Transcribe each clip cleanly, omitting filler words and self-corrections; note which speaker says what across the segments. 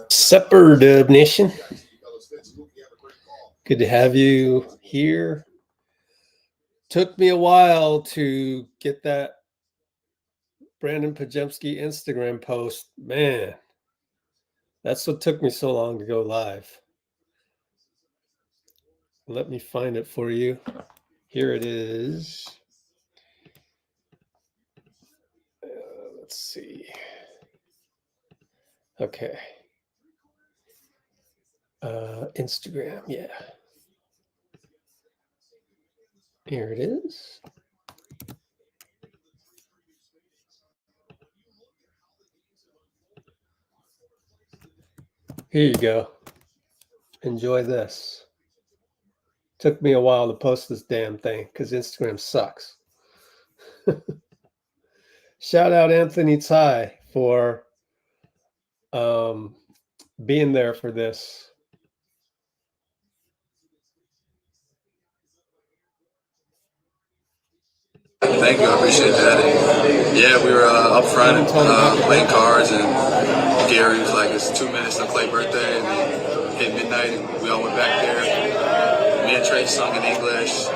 Speaker 1: Sepper Nation. Good to have you here. Took me a while to get that Brandon Podziemski Instagram post. Man, that's what took me so long to go live. Let me find it for you. Here it is. Let's see. Okay. Instagram, yeah. Here it is. Here you go. Enjoy this. Took me a while to post this damn thing because Instagram sucks. Shout out Anthony Ty for being there for this.
Speaker 2: Thank you, I appreciate that. And yeah, we were up front playing cards, and Gary was like, "It's 2 minutes to Klay birthday," and then hit midnight, and we all went back there. Me and Trey sung in English.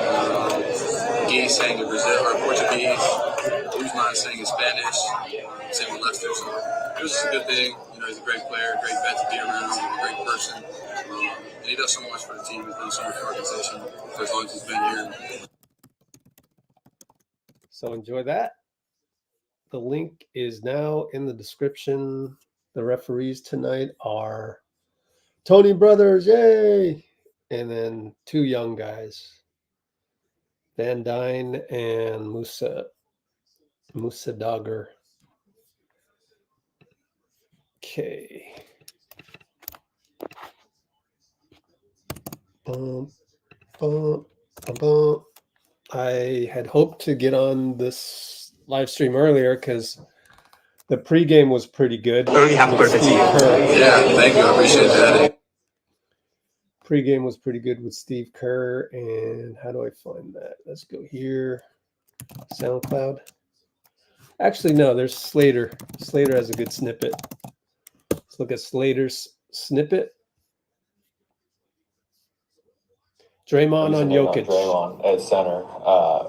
Speaker 2: Guy sang in Brazil or Portuguese. Usman sang in Spanish. Same with Lester. So it was just a good thing. You know, he's a great player, great vet to be around, a great person, and he does so much for the team. He's done so much for the organization for as long as he's been here.
Speaker 1: So enjoy that. The link is now in the description. The referees tonight are Tony Brothers, yay! And then two young guys, Dyne and Mousa Dagher. Okay. I had hoped to get on this live stream earlier because the pregame was pretty good.
Speaker 2: Happy birthday to you. Yeah, thank you. I appreciate that.
Speaker 1: Pregame was pretty good with Steve Kerr. And how do I find that? Let's go here. SoundCloud. Actually, no, there's Slater. Slater has a good snippet. Let's look at Slater's snippet. Draymond on Jokic.
Speaker 3: Draymond at center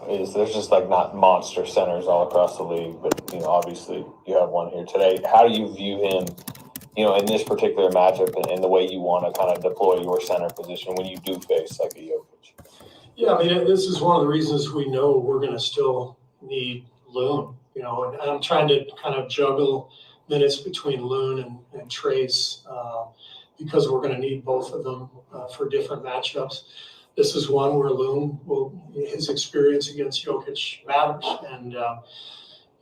Speaker 3: there's just like not monster centers all across the league, but you know, obviously you have one here today. How do you view him, you know, in this particular matchup and the way you want to kind of deploy your center position when you do face like a Jokic?
Speaker 4: Yeah, I mean, this is one of the reasons we know we're going to still need Loon. You know, and I'm trying to kind of juggle minutes between Loon and Trace because we're going to need both of them for different matchups. This is one where Loon his experience against Jokic matters, and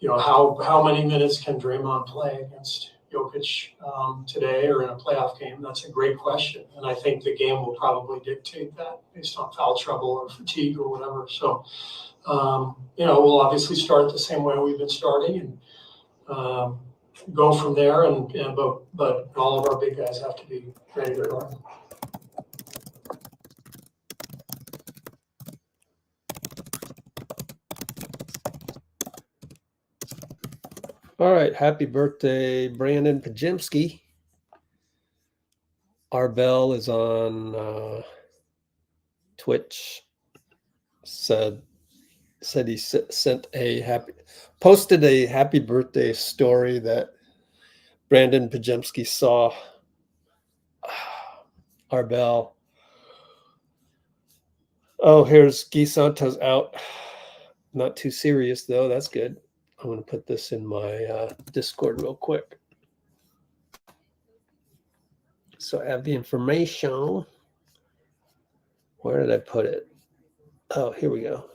Speaker 4: you know how many minutes can Draymond play against Jokic today or in a playoff game? That's a great question, and I think the game will probably dictate that based on foul trouble or fatigue or whatever. So, you know, we'll obviously start the same way we've been starting and go from there. But all of our big guys have to be ready to run.
Speaker 1: All right, happy birthday, Brandon Podziemski. Arbel is on Twitch. Said he posted a happy birthday story that Brandon Podziemski saw. Arbel. Oh, here's Guy Santos out. Not too serious though. That's good. I'm going to put this in my Discord real quick. So I have the information. Where did I put it? Oh, here we go.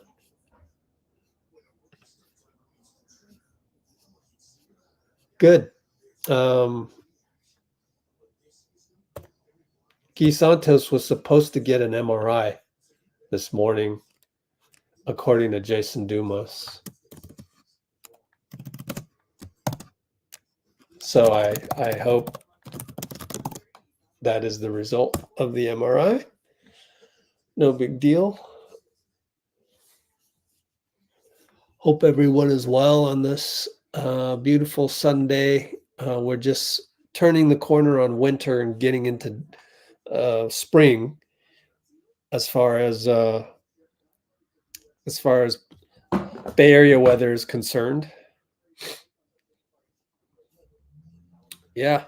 Speaker 1: Good. Guy Santos was supposed to get an MRI this morning, according to Jason Dumas. So I hope that is the result of the MRI. No big deal. Hope everyone is well on this beautiful Sunday. We're just turning the corner on winter and getting into spring as far as Bay Area weather is concerned. Yeah,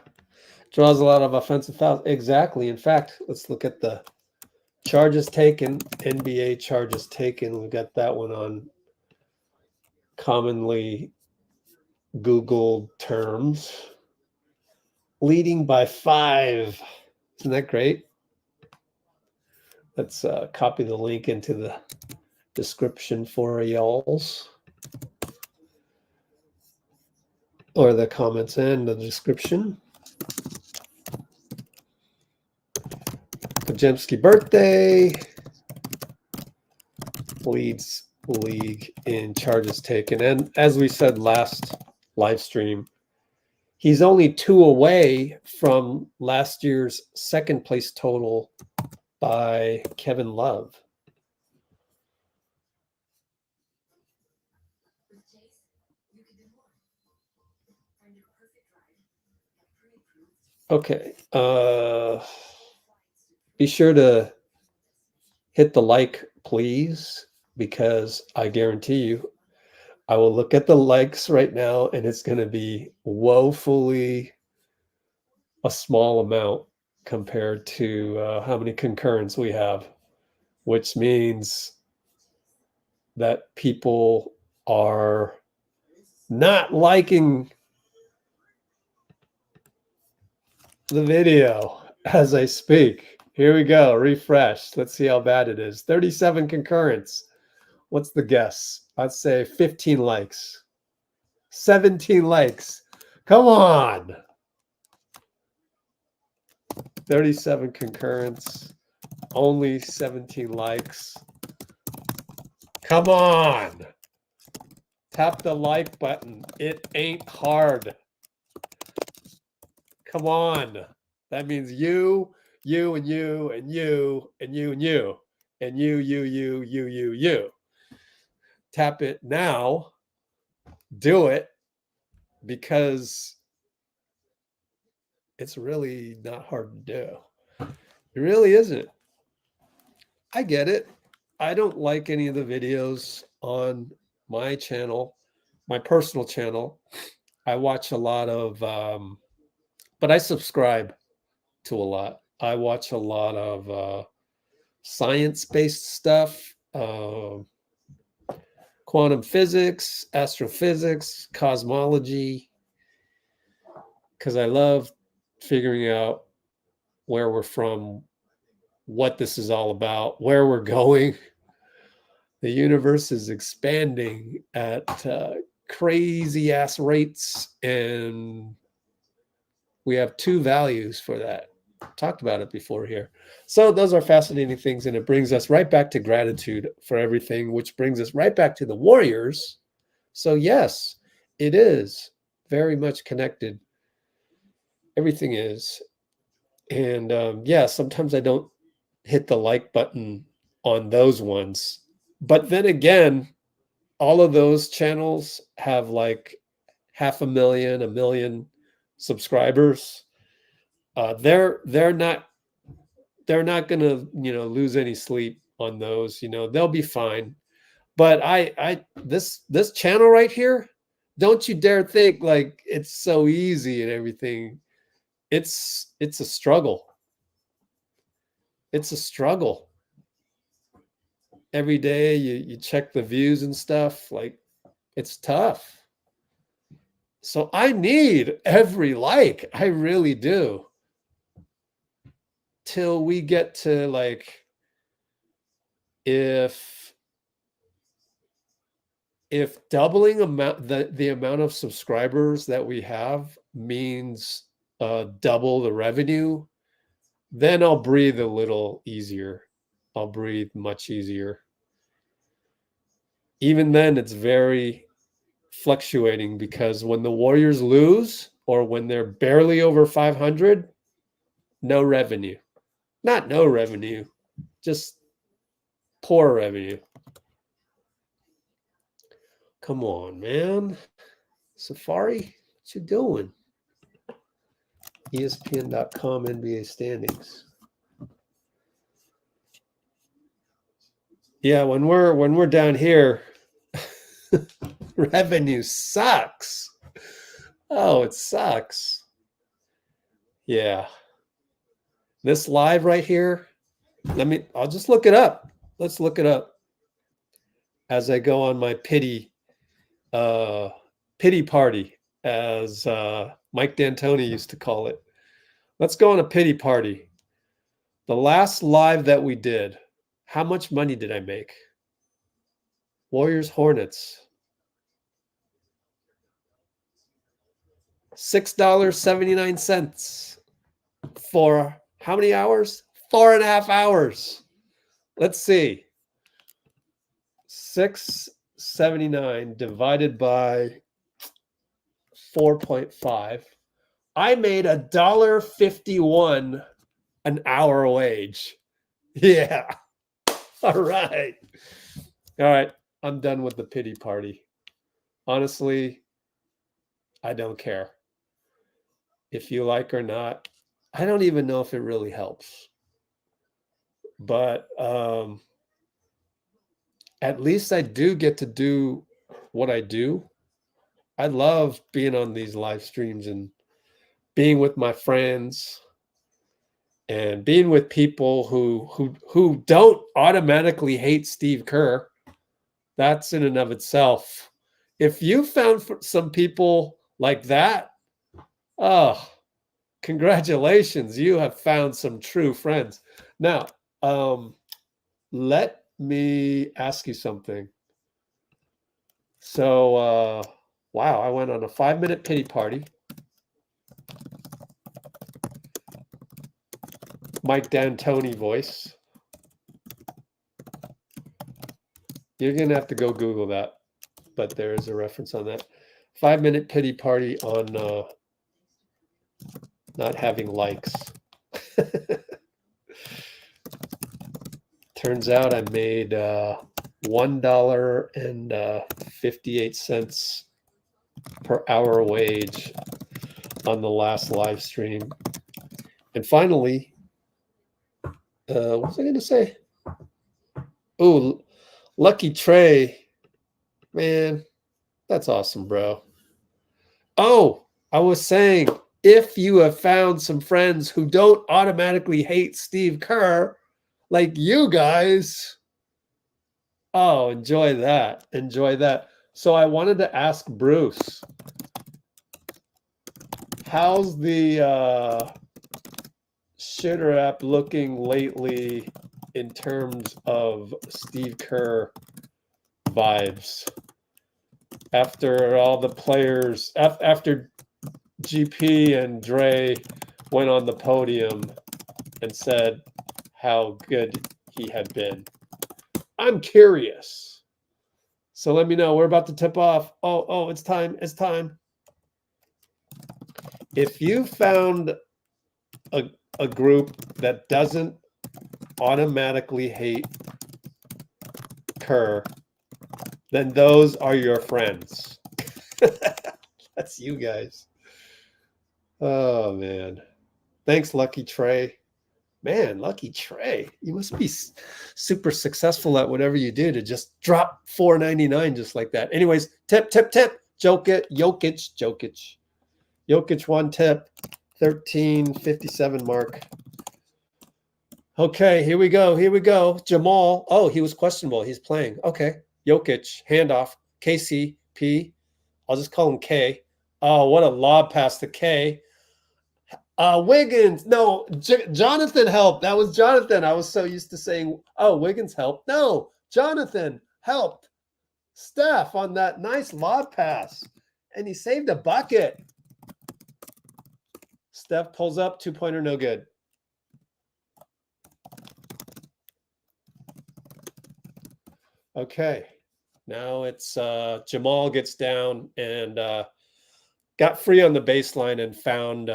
Speaker 1: draws a lot of offensive fouls. Exactly. In fact, let's look at the charges taken, NBA charges taken. We got that one on commonly Googled terms. Leading by 5. Isn't that great? Let's copy the link into the description for y'alls. Or the comments and the description. Podziemski birthday. Leads league in charges taken. And as we said last live stream, he's only 2 away from last year's second place total by Kevin Love. Okay. Be sure to hit the like, please, because I guarantee you I will look at the likes right now and it's going to be woefully a small amount compared to how many concurrents we have, which means that people are not liking the video as I speak. Here we go. Refresh. Let's see how bad it is. 37 concurrents. What's the guess? I'd say 15 likes. 17 likes. Come on. 37 concurrents. Only 17 likes. Come on. Tap the like button. It ain't hard. Come on. That means you, and you, and you, and you, and you, and you. Tap it now. Do it, because it's really not hard to do. It really isn't. I get it. I don't like any of the videos on my channel, my personal channel. I watch a lot of, but I subscribe to a lot. I watch a lot of science-based stuff, quantum physics, astrophysics, cosmology, because I love figuring out where we're from, what this is all about, where we're going. The universe is expanding at crazy ass rates, and we have 2 values for that. Talked about it before here. So those are fascinating things, and it brings us right back to gratitude for everything, which brings us right back to the Warriors. So yes, it is very much connected. Everything is. And yeah, sometimes I don't hit the like button on those ones. But then again, all of those channels have like 500,000, 1 million subscribers. They're not going to, lose any sleep on those. They'll be fine. But this channel right here, don't you dare think like it's so easy and everything. It's a struggle. It's a struggle. Every day you check the views and stuff, like it's tough. So I need every like, I really do. Till we get to like, if doubling the amount of subscribers that we have means double the revenue, then I'll breathe a little easier. I'll breathe much easier. Even then, it's very fluctuating, because when the Warriors lose or when they're barely over 500, no revenue. Not no revenue, just poor revenue. Come on, man. Safari, what you doing? ESPN.com NBA standings. Yeah, when we're down here, revenue sucks. Oh, it sucks. Yeah. This live right here, I'll just look it up. Let's look it up as I go on my pity party, as Mike D'Antoni used to call it. Let's go on a pity party. The last live that we did, how much money did I make? Warriors Hornets. $6.79 for how many hours? 4.5 hours. Let's see. 679 divided by 4.5. I made $1.51 an hour wage. Yeah. All right. All right. I'm done with the pity party. Honestly, I don't care. If you like or not, I don't even know if it really helps. But at least I do get to do what I do. I love being on these live streams and being with my friends and being with people who don't automatically hate Steve Kerr. That's in and of itself. If you found some people like that, oh, congratulations. You have found some true friends. Now, let me ask you something. So, wow, I went on a 5-minute pity party. Mike D'Antoni voice. You're going to have to go Google that, but there is a reference on that. 5-minute pity party on not having likes. Turns out I made $1.58 per hour wage on the last live stream. And finally, what was I going to say? Oh, Lucky Trey. Man, that's awesome, bro. Oh, I was saying, if you have found some friends who don't automatically hate Steve Kerr, like you guys, oh, enjoy that. Enjoy that. So I wanted to ask Bruce, how's the Shitter app looking lately in terms of Steve Kerr vibes? After all the players, after GP and Dray went on the podium and said how good he had been. I'm curious. So let me know. We're about to tip off. Oh, it's time. It's time. If you found a group that doesn't automatically hate Kerr, then those are your friends. That's you guys. Oh, man. Thanks, Lucky Trey. Man, Lucky Trey, you must be super successful at whatever you do to just drop $4.99 just like that. Anyways, tip. Jokic. Jokic one tip, 13:57 mark. Okay, here we go. Jamal. Oh, he was questionable. He's playing. Okay. Jokic, handoff. KCP. I'll just call him K. Oh, what a lob pass to K. Wiggins. No, Jonathan helped. That was Jonathan. I was so used to saying, oh, Wiggins helped. No, Jonathan helped Steph on that nice lob pass. And he saved a bucket. Steph pulls up, 2-pointer, no good. Okay. Now it's Jamal gets down and got free on the baseline and found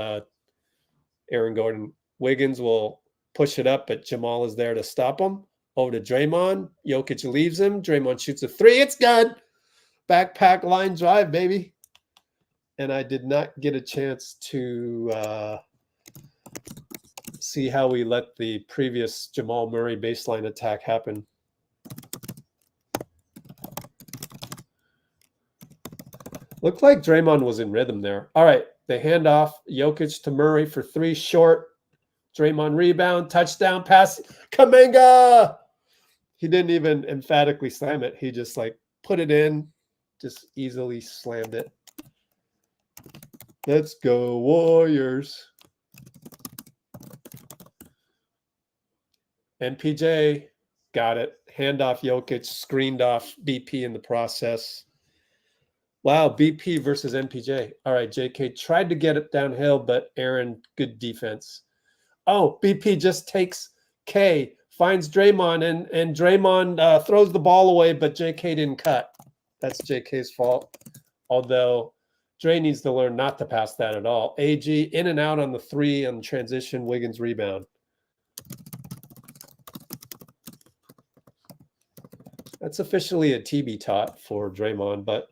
Speaker 1: Aaron Gordon. Wiggins will push it up, but Jamal is there to stop him. Over to Draymond. Jokic leaves him. Draymond shoots a 3. It's good. Backpack line drive, baby. And I did not get a chance to see how we let the previous Jamal Murray baseline attack happen. Looked like Draymond was in rhythm there. All right, they hand off Jokic to Murray for 3 short. Draymond rebound, touchdown pass. Kuminga! He didn't even emphatically slam it. He just like put it in, just easily slammed it. Let's go Warriors. MPJ got it. Hand off Jokic, screened off BP in the process. Wow, BP versus MPJ. All right, JK tried to get it downhill, but Aaron, good defense. Oh, BP just takes K, finds Draymond, and Draymond throws the ball away, but JK didn't cut. That's JK's fault. Although Dray needs to learn not to pass that at all. AG in and out on the 3 on transition, Wiggins rebound. That's officially a TB-tot for Draymond, but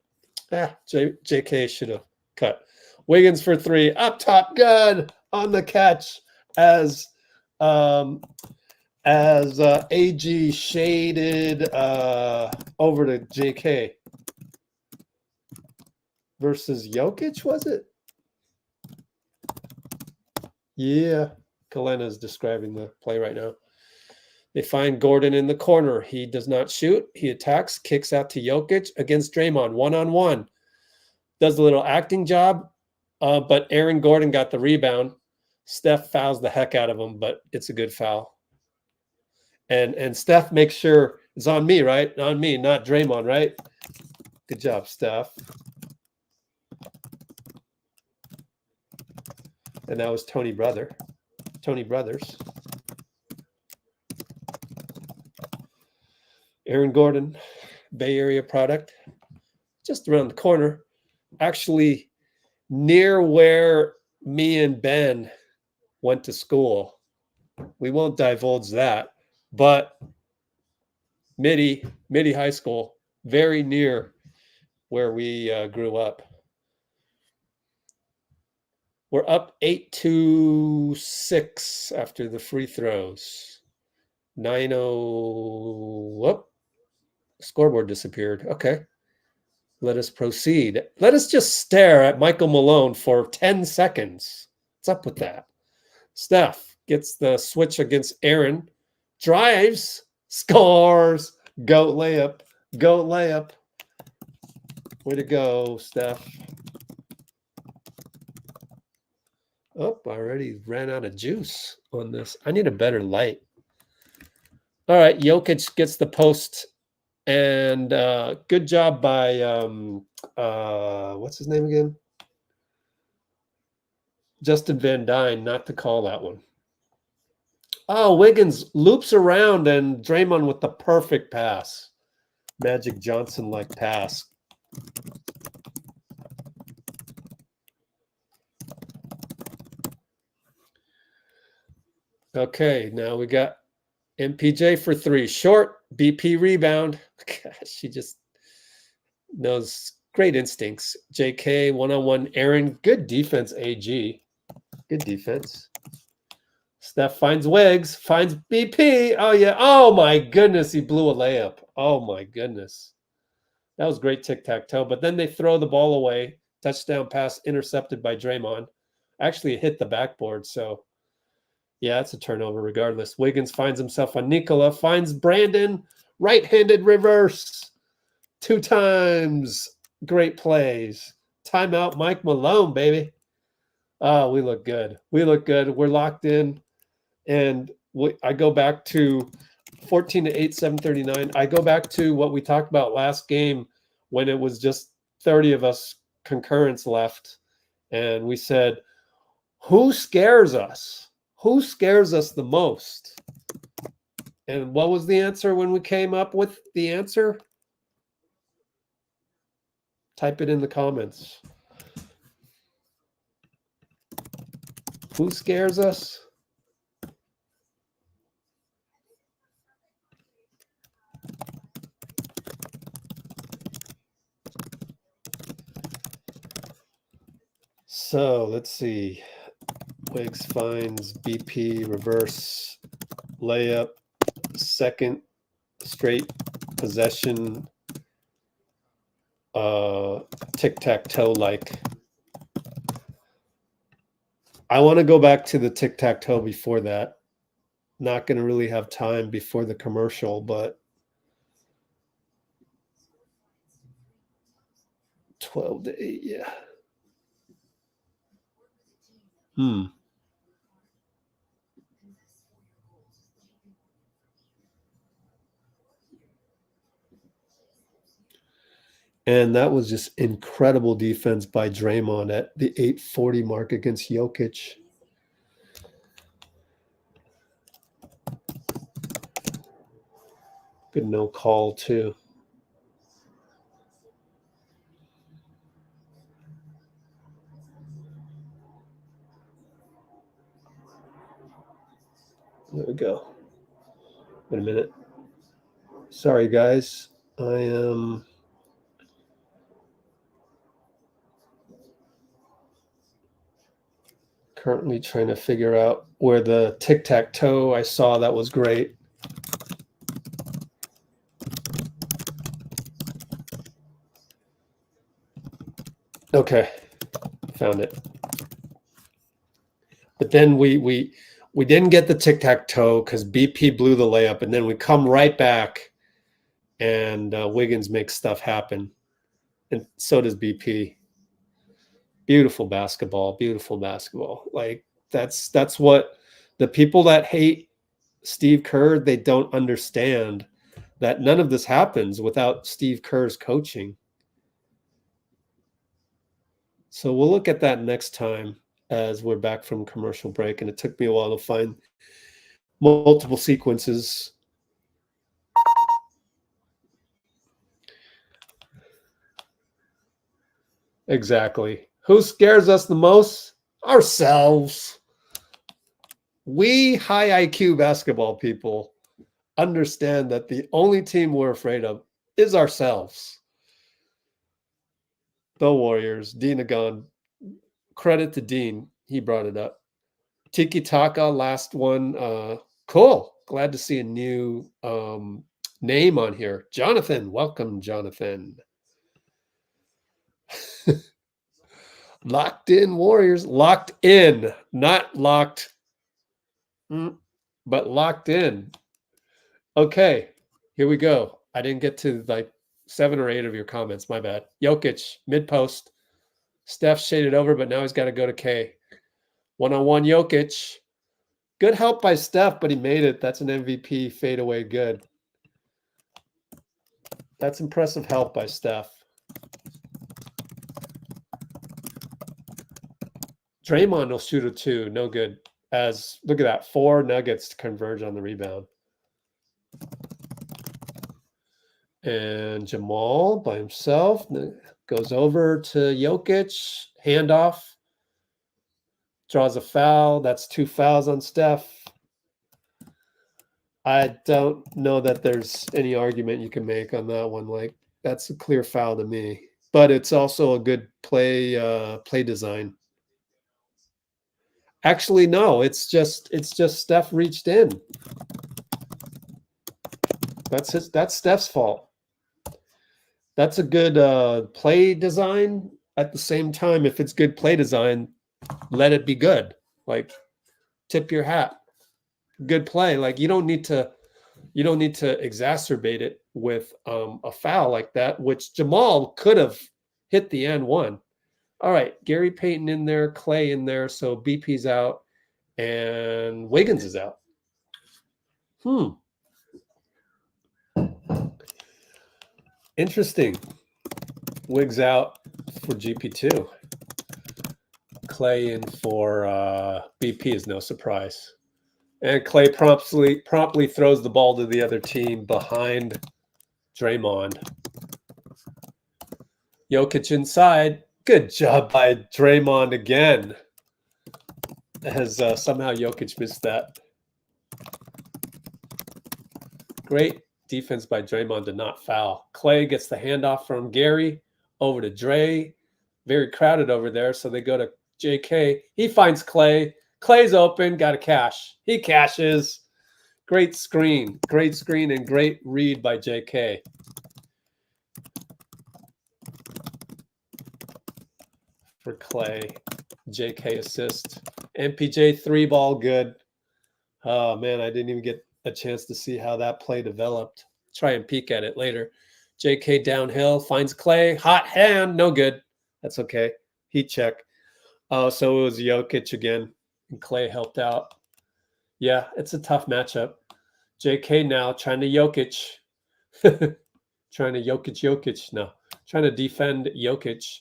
Speaker 1: JK should have cut. Wiggins for 3, up top, good on the catch as AG shaded over to JK versus Jokic, was it? Yeah, Kalena is describing the play right now. They find Gordon in the corner. He does not shoot. He attacks, kicks out to Jokic against Draymond, one-on-one. Does a little acting job, but Aaron Gordon got the rebound. Steph fouls the heck out of him, but it's a good foul. And Steph makes sure it's on me, right? On me, not Draymond, right? Good job, Steph. And that was Tony Brothers. Aaron Gordon, Bay Area product, just around the corner, actually near where me and Ben went to school. We won't divulge that, but Midi High School, very near where we grew up. We're up 8-6 after the free throws. 9-0. Whoop. Scoreboard disappeared. Okay. Let us proceed. Let us just stare at Michael Malone for 10 seconds. What's up with that? Steph gets the switch against Aaron. Drives. Scores. Goat layup. Goat layup. Way to go, Steph. Oh, I already ran out of juice on this. I need a better light. All right, Jokic gets the post, and good job by what's his name again? Justin Van Dyne, not to call that one. Oh, Wiggins loops around, and Draymond with the perfect pass. Magic Johnson-like pass. Okay, now we got MPJ for 3. Short, BP rebound. Gosh, she just knows great instincts. JK, one-on-one. Aaron, good defense, AG. Good defense. Steph finds Wiggs, finds BP. Oh, yeah. Oh, my goodness. He blew a layup. Oh, my goodness. That was great tic-tac-toe. But then they throw the ball away. Touchdown pass intercepted by Draymond. Actually, it hit the backboard, so... yeah, it's a turnover regardless. Wiggins finds himself on Nikola, finds Brandon, right-handed reverse. 2 times. Great plays. Timeout, Mike Malone, baby. Oh, we look good. We look good. We're locked in. And I go back to 14-8, 7:39. I go back to what we talked about last game when it was just 30 of us concurrents left. And we said, who scares us? Who scares us the most? And what was the answer when we came up with the answer? Type it in the comments. Who scares us? So let's see. Wiggs finds BP reverse layup, second straight possession, tic-tac-toe-like. I want to go back to the tic-tac-toe before that. Not going to really have time before the commercial, but 12-8, yeah. And that was just incredible defense by Draymond at the 8:40 mark against Jokic. Good no call, too. There we go. Wait a minute. Sorry, guys. I am currently trying to figure out where the tic-tac-toe I saw that was great. Okay, found it. But then we didn't get the tic-tac-toe because BP blew the layup, and then we come right back, and Wiggins makes stuff happen, and so does BP. Beautiful basketball, beautiful basketball. Like that's what the people that hate Steve Kerr, they don't understand that none of this happens without Steve Kerr's coaching. So we'll look at that next time as we're back from commercial break. And it took me a while to find multiple sequences. Exactly. Who scares us the most? Ourselves. We high IQ basketball people understand that the only team we're afraid of is ourselves. The Warriors, Dyne gone. Credit to Dyne. He brought it up. Tiki-taka, last one. Cool. Glad to see a new name on here. Jonathan. Welcome, Jonathan. Locked in Warriors. Locked in. Not locked, but locked in. Okay. Here we go. I didn't get to like 7 or 8 of your comments. My bad. Jokic, mid-post. Steph shaded over, but now he's got to go to K. One-on-one Jokic. Good help by Steph, but he made it. That's an MVP fadeaway good. That's impressive help by Steph. Draymond will shoot a 2. No good. As look at that. 4 Nuggets to converge on the rebound. And Jamal by himself goes over to Jokic. Handoff. Draws a foul. That's 2 fouls on Steph. I don't know that there's any argument you can make on that one. Like, that's a clear foul to me. But it's also a good play design. Actually, no, it's just Steph reached in. That's Steph's fault. That's a good play design. At the same time, if it's good play design, let it be good. Like, tip your hat. Good play. Like, you don't need to exacerbate it with a foul like that, which Jamal could have hit the and one. All right, Gary Payton in there, Klay in there, so BP's out, and Wiggins is out. Interesting. Wiggs out for GP2. Klay in for BP is no surprise. And Klay promptly throws the ball to the other team behind Draymond. Jokic inside. Good job by Draymond again. As somehow Jokic missed that. Great defense by Draymond to not foul. Klay gets the handoff from Gary over to Dray. Very crowded over there, so they go to JK. He finds Klay. Klay's open, got to cash. He cashes. Great screen, and great read by JK. For Klay, JK assist. MPJ 3-ball, good. Oh, man, I didn't even get a chance to see how that play developed. Try and peek at it later. JK downhill, finds Klay. Hot hand, no good. That's okay. Heat check. Oh, so it was Jokic again, and Klay helped out. Yeah, it's a tough matchup. JK now trying to Jokic. Trying to Jokic. No, trying to defend Jokic.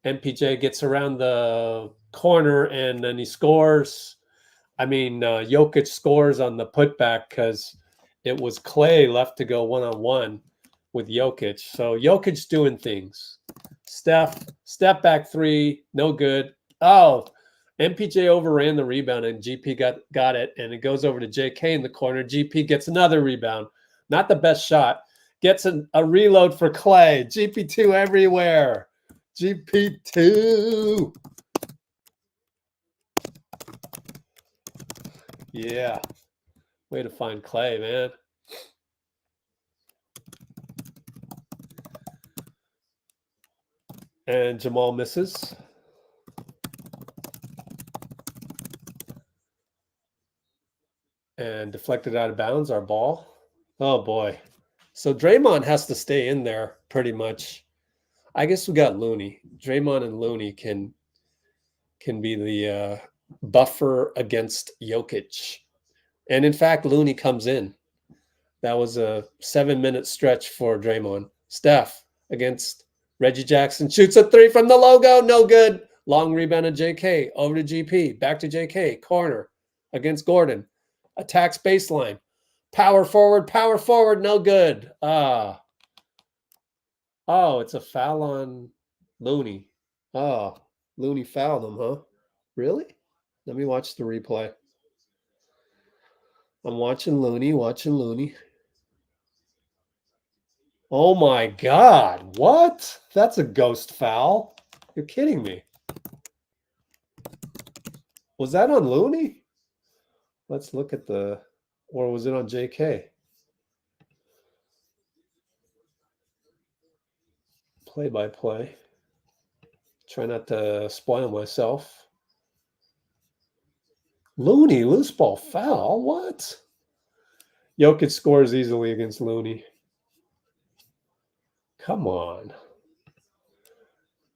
Speaker 1: MPJ gets around the corner, and then he scores. I mean, Jokic scores on the putback because it was Klay left to go one-on-one with Jokic. So Jokic doing things. Steph, step back three, no good. Oh, MPJ overran the rebound, and GP got it, and it goes over to JK in the corner. GP gets another rebound. Not the best shot. Gets a reload for Klay. GP2 everywhere. GP2. Yeah. Way to find Klay, man. And Jamal misses. And deflected out of bounds, our ball. Oh, boy. So Draymond has to stay in there pretty much. I guess we got Looney. Draymond and Looney can be the buffer against Jokic. And, in fact, Looney comes in. That was a 7-minute stretch for Draymond. Steph against Reggie Jackson. Shoots a three from the logo. No good. Long rebound to JK. Over to GP. Back to JK. Corner against Gordon. Attacks baseline. Power forward. No good. Oh, it's a foul on Looney. Oh, Looney fouled him, huh? Really? Let me watch the replay. I'm watching Looney. Oh my God. What? That's a ghost foul. You're kidding me. Was that on Looney? Let's look at or was it on JK? Play-by-play. Try not to spoil myself. Looney, loose ball foul. What? Jokic scores easily against Looney. Come on.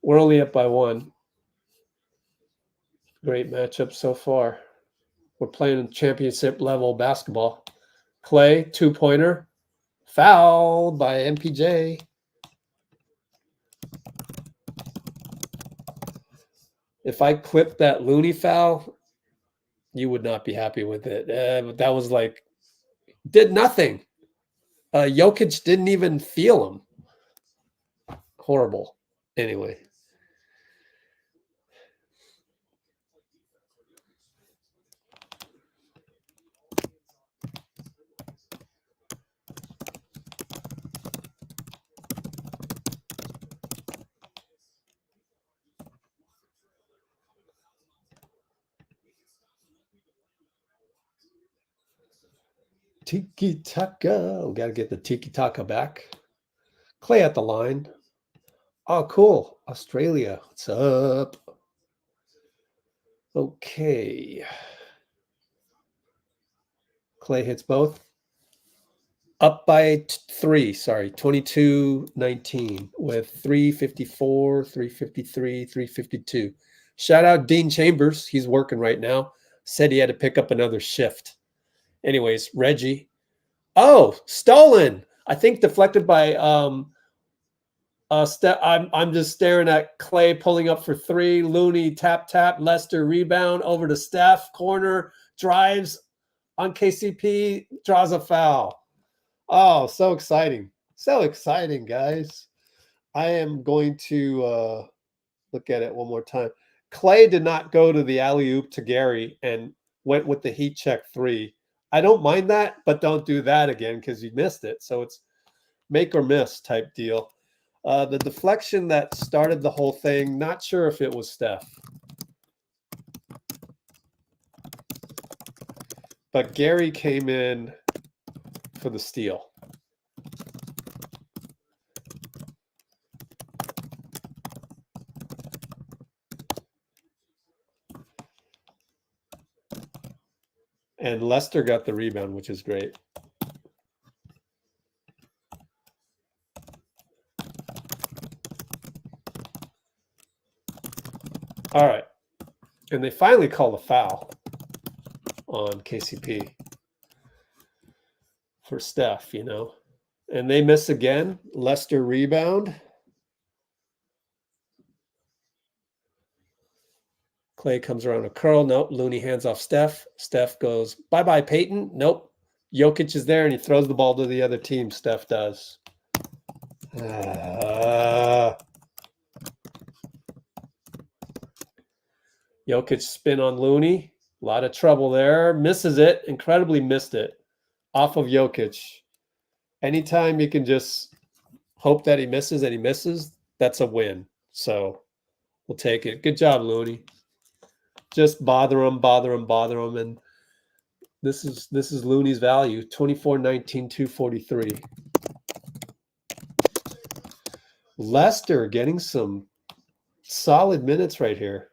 Speaker 1: We're only up by 1. Great matchup so far. We're playing championship level basketball. Klay, 2-pointer. Foul by MPJ. If I clipped that Looney foul, you would not be happy with it. That was like, did nothing. Jokic didn't even feel him. Horrible. Anyway. Tiki-taka. We got to get the tiki-taka back. Klay at the line. Oh, cool. Australia. What's up? Okay. Klay hits both. Up by 3, 22-19 with 354, 353, 352. Shout out Dean Chambers. He's working right now. Said he had to pick up another shift. Anyways, Reggie. Oh, stolen. I think deflected by I'm just staring at Klay pulling up for 3. Looney tap. Lester rebound over to Steph. Corner drives on KCP. Draws a foul. Oh, so exciting. So exciting, guys. I am going to look at it one more time. Klay did not go to the alley-oop to Gary and went with the heat check 3. I don't mind that, but don't do that again because you missed it. So it's make or miss type deal. The deflection that started the whole thing, not sure if it was Steph. But Gary came in for the steal. And Lester got the rebound, which is great. All right. And they finally call a foul on KCP for Steph, you know. And they miss again. Lester rebound. Klay comes around a curl. Nope. Looney hands off Steph. Steph goes, bye-bye, Peyton. Nope. Jokic is there, and he throws the ball to the other team. Steph does. Jokic spin on Looney. A lot of trouble there. Misses it. Incredibly missed it. Off of Jokic. Anytime you can just hope that he misses and he misses, that's a win. So we'll take it. Good job, Looney. Just bother him. And this is Looney's value. 24-19, 243. Lester getting some solid minutes right here.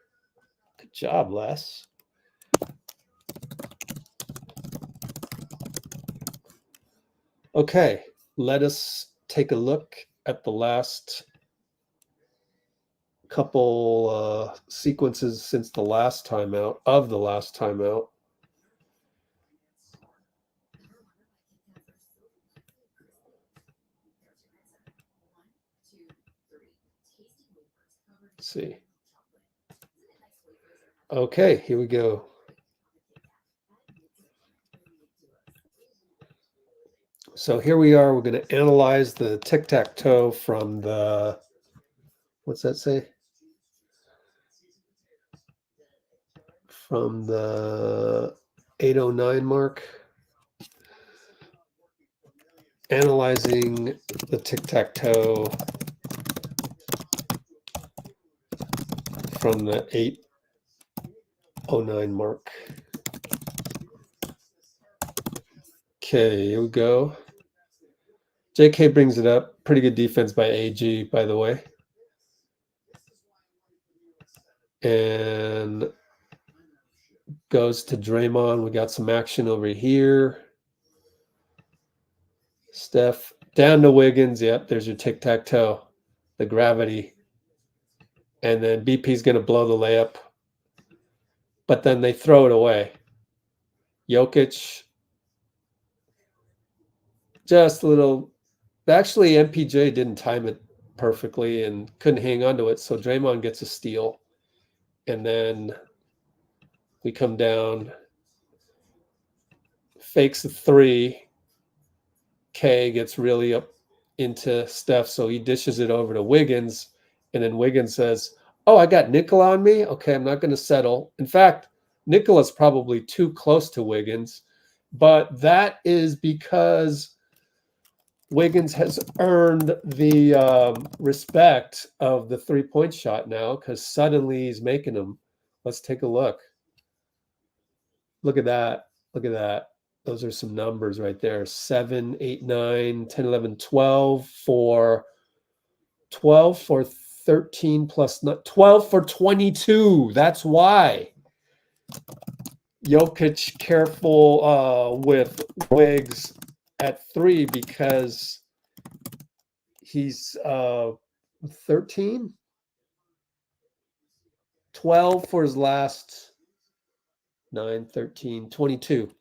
Speaker 1: Good job, Les. Okay, let us take a look at the last couple sequences since the last timeout, Let's see. Okay, here we go. So here we are. We're going to analyze the tic-tac-toe from the, what's that say? From the 809 mark. Analyzing the tic-tac-toe from the 809 mark. Okay, here we go. JK brings it up. Pretty good defense by AG, by the way. And goes to Draymond. We got some action over here. Steph down to Wiggins. Yep, there's your tic-tac-toe. The gravity. And then BP's going to blow the layup. But then they throw it away. Jokic. Just a little. Actually, MPJ didn't time it perfectly and couldn't hang on to it. So Draymond gets a steal. And then we come down. Fakes a three. K gets really up into Steph. So he dishes it over to Wiggins. And then Wiggins says, oh, I got Nikola on me. Okay, I'm not going to settle. In fact, Nikola's probably too close to Wiggins. But that is because Wiggins has earned the respect of the three-point shot now because suddenly he's making them. Let's take a look. Look at that. Look at that. Those are some numbers right there. 7, 8, 9, 10, 11, 12 for 13 plus 12 for 22. That's why. Jokic careful with Wiggs at 3 because he's 13, 12 for his last 9, 13, 22.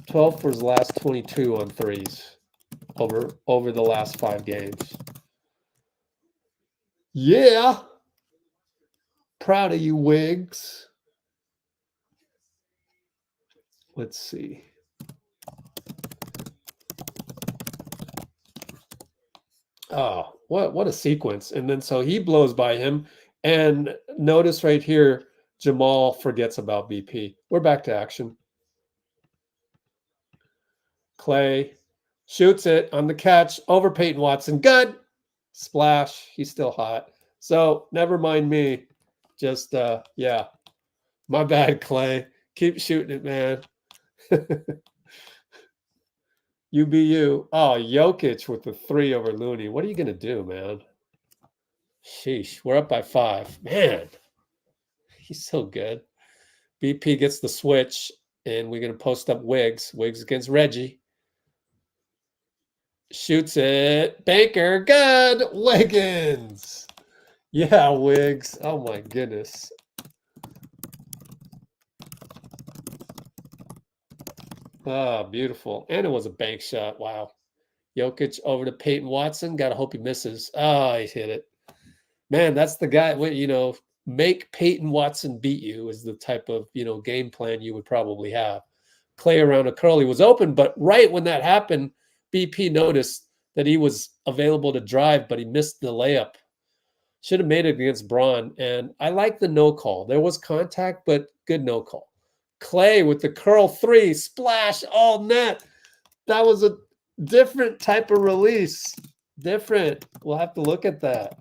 Speaker 1: 12 for his last 22 on threes over the last 5 games. Yeah. Proud of you, Wiggs. Let's see. Oh, what a sequence. And then so he blows by him. And notice right here, Jamal forgets about BP. We're back to action. Klay shoots it on the catch over Peyton Watson. Good. Splash. He's still hot. So never mind me. Just, yeah. My bad, Klay. Keep shooting it, man. UBU. Oh, Jokic with the 3 over Looney. What are you going to do, man? Sheesh. We're up by 5. Man, he's so good. BP gets the switch, and we're going to post up Wiggs. Wiggs against Reggie. Shoots it. Banker. Good. Wiggins. Yeah, Wiggs. Oh, my goodness. Ah, beautiful. And it was a bank shot. Wow. Jokic over to Peyton Watson. Got to hope he misses. Oh, he hit it. Man, that's the guy. Make Peyton Watson beat you is the type of, game plan you would probably have. Klay around a curl. He was open, but right when that happened, BP noticed that he was available to drive, but he missed the layup. Should have made it against Braun. And I like the no call. There was contact, but good no call. Klay with the curl 3, splash, all net. That was a different type of release. Different. We'll have to look at that.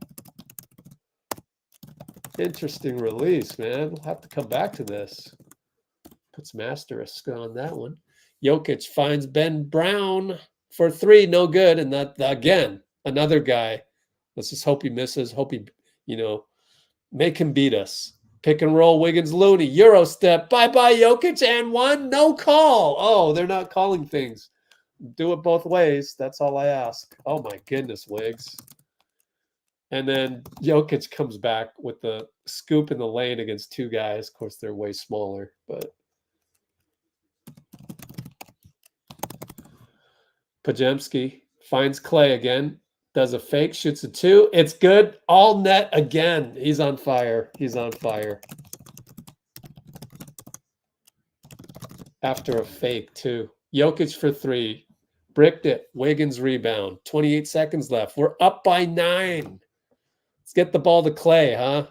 Speaker 1: Interesting release, man. We'll have to come back to this. Put some asterisk on that one. Jokic finds Ben Brown for 3, no good. And that, again, another guy. Let's just hope he misses. Hope he, make him beat us. Pick and roll, Wiggins, Looney, Euro step. Bye-bye, Jokic, and 1. No call. Oh, they're not calling things. Do it both ways. That's all I ask. Oh, my goodness, Wiggs. And then Jokic comes back with the scoop in the lane against 2 guys. Of course, they're way smaller, but Podziemski finds Klay again, does a fake, shoots a 2. It's good. All net again. He's on fire. He's on fire. After a fake, too. Jokic for 3. Bricked it. Wiggins rebound. 28 seconds left. We're up by 9. Let's get the ball to Klay, huh?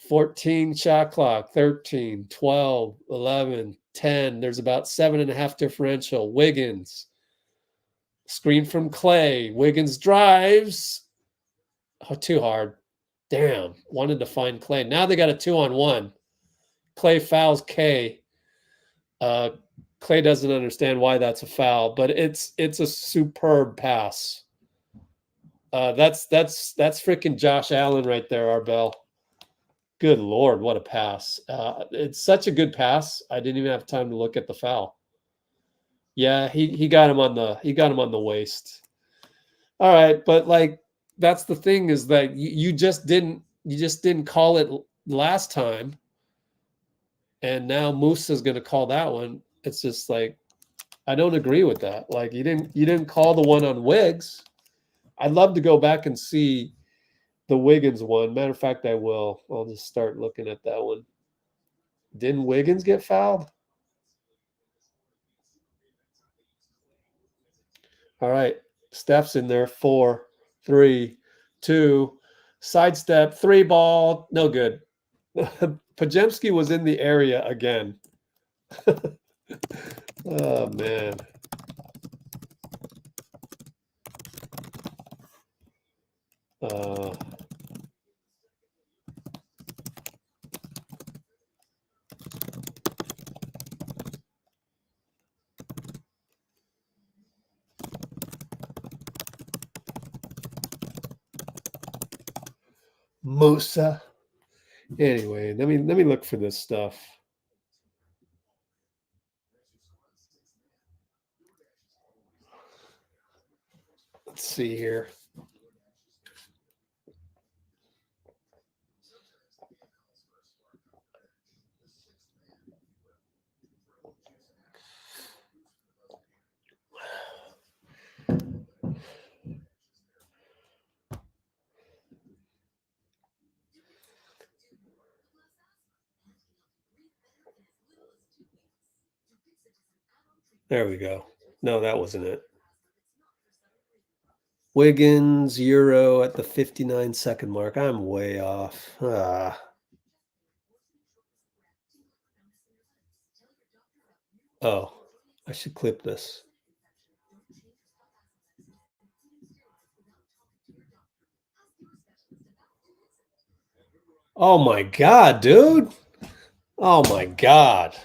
Speaker 1: 14 shot clock, 13, 12, 11, 10. There's about 7.5 differential. Wiggins. Screen from Klay. Wiggins drives. Oh, too hard. Damn. Wanted to find Klay. Now they got a 2-on-1. Klay fouls K. Klay doesn't understand why that's a foul, but it's a superb pass. That's freaking Josh Allen right there, Arbel. Good Lord, what a pass. It's such a good pass. I didn't even have time to look at the foul. Yeah, he got him on the waist. All right, but that's the thing is that you just didn't call it last time. And now Musa's going to call that one. It's just I don't agree with that. You didn't call the one on Wiggs. I'd love to go back and see the Wiggins one. Matter of fact, I will. I'll just start looking at that one. Didn't Wiggins get fouled? All right. Steph's in there. 4, 3, 2. Sidestep. 3 ball. No good. Podziemski was in the area again. Oh, man. Mousa. Anyway, let me look for this stuff. Let's see here. There we go. No, that wasn't it. Wiggins, Euro at the 59-second mark. I'm way off. Oh, I should clip this. Oh my God, dude. Oh my God.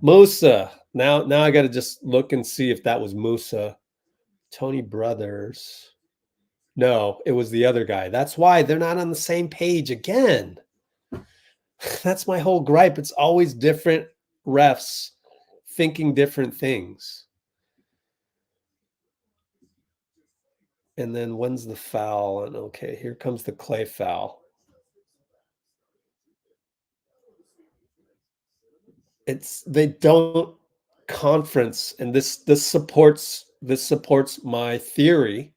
Speaker 1: Mousa. Now I got to just look and see if that was Mousa. Tony Brothers. No, it was the other guy. That's why they're not on the same page again. That's my whole gripe. It's always different refs thinking different things. And then when's the foul? And okay, here comes the Klay foul. They don't conference, and this supports my theory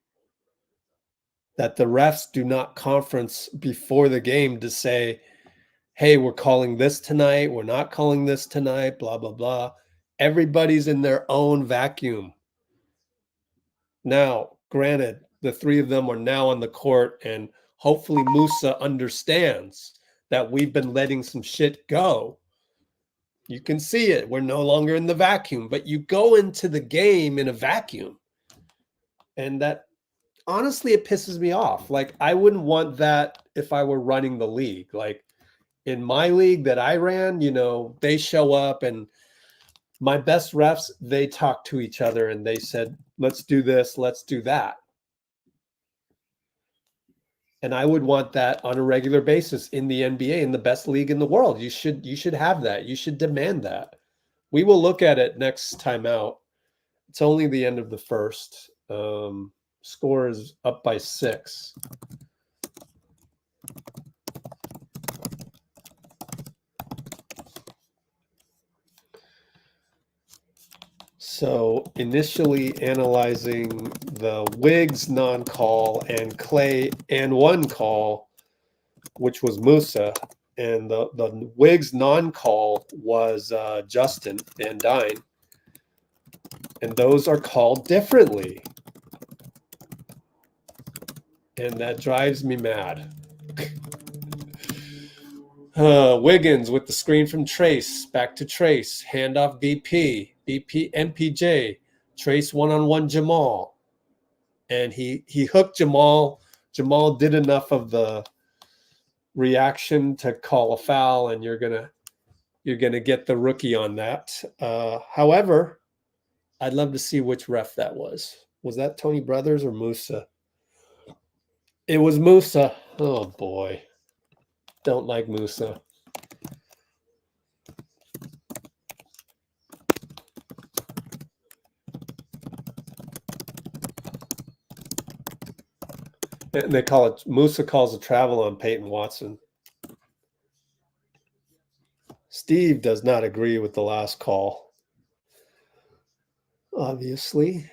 Speaker 1: that the refs do not conference before the game to say, hey, we're calling this tonight, we're not calling this tonight, blah blah blah. Everybody's in their own vacuum. Now, granted, the three of them are now on the court, and hopefully Mousa understands that we've been letting some shit go. You can see it. We're no longer in the vacuum, but you go into the game in a vacuum. And that, honestly, it pisses me off. Like, I wouldn't want that if I were running the league. Like, in my league that I ran, they show up, and my best refs, they talk to each other and they said, let's do this, let's do that. And I would want that on a regular basis in the NBA, in the best league in the world. You should have that. You should demand that. We will look at it next time out. It's only the end of the first. Score is up by 6. So initially analyzing the Wiggs non-call and Klay and one call, which was Mousa, and the Wiggs non-call was Justin and Dyne. And those are called differently. And that drives me mad. Wiggins with the screen from Trace, back to Trace, handoff BP, MPJ, Trace one-on-one Jamal. And he hooked Jamal. Jamal did enough of the reaction to call a foul, and you're gonna get the rookie on that. However, I'd love to see which ref that was. Was that Tony Brothers or Mousa? It was Mousa. Oh boy. Don't like Mousa. And they call it, Mousa calls a travel on Peyton Watson. Steve does not agree with the last call. Obviously.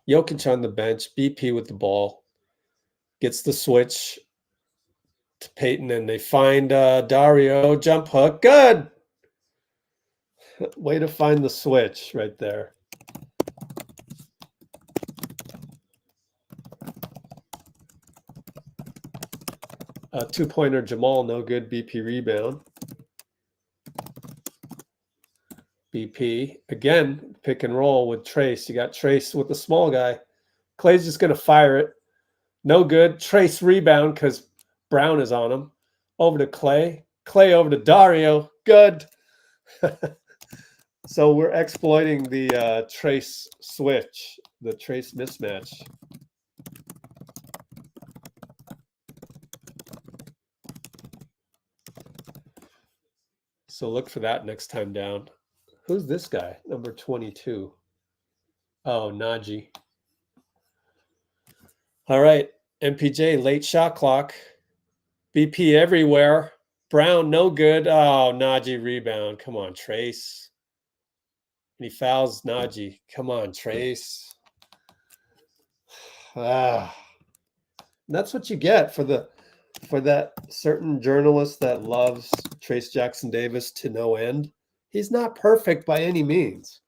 Speaker 1: Jokic on the bench, BP with the ball. Gets the switch to Peyton, and they find Dario, jump hook. Good! Way to find the switch right there. Two-pointer Jamal, no good. BP rebound. BP, again, pick and roll with Trace. You got Trace with the small guy. Klay's just going to fire it. No good. Trace rebound because Brown is on him. Over to Klay. Klay over to Dario. Good. So we're exploiting the Trace switch, the Trace mismatch. So look for that next time down. Who's this guy? Number 22. Oh, Najee. All right. MPJ, late shot clock. BP everywhere. Brown, no good. Oh, Najee rebound. Come on, Trace. And he fouls Najee. Come on, Trace. And that's what you get for that certain journalist that loves Trace Jackson Davis to no end. He's not perfect by any means.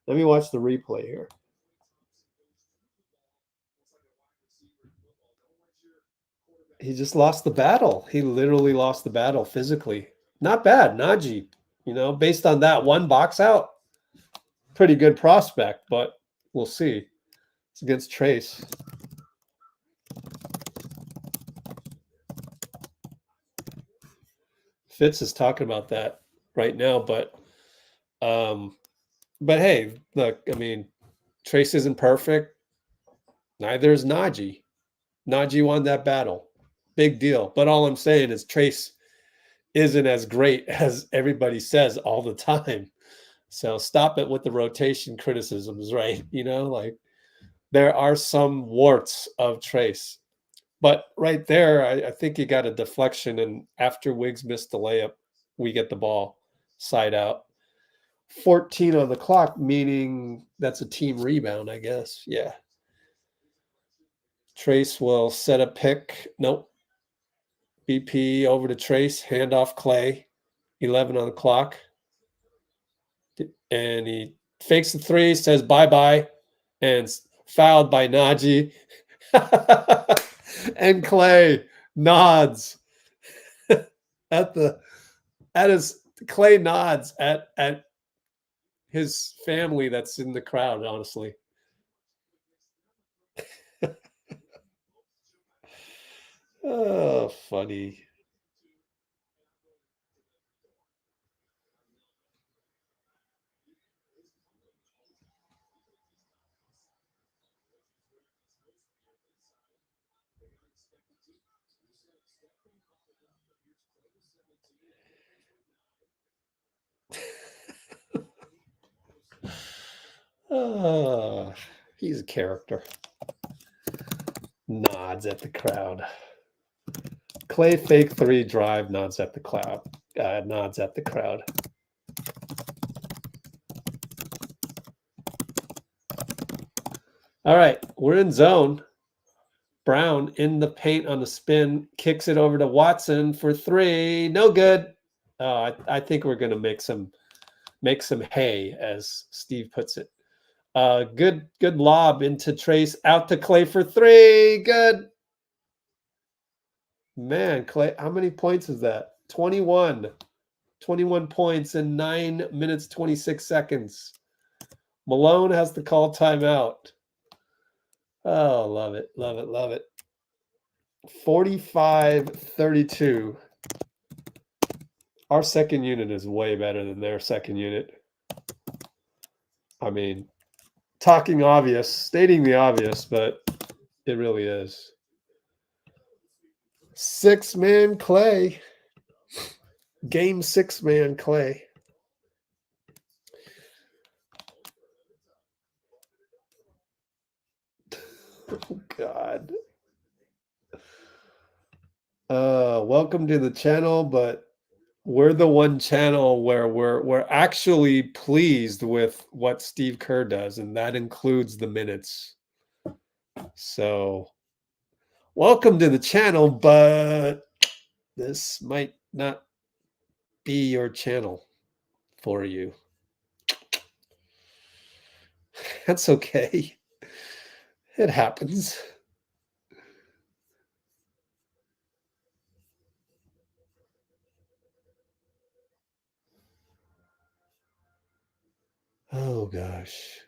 Speaker 1: Let me watch the replay here. He just lost the battle. He literally lost the battle physically. Not bad, Najee. Based on that one box out, pretty good prospect, but we'll see. It's against Trace. Fitz is talking about that right now, but hey, look, I mean, Trace isn't perfect. Neither is Najee. Najee won that battle. Big deal. But all I'm saying is Trace isn't as great as everybody says all the time. So stop it with the rotation criticisms, right? You know, like there are some warts of Trace. But right there, I think you got a deflection. And after Wiggs missed the layup, we get the ball side out. 14 on the clock, meaning that's a team rebound, I guess. Yeah. Trace will set a pick. Nope. BP over to Trace, handoff Klay, 11 on the clock. And he fakes the three, says bye-bye, and fouled by Najee. And Klay nods at his Klay nods at his family that's in the crowd, honestly. Oh, funny. Oh, he's a character. Nods at the crowd. Klay fake three drive, nods at the crowd. Nods at the crowd. All right, we're in zone. Brown in the paint on the spin, kicks it over to Watson for three. No good. I think we're going to make some hay, as Steve puts it. Good lob into Trace, out to Klay for three. Good. Man, Klay, how many points is that? 21. 21 points in 9 minutes, 26 seconds. Malone has to call timeout. Oh, love it, love it, love it. 45-32. Our second unit is way better than their second unit. I mean, stating the obvious, but it really is. 6-man Klay. Game 6-man Klay. Oh, God. Welcome to the channel, but we're the one channel where we're actually pleased with what Steve Kerr does, and that includes the minutes. So welcome to the channel, but this might not be your channel for you. That's okay. It happens. Oh, gosh.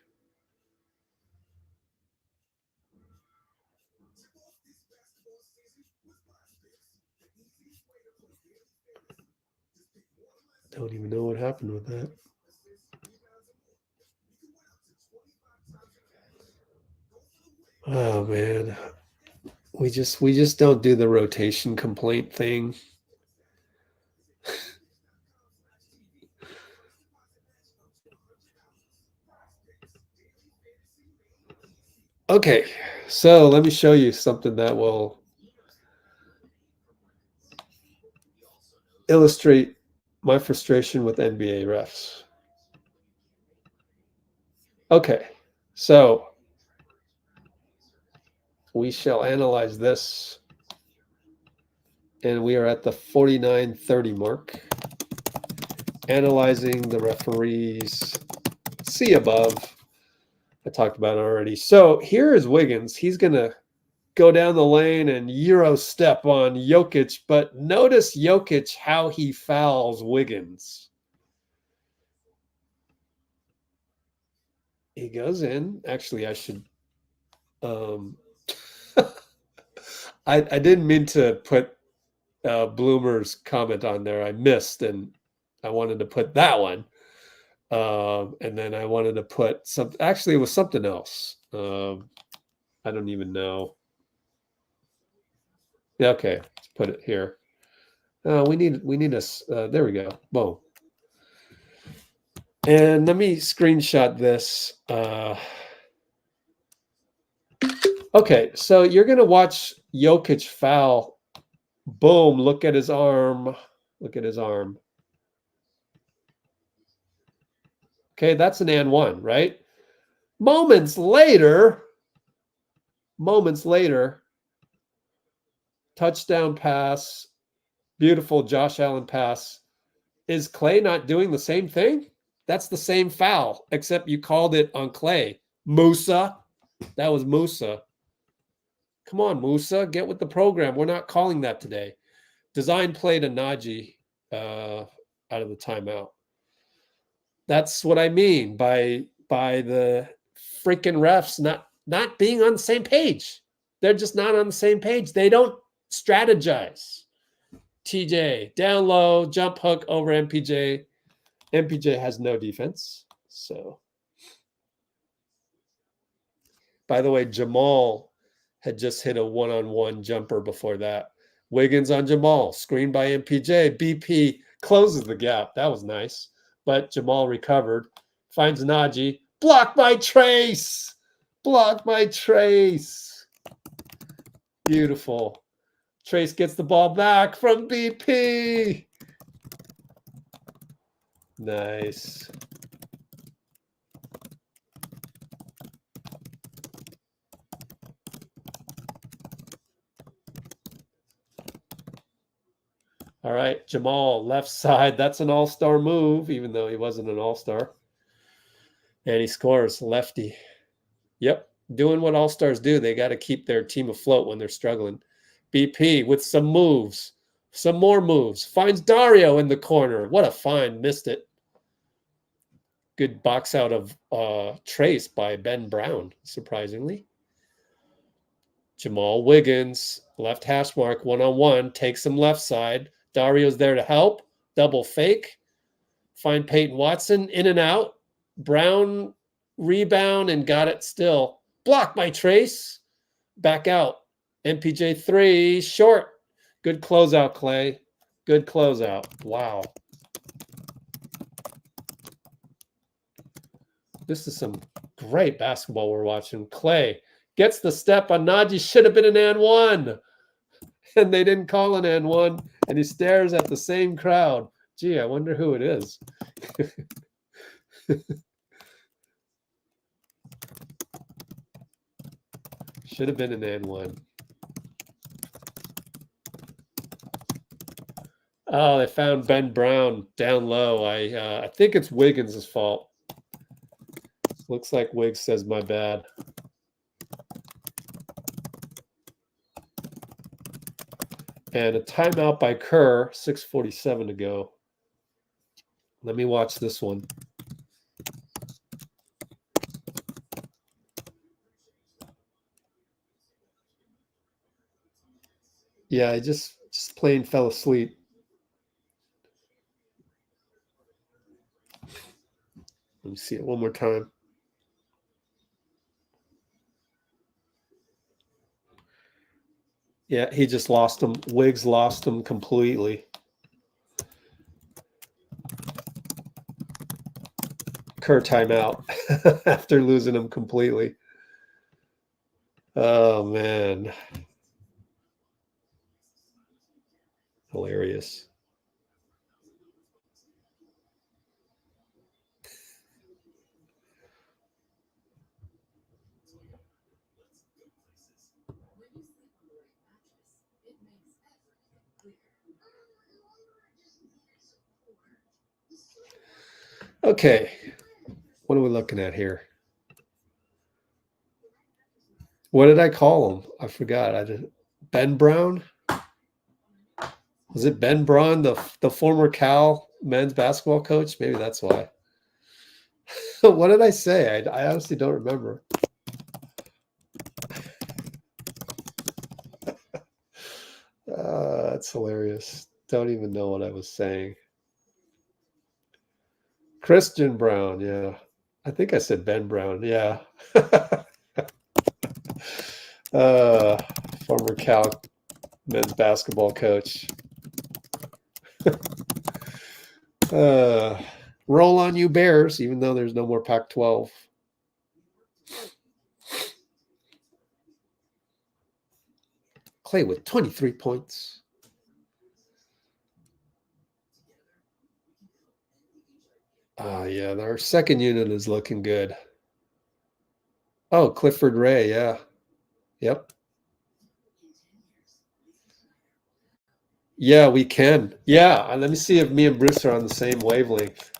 Speaker 1: Don't even know what happened with that. Oh, man. We just don't do the rotation complaint thing. Okay, so let me show you something that will illustrate my frustration with NBA refs. Okay, so we shall analyze this, and we are at the 49:30 mark. Analyzing the referees. See above. I talked about it already. So here is Wiggins. He's going to go down the lane and Euro step on Jokic, but notice Jokic how he fouls Wiggins. He goes in. Actually, I should I didn't mean to put Bloomer's comment on there I missed, and I wanted to put that one. And then I wanted to put something. Actually, it was something else. I don't even know. Yeah, okay, let's put it here. We need a. There we go. Boom. And let me screenshot this. Okay, so you're gonna watch Jokic foul. Boom! Look at his arm. Look at his arm. Okay, that's an and one, right? Moments later, touchdown pass, beautiful Josh Allen pass. Is Klay not doing the same thing? That's the same foul, except you called it on Klay. Mousa, that was Mousa. Come on, Mousa, get with the program. We're not calling that today. Design played a Najee out of the timeout. That's what I mean by the freaking refs not being on the same page. They're just not on the same page. They don't strategize. TJ, down low, jump hook over MPJ. MPJ has no defense. So, by the way, Jamal had just hit a one-on-one jumper before that. Wiggins on Jamal, screened by MPJ. BP closes the gap. That was nice. But Jamal recovered, finds Najee. Blocked by Trace. Blocked by Trace. Beautiful. Trace gets the ball back from BP. Nice. All right, Jamal, left side. That's an all-star move, even though he wasn't an all-star. And he scores, lefty. Yep, doing what all-stars do. They got to keep their team afloat when they're struggling. BP with some moves, some more moves. Finds Dario in the corner. What a find, missed it. Good box out of Trace by Ben Brown, surprisingly. Jamal Wiggins, left hash mark, one-on-one, takes him left side. Dario's there to help. Double fake. Find Peyton Watson, in and out. Brown rebound and got it still. Blocked by Trace. Back out. MPJ 3, short. Good closeout, Klay. Good closeout. Wow. This is some great basketball we're watching. Klay gets the step on Najee. Should have been an and one. And they didn't call an and one. And he stares at the same crowd. Gee, I wonder who it is. Should have been an and one. Oh, they found Ben Brown down low. I think it's Wiggins' fault. Looks like Wiggs says my bad. And a timeout by Kerr, 6:47 to go. Let me watch this one. Yeah, I just plain fell asleep. Let me see it one more time. Yeah, he just lost him. Wiggs lost him completely. Kerr timeout after losing him completely. Oh, man. Hilarious. Okay, what are we looking at here? What did I call him? I forgot. Ben Brown? Was it Ben Braun, the former Cal men's basketball coach? Maybe that's why. What did I say? I honestly don't remember. That's hilarious. Don't even know what I was saying. Christian Brown, yeah. I think I said Ben Brown, yeah. Former Cal men's basketball coach. Roll on you Bears, even though there's no more Pac-12. Klay with 23 points. Yeah, our second unit is looking good. Oh, Clifford Ray, yeah. Yep. Yeah, we can. Yeah, let me see if me and Bruce are on the same wavelength.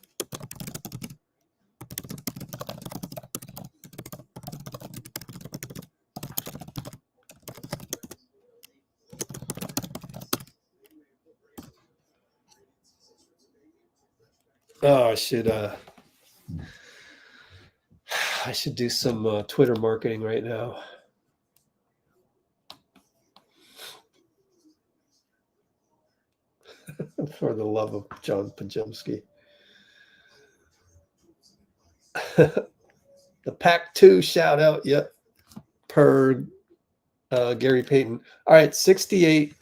Speaker 1: Oh, I should do some Twitter marketing right now. For the love of John Podziemski. The Pac-2 shout out, yep. Per Gary Payton. All right, 68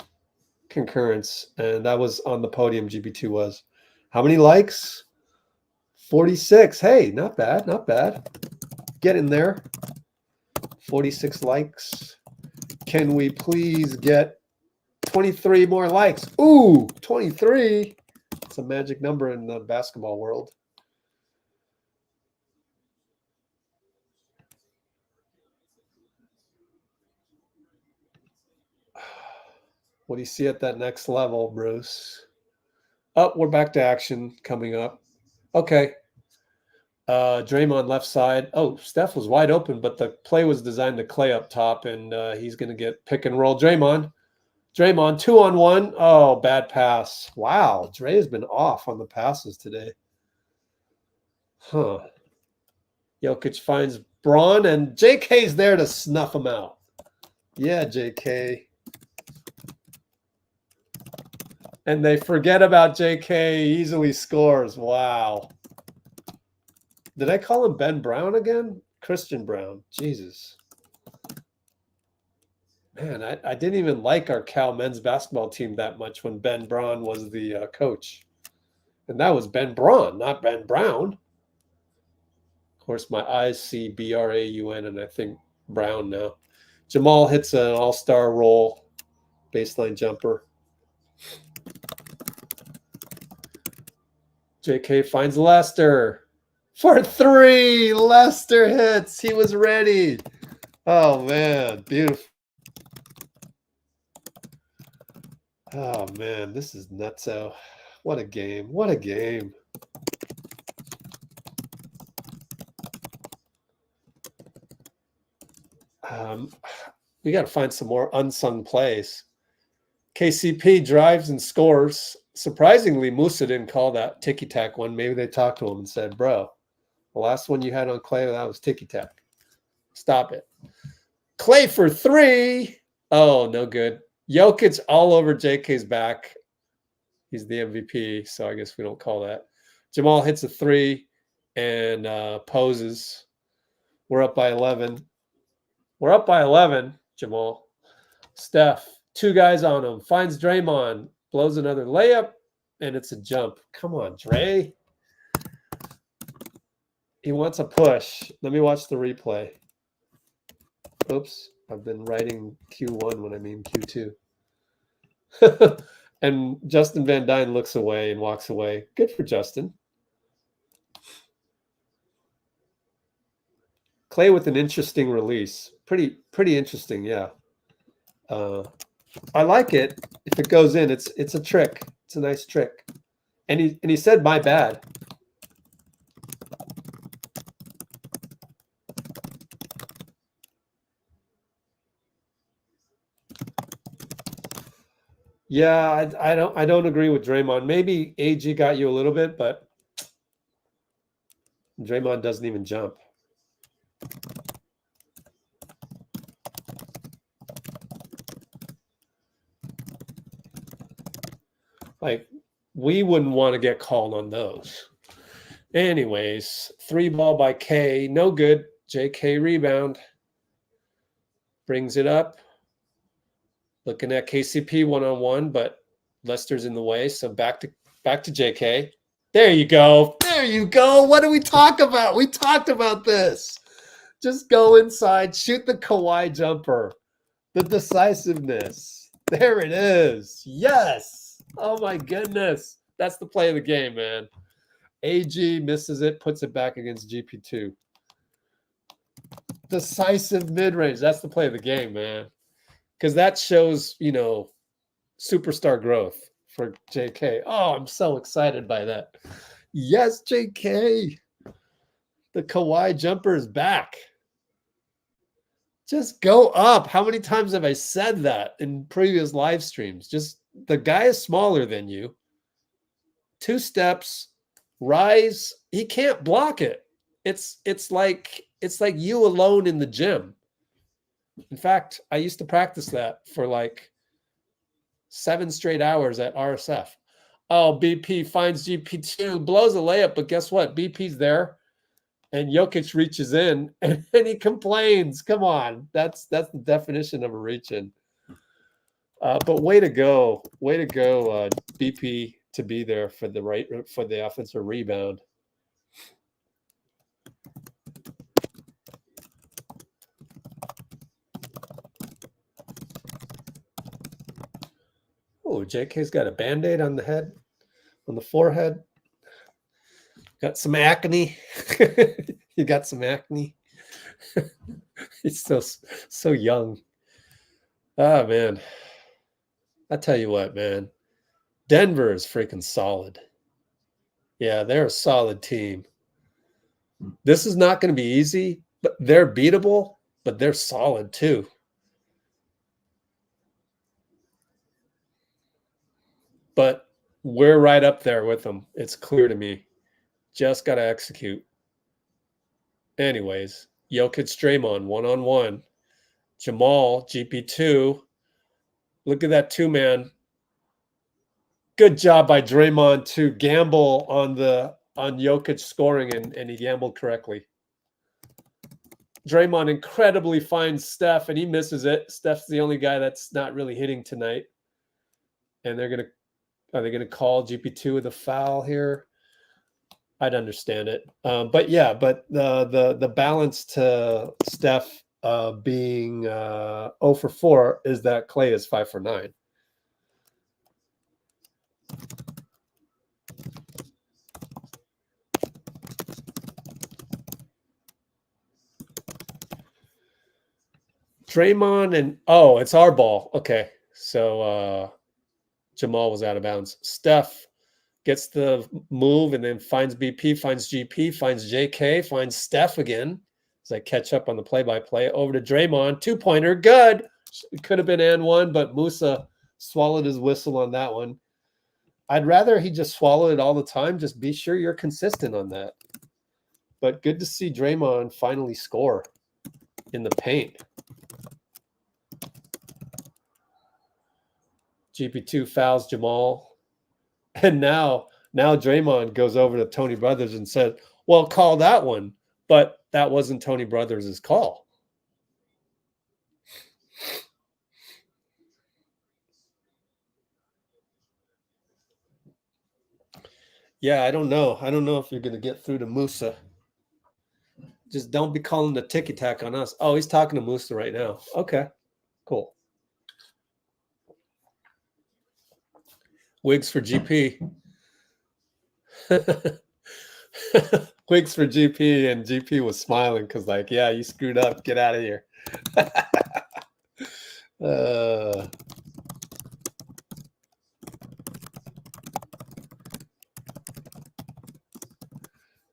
Speaker 1: concurrence, and that was on the podium. GP2 was. How many likes? 46. Hey, not bad, not bad. Get in there. 46 likes. Can we please get 23 more likes? Ooh, 23. It's a magic number in the basketball world. What do you see at that next level, Bruce? Oh, we're back to action coming up. Okay. Draymond left side. Oh, Steph was wide open, but the play was designed to Klay up top, and he's going to get pick and roll. Draymond, 2-on-1. Oh, bad pass. Wow, Dray has been off on the passes today. Huh. Jokic finds Braun, and JK's there to snuff him out. Yeah, JK. And they forget about JK. He easily scores. Wow. Did I call him Ben Brown again? Christian Brown. Jesus. Man, I didn't even like our Cal men's basketball team that much when Ben Braun was the coach. And that was Ben Braun, not Ben Brown. Of course, my eyes see Braun, and I think Brown now. Jamal hits an all-star roll, baseline jumper. JK finds Lester. For 3, Lester hits. He was ready. Oh, man, beautiful. Oh, man, this is nutso. What a game. What a game. We got to find some more unsung plays. KCP drives and scores. Surprisingly, Mousa didn't call that ticky-tack one. Maybe they talked to him and said, bro, the last one you had on Klay, that was ticky-tack. Stop it. Klay for 3. Oh, no good. Jokic all over JK's back. He's the MVP, so I guess we don't call that. Jamal hits a 3 and poses. We're up by 11. We're up by 11, Jamal. Steph, 2 guys on him. Finds Draymond. Blows another layup, and it's a jump. Come on, Dray. He wants a push. Let me watch the replay. Oops, I've been writing Q1 when I mean Q2. And Justin Van Dyne looks away and walks away. Good for Justin. Klay with an interesting release. Pretty interesting, yeah. I like it. If it goes in, it's a trick. It's a nice trick. And he said, my bad. Yeah, I don't agree with Draymond. Maybe AG got you a little bit, but Draymond doesn't even jump. Like, we wouldn't want to get called on those. Anyways, 3 ball by K. No good. JK rebound. Brings it up. Looking at KCP one-on-one, but Lester's in the way. So back to JK. There you go. There you go. What do we talk about? We talked about this. Just go inside, shoot the Kawhi jumper. The decisiveness. There it is. Yes. Oh my goodness. That's the play of the game, man. AG misses it, puts it back against GP2. Decisive mid-range. That's the play of the game, man. Because that shows, superstar growth for JK. Oh, I'm so excited by that. Yes, JK. The Kawhi jumper is back. Just go up. How many times have I said that in previous live streams? Just the guy is smaller than you. 2 steps, rise. He can't block it. It's like you alone in the gym. In fact, I used to practice that for like 7 straight hours at RSF. Oh, BP finds GP2, blows a layup, but guess what? BP's there, and Jokic reaches in, and he complains. Come on, that's the definition of a reach-in. But way to go, BP to be there for the offensive rebound. Oh, JK's got a Band-Aid on the head, on the forehead. Got some acne. You got some acne. He's so young. Oh, man. I tell you what, man. Denver is freaking solid. Yeah, they're a solid team. This is not going to be easy, but they're beatable, but they're solid too. But we're right up there with them. It's clear to me. Just got to execute. Anyways, Jokic, Draymond, one-on-one. Jamal, GP2. Look at that 2-man. Good job by Draymond to gamble on Jokic scoring, and he gambled correctly. Draymond incredibly finds Steph, and he misses it. Steph's the only guy that's not really hitting tonight. And are they gonna call GP2 with a foul here? I'd understand it. But the balance to Steph being 0 for 4 is that Klay is 5 for 9. Draymond and it's our ball. Okay, so Jamal was out of bounds. Steph gets the move and then finds BP, finds GP, finds JK, finds Steph again. As I catch up on the play-by-play. Over to Draymond. 2-pointer. Good. It could have been and one, but Mousa swallowed his whistle on that one. I'd rather he just swallow it all the time. Just be sure you're consistent on that. But good to see Draymond finally score in the paint. GP2 fouls Jamal. And now Draymond goes over to Tony Brothers and said, well, call that one. But that wasn't Tony Brothers' call. Yeah, I don't know. I don't know if you're going to get through to Mousa. Just don't be calling the ticky-tack on us. Oh, he's talking to Mousa right now. Okay, cool. Wiggs for GP. Wiggs for GP, and GP was smiling because, like, yeah, you screwed up. Get out of here.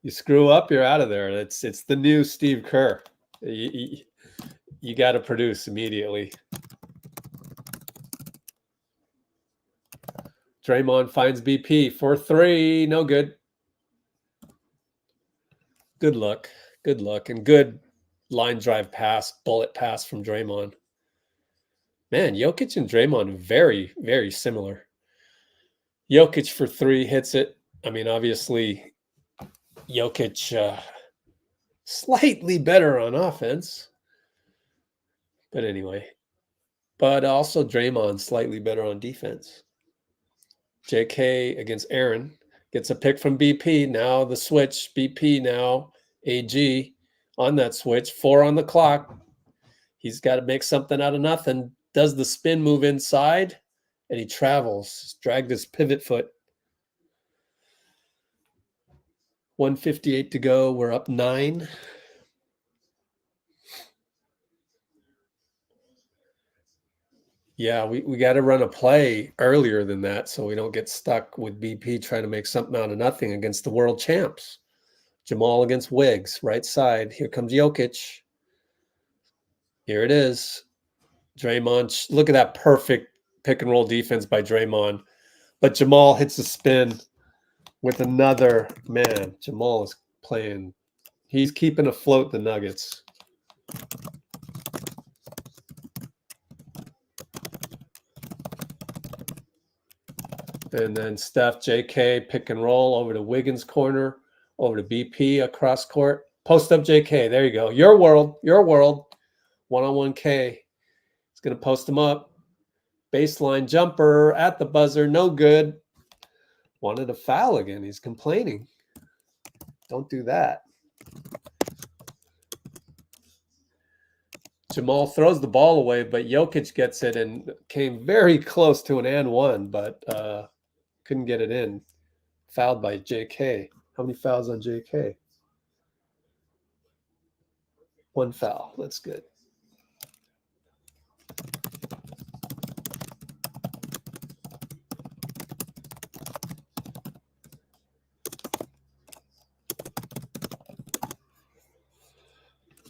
Speaker 1: You screw up, you're out of there. It's the new Steve Kerr. You got to produce immediately. Draymond finds BP for 3. No good. Good luck. Good luck. And good line drive pass, bullet pass from Draymond. Man, Jokic and Draymond very, very similar. Jokic for 3 hits it. I mean, obviously, Jokic slightly better on offense. But anyway. But also Draymond slightly better on defense. JK against Aaron gets a pick from BP. Now the switch. BP now AG on that switch. 4 on the clock. He's got to make something out of nothing. Does the spin move inside? And he travels. Dragged his pivot foot. 1:58 to go. We're up 9. Yeah, we got to run a play earlier than that so we don't get stuck with BP trying to make something out of nothing against the world champs. Jamal against Wiggs, right side. Here comes Jokic. Here it is. Draymond. Look at that perfect pick and roll defense by Draymond. But Jamal hits a spin with another man. Jamal is playing. He's keeping afloat the Nuggets. And then Steph, JK, pick and roll over to Wiggins corner, over to BP across court. Post up JK. There you go. Your world. Your world. 1-on-1 K. He's going to post him up. Baseline jumper at the buzzer. No good. Wanted a foul again. He's complaining. Don't do that. Jamal throws the ball away, but Jokic gets it and came very close to an and one, but couldn't get it in. Fouled by JK. How many fouls on JK? 1 foul. That's good.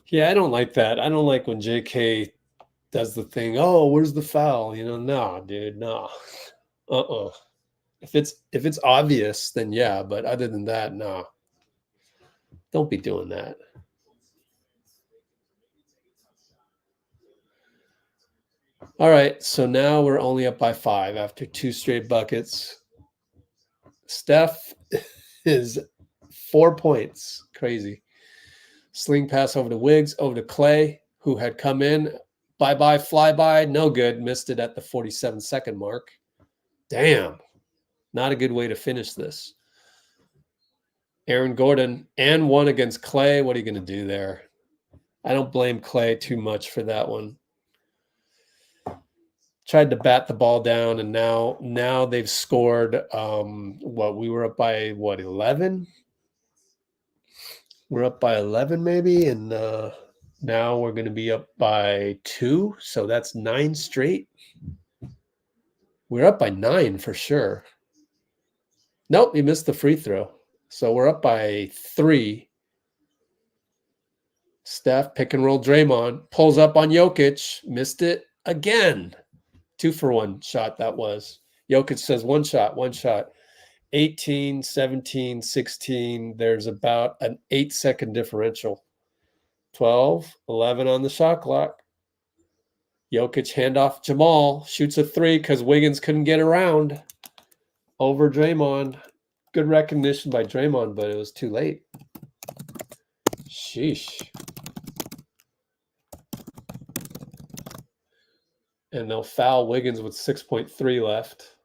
Speaker 1: Yeah, I don't like that. I don't like when JK does the thing. Oh, where's the foul? You know, no, dude, no. If it's obvious, then yeah. But other than that, no. Don't be doing that. All right, so now we're only up by 5 after 2 straight buckets. Steph is 4 points. Crazy. Sling pass over to Wiggs, over to Klay, who had come in. Bye-bye, fly-by. No good. Missed it at the 47-second mark. Damn. Not a good way to finish this. Aaron Gordon and 1 against Klay. What are you going to do there? I don't blame Klay too much for that one. Tried to bat the ball down, and now they've scored. We were up by 11? We're up by 11 maybe, and now we're going to be up by 2, so that's 9 straight. We're up by 9 for sure. Nope, he missed the free throw. So we're up by 3. Steph, pick and roll Draymond, pulls up on Jokic, missed it again. 2 for 1 shot that was. Jokic says one shot. 18, 17, 16. There's about an 8-second differential. 12, 11 on the shot clock. Jokic handoff Jamal. Shoots a 3 because Wiggins couldn't get around. Over Draymond. Good recognition by Draymond, but it was too late. Sheesh. And they'll foul Wiggins with 6.3 left.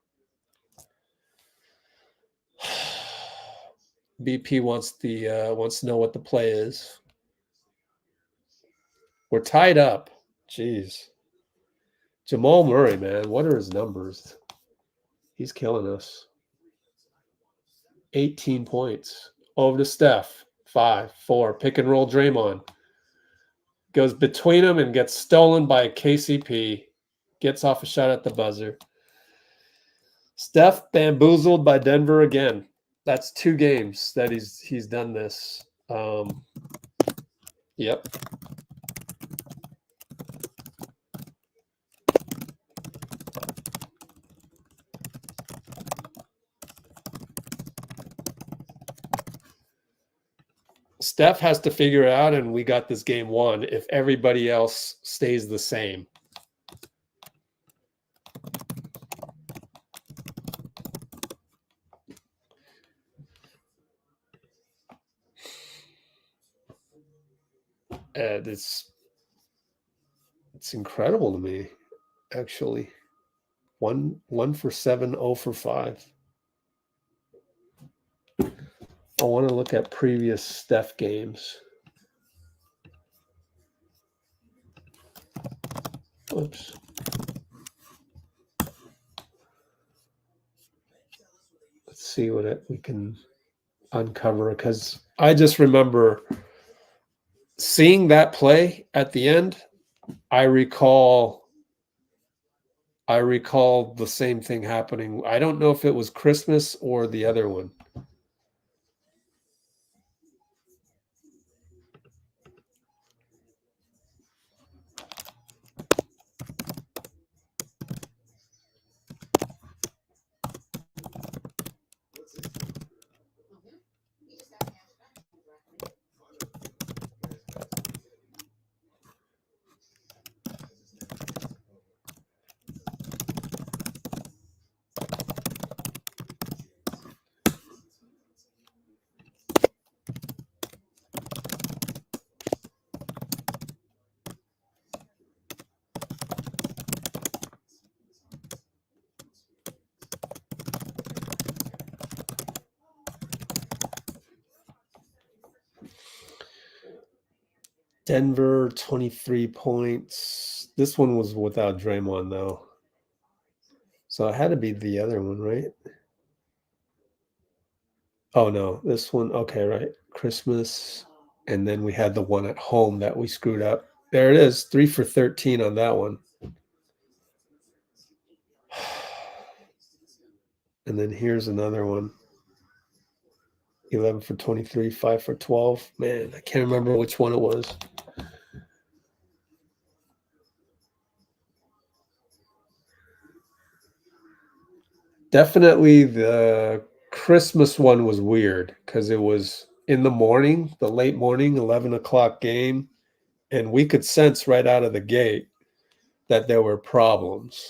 Speaker 1: BP wants to know what the play is. We're tied up. Jeez. Jamal Murray, man, what are his numbers? He's killing us. 18 points. Over to Steph. 5, 4. Pick and roll Draymond. Goes between them and gets stolen by KCP. Gets off a shot at the buzzer. Steph bamboozled by Denver again. That's 2 games that he's done this. Yep. Steph has to figure it out, and we got this game won if everybody else stays the same. And it's incredible to me, actually. 1 for 7, 0 for 5. I want to look at previous Steph games. Oops. Let's see what we can uncover, because I just remember seeing that play at the end. I recall the same thing happening. I don't know if it was Christmas or the other one. Denver, 23 points. This one was without Draymond, though. So it had to be the other one, right? Oh, no. This one. Okay, right. Christmas. And then we had the one at home that we screwed up. There it is. 3 for 13 on that one. And then here's another one. 11 for 23, 5 for 12. Man, I can't remember which one it was. Definitely the Christmas one was weird because it was in the morning, the late morning, 11 o'clock game. And we could sense right out of the gate that there were problems.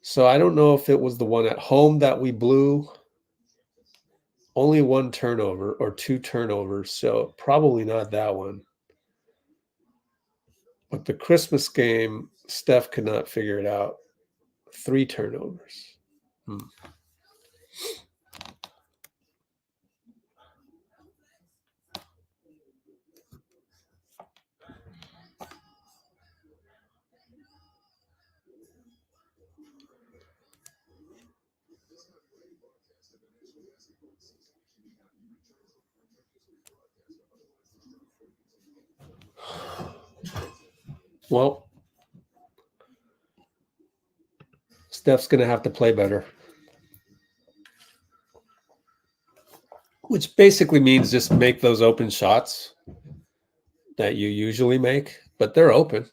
Speaker 1: So I don't know if it was the one at home that we blew. Only 1 turnover or 2 turnovers. So probably not that one. But the Christmas game, Steph could not figure it out. 3 turnovers. Well, Steph's going to have to play better. Which basically means just make those open shots that you usually make, but they're open.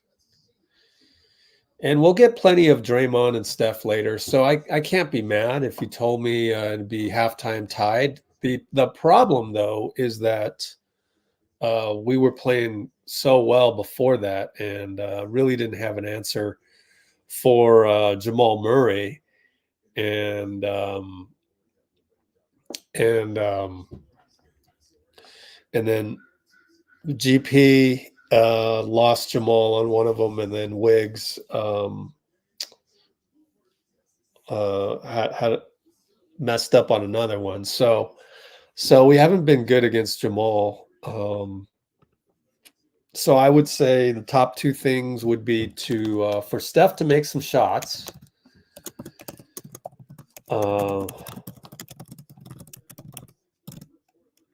Speaker 1: And we'll get plenty of Draymond and Steph later, so I can't be mad if you told me it'd be halftime tied. The problem, though, is that we were playing so well before that and really didn't have an answer for Jamal Murray. And then GP lost Jamal on one of them, and then Wiggs had messed up on another one. So we haven't been good against Jamal. So I would say the top 2 things would be to for Steph to make some shots.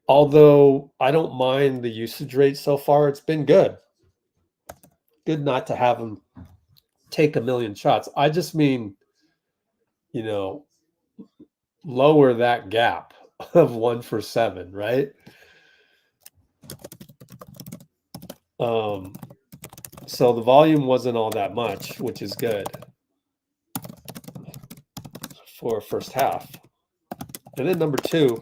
Speaker 1: Although I don't mind the usage rate so far, it's been good. Good not to have him take a million shots. I just mean, lower that gap of 1 for 7, right? So the volume wasn't all that much, which is good for first half. And then number 2,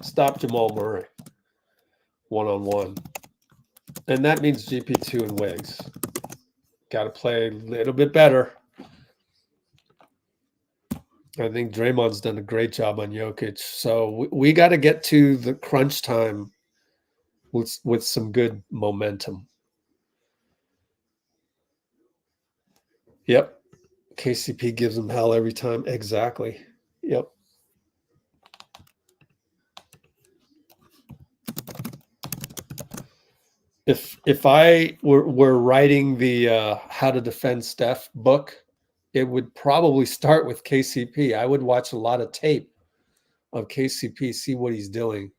Speaker 1: stop Jamal Murray one-on-one. And that means GP2 and Wiggs. Got to play a little bit better. I think Draymond's done a great job on Jokic. So we got to get to the crunch time with some good momentum. Yep. KCP gives him hell every time. Exactly. Yep. If I were writing the How to Defend Steph book, it would probably start with KCP. I would watch a lot of tape of KCP, see what he's doing.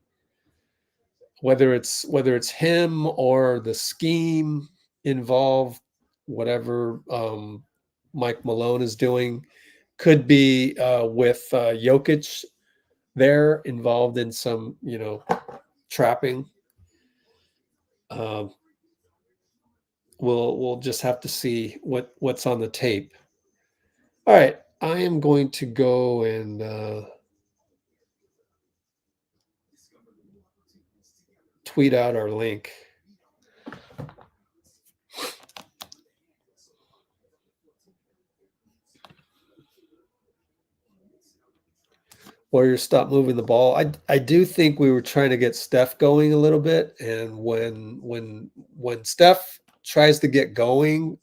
Speaker 1: Whether it's him or the scheme involved, whatever Mike Malone is doing, could be with Jokic there involved in some, trapping. We'll just have to see what's on the tape. All right, I am going to go and tweet out our link. Warriors stop moving the ball. I do think we were trying to get Steph going a little bit, and when Steph tries to get going,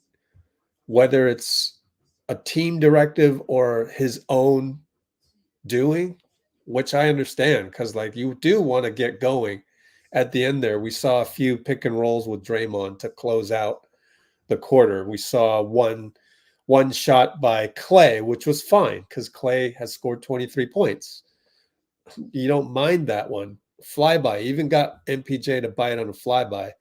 Speaker 1: whether it's a team directive or his own doing, which I understand, because like you do want to get going at the end there. We saw a few pick and rolls with Draymond to close out the quarter. We saw one shot by Klay, which was fine because Klay has scored 23 points. You don't mind that one. Flyby, even got MPJ to bite on a flyby.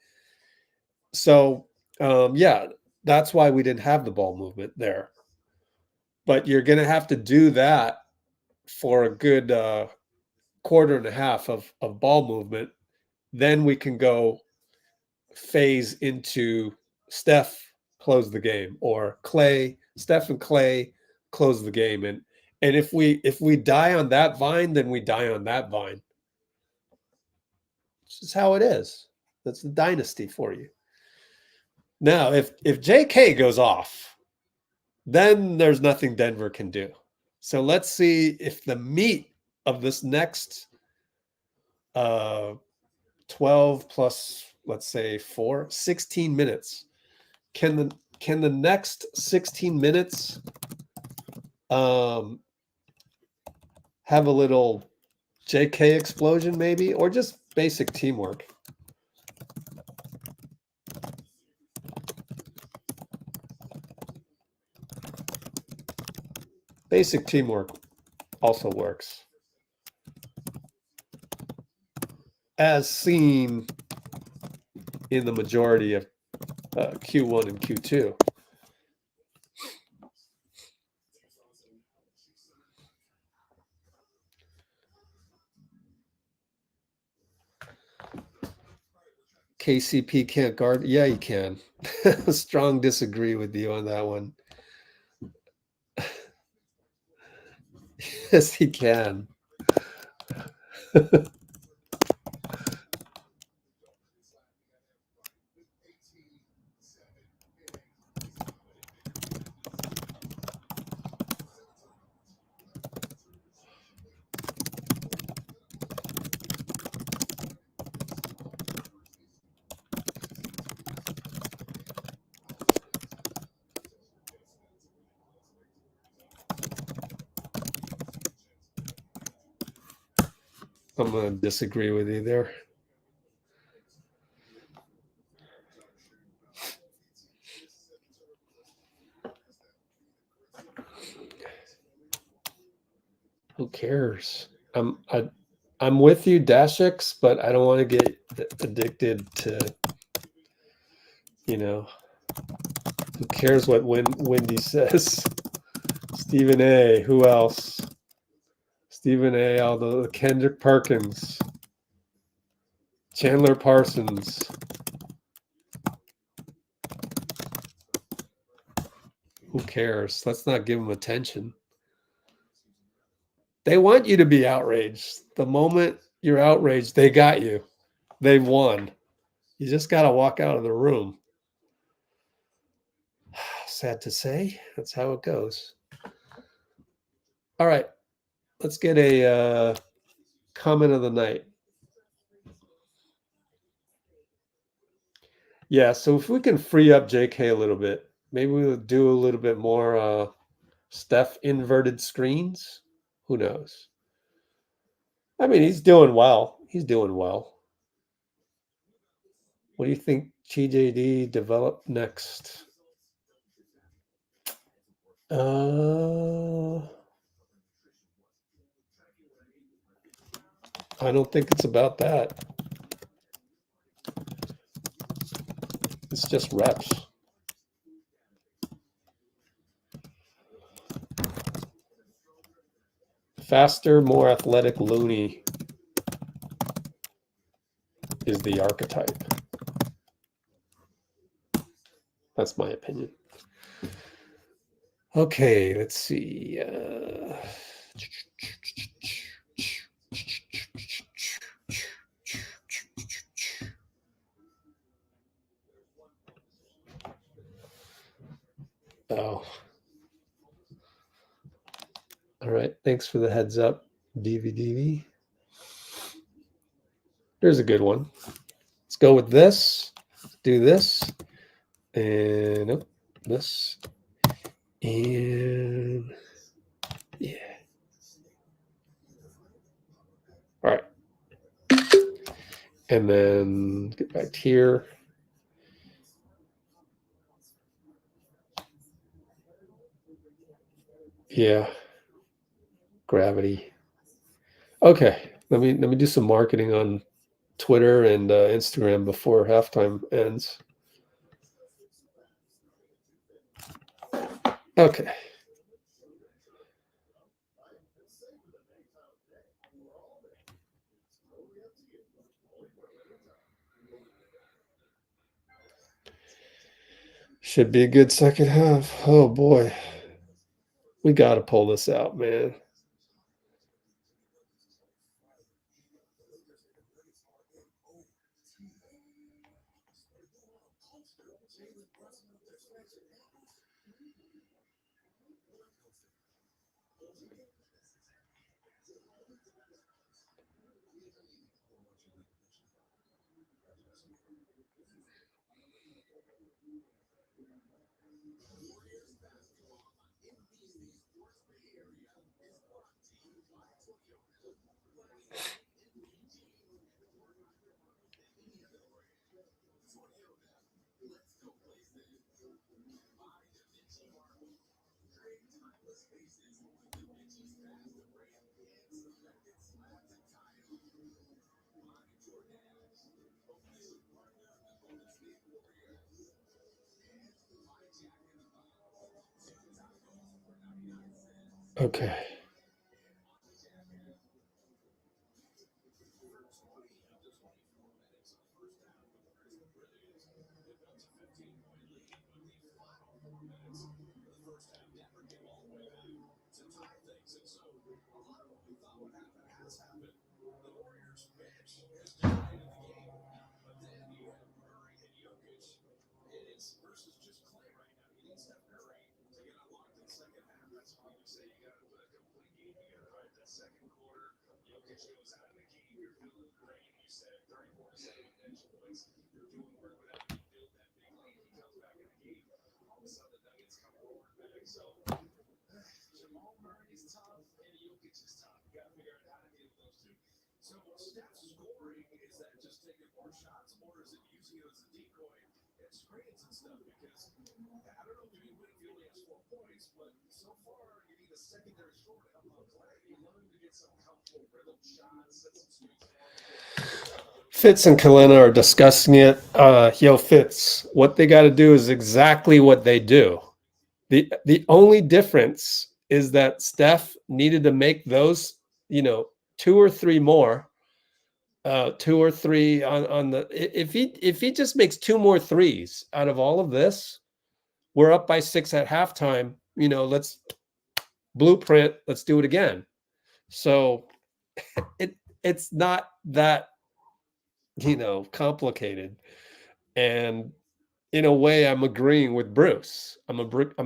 Speaker 1: So, yeah, that's why we didn't have the ball movement there. But you're going to have to do that for a good quarter and a half of ball movement. Then we can go phase into Steph close the game, or Steph and Klay close the game. And if we die on that vine, then we die on that vine. This is how it is. That's the dynasty for you. Now, if JK goes off, then there's nothing Denver can do. So let's see if the meat of this next 12 plus, let's say 16 minutes. Can the next 16 minutes have a little JK explosion maybe, or just basic teamwork? Basic teamwork also works, as seen in the majority of Q1 and Q2. KCP can't guard. Yeah, he can. Strong disagree with you on that one. Yes, he can. I'm going to disagree with you there. Who cares? I'm with you, Dashix, but I don't want to get addicted to, who cares what Wendy says? Stephen A. Who else? Stephen A. Although Kendrick Perkins, Chandler Parsons. Who cares? Let's not give them attention. They want you to be outraged. The moment you're outraged, they got you. They won. You just got to walk out of the room. Sad to say, that's how it goes. All right. Let's get a comment of the night. Yeah, so if we can free up JK a little bit, maybe we'll do a little bit more Steph inverted screens. Who knows? I mean, he's doing well. He's doing well. What do you think TJD develop next? I don't think it's about that. It's just reps. Faster, more athletic Looney is the archetype. That's my opinion. Okay, let's see. Oh. All right. Thanks for the heads up, DVD. Here's a good one. Let's go with this. Do this. And nope, this. And yeah. All right. And then get back here. Yeah. Gravity. Okay. Let me do some marketing on Twitter and Instagram before halftime ends. Okay. Should be a good second half. Oh boy. We got to pull this out, man. Okay. Fitz and Kalina are discussing it. Yo, Fitz, what they got to do is exactly what they do. The only difference is that Steph needed to make those, 2 or 3 more, 2 or 3 on the. If he just makes 2 more threes out of all of this, we're up by 6 at halftime. Let's blueprint. Let's do it again. So it's not that complicated. And in a way, I'm agreeing with Bruce. I'm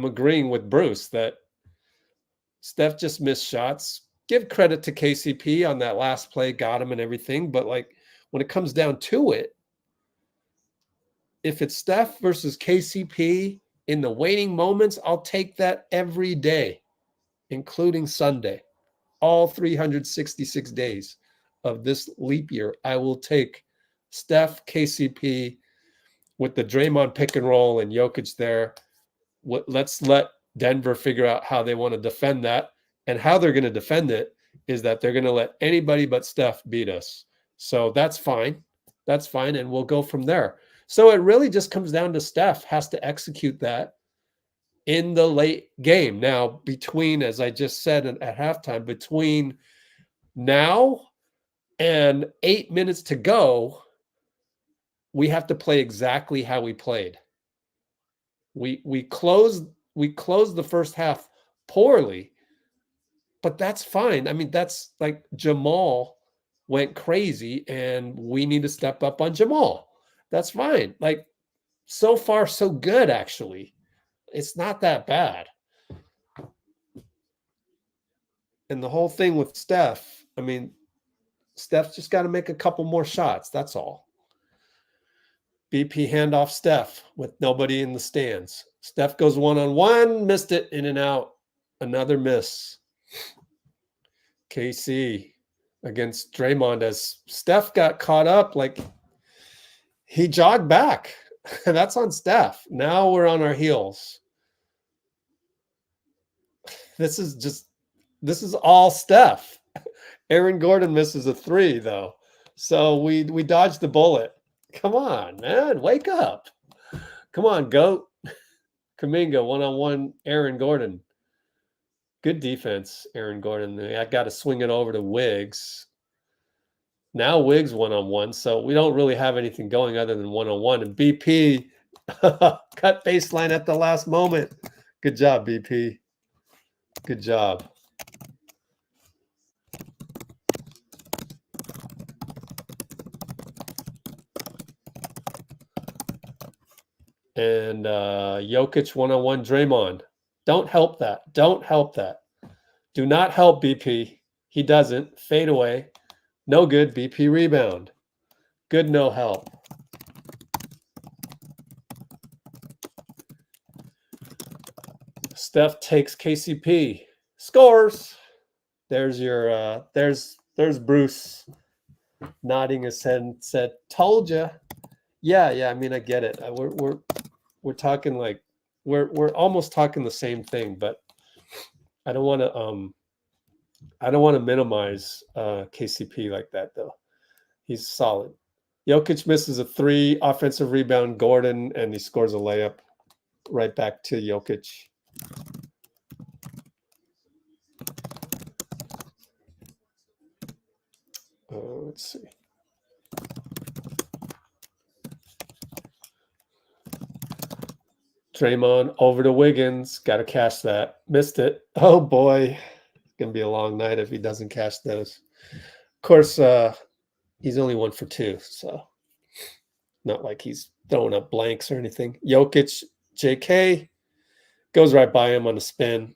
Speaker 1: agreeing with Bruce that Steph just missed shots. Give credit to KCP on that last play, got him and everything. But like when it comes down to it, if it's Steph versus KCP in the waning moments, I'll take that every day, including Sunday. All 366 days of this leap year, I will take Steph, KCP with the Draymond pick and roll and Jokic there. Let's let Denver figure out how they want to defend that. And how they're going to defend it is that they're going to let anybody but Steph beat us. So that's fine. That's fine. And we'll go from there. So it really just comes down to Steph has to execute that in the late game. Now, between, as I just said at halftime, between now and 8 minutes to go, we have to play exactly how we played. We closed the first half poorly, but that's fine. I mean, that's like Jamal went crazy and we need to step up on Jamal. That's fine. Like, so far, so good, actually. It's not that bad. And the whole thing with Steph, I mean, Steph's just got to make a couple more shots. That's all. BP handoff Steph with nobody in the stands. Steph goes one-on-one, missed it, in and out. Another miss. KC against Draymond as Steph got caught up. Like, he jogged back. That's on Steph. Now we're on our heels. This is all Steph. Aaron Gordon misses a 3, though. So we dodged the bullet. Come on, man. Wake up. Come on, GOAT. Kuminga, one-on-one, Aaron Gordon. Good defense, Aaron Gordon. I got to swing it over to Wiggs. Now Wiggs one-on-one, so we don't really have anything going other than one-on-one. And BP cut baseline at the last moment. Good job, BP. Good job. And Jokic one-on-one Draymond. Don't help that. Don't help that. Do not help BP. He doesn't. Fade away. No good. BP rebound. Good no help. Steph takes KCP. Scores. There's your there's Bruce nodding his head and said, "Told you." Yeah. I mean, I get it. We're talking like we're almost talking the same thing, but I don't want to minimize KCP like that though. He's solid. Jokic misses a 3, offensive rebound, Gordon, and he scores a layup right back to Jokic. Let's see. Draymond over to Wiggins. Got to cash that. Missed it. Oh, boy. It's going to be a long night if he doesn't cash those. Of course, he's only 1 for 2, so not like he's throwing up blanks or anything. Jokic, JK, goes right by him on a spin.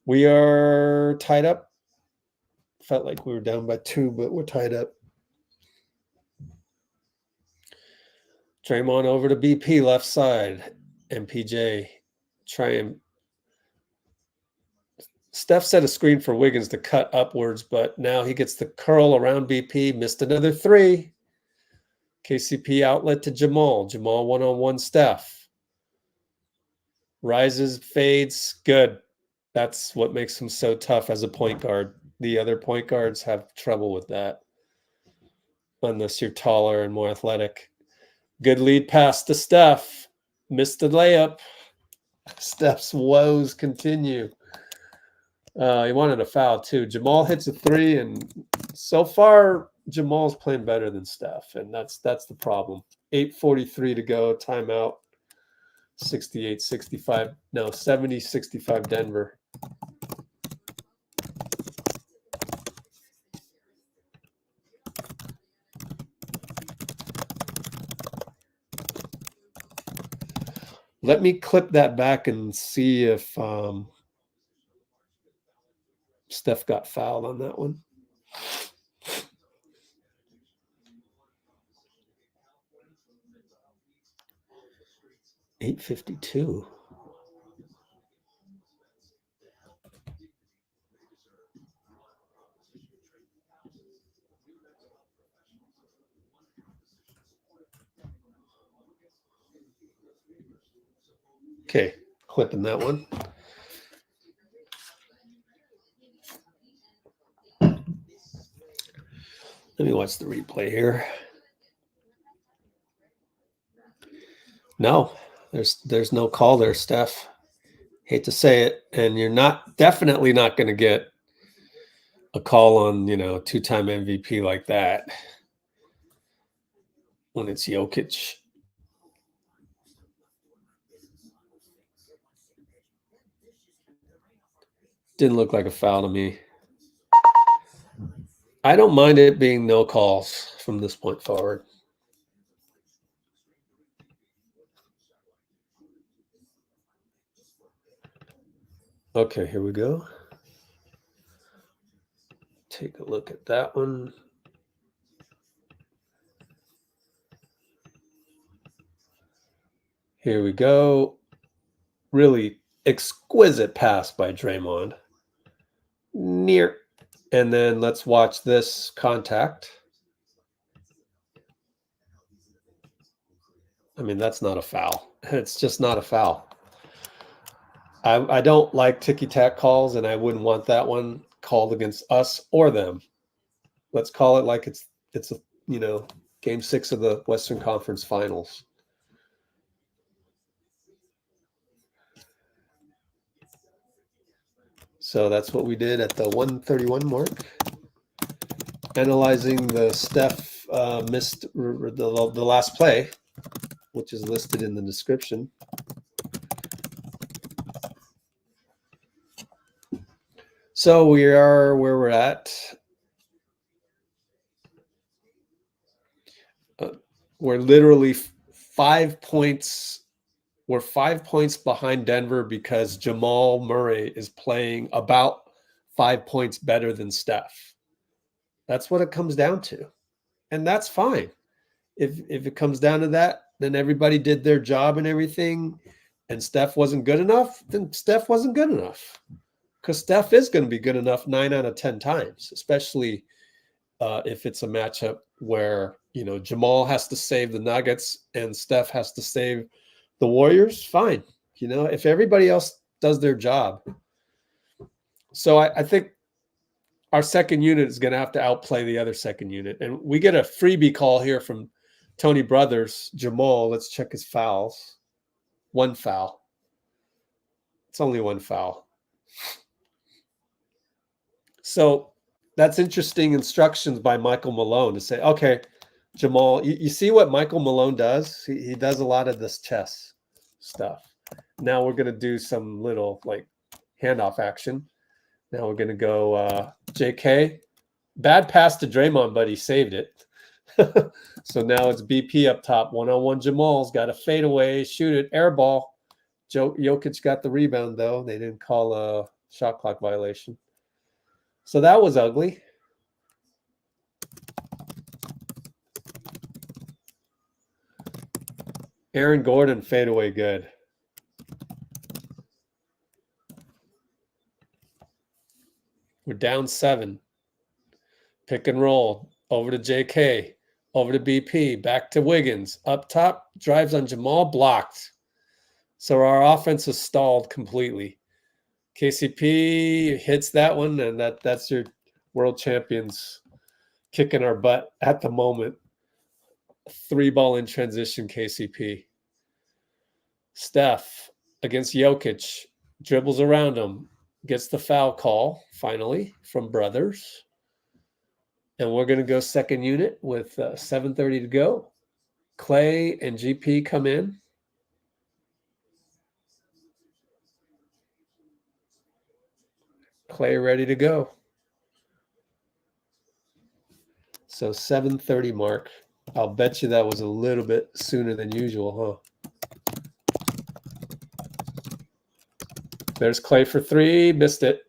Speaker 1: We are tied up. Felt like we were down by 2, but we're tied up. Draymond over to BP, left side. MPJ, try and Steph set a screen for Wiggins to cut upwards, but now he gets the curl around BP, missed another 3. KCP outlet to Jamal. Jamal one-on-one Steph. Rises, fades, good. That's what makes him so tough as a point guard. The other point guards have trouble with that unless you're taller and more athletic. Good lead pass to Steph. Missed the layup. Steph's woes continue. He wanted a foul too. Jamal hits a 3, and so far Jamal's playing better than Steph, and that's the problem. 8:43 to go. Timeout. 68-65. No, 70-65 Denver. Let me clip that back and see if Steph got fouled on that one. $8.52. Okay, clipping that one. Let me watch the replay here. No, there's no call there, Steph. Hate to say it, and you're definitely not going to get a call on, two-time MVP like that when it's Jokic. Didn't look like a foul to me. I don't mind it being no calls from this point forward. Okay, here we go. Take a look at that one. Here we go. Really exquisite pass by Draymond. Near. And then let's watch this contact. I mean, that's not a foul. It's just not a foul. I don't like ticky-tack calls, and I wouldn't want that one called against us or them. Let's call it like it's a game 6 of the Western Conference Finals. So that's what we did at the 131 mark. Analyzing the Steph missed the last play, which is listed in the description. So we are where we're at. We're literally 5 points. We're 5 points behind Denver because Jamal Murray is playing about 5 points better than Steph. That's what it comes down to. And that's fine. If it comes down to that, then everybody did their job and everything, and Steph wasn't good enough, then Steph wasn't good enough. Because Steph is going to be good enough 9 out of 10 times, especially if it's a matchup where, Jamal has to save the Nuggets and Steph has to save the Warriors. Fine. If everybody else does their job. So I think our second unit is going to have to outplay the other second unit. And we get a freebie call here from Tony Brothers. Jamal, let's check his fouls. 1 foul. It's only 1 foul. So that's interesting instructions by Michael Malone to say, okay, Jamal, you see what Michael Malone does? He does a lot of this chess stuff. Now we're going to do some little handoff action. Now we're going to go JK. Bad pass to Draymond, but he saved it. So now it's BP up top. 1-on-1 Jamal's got a fadeaway, shoot it, air ball. Jokic got the rebound, though. They didn't call a shot clock violation. So that was ugly. Aaron Gordon fadeaway good. We're down 7. Pick and roll. Over to JK. Over to BP. Back to Wiggins. Up top. Drives on Jamal. Blocked. So our offense is stalled completely. KCP hits that one, and that's your world champions kicking our butt at the moment. 3-ball in transition KCP. Steph against Jokic. Dribbles around him. Gets the foul call, finally, from Brothers. And we're going to go second unit with 7:30 to go. Klay and GP come in. Klay ready to go. So 7:30 mark. I'll bet you that was a little bit sooner than usual, huh? There's Klay for 3. Missed it.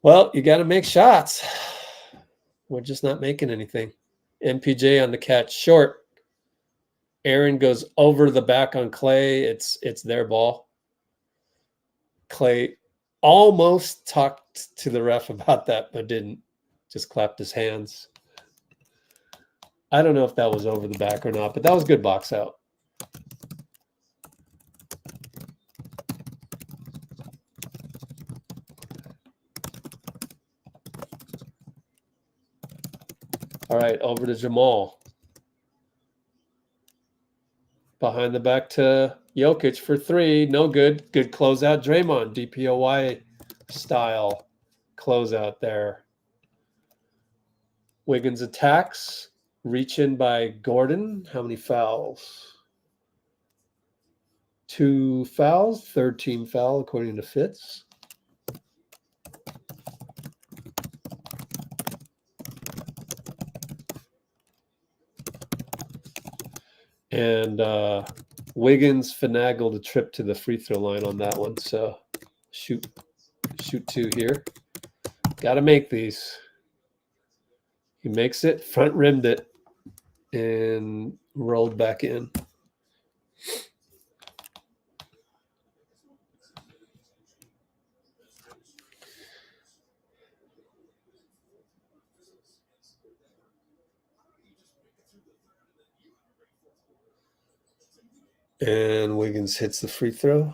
Speaker 1: Well, you got to make shots. We're just not making anything. MPJ on the catch, short. Aaron goes over the back on Klay. It's their ball. Klay almost talked to the ref about that, but didn't. Just clapped his hands. I don't know if that was over the back or not, but that was good box out. All right, over to Jamal. Behind the back to Jokic for three. No good. Good closeout. Draymond, DPOY style closeout there. Wiggins attacks. Reach in by Gordon. How many fouls? 2 fouls. Third team foul according to Fitz. And Wiggins finagled a trip to the free throw line on that one. So shoot 2 here. Got to make these. He makes it, front rimmed it, and rolled back in. And Wiggins hits the free throw.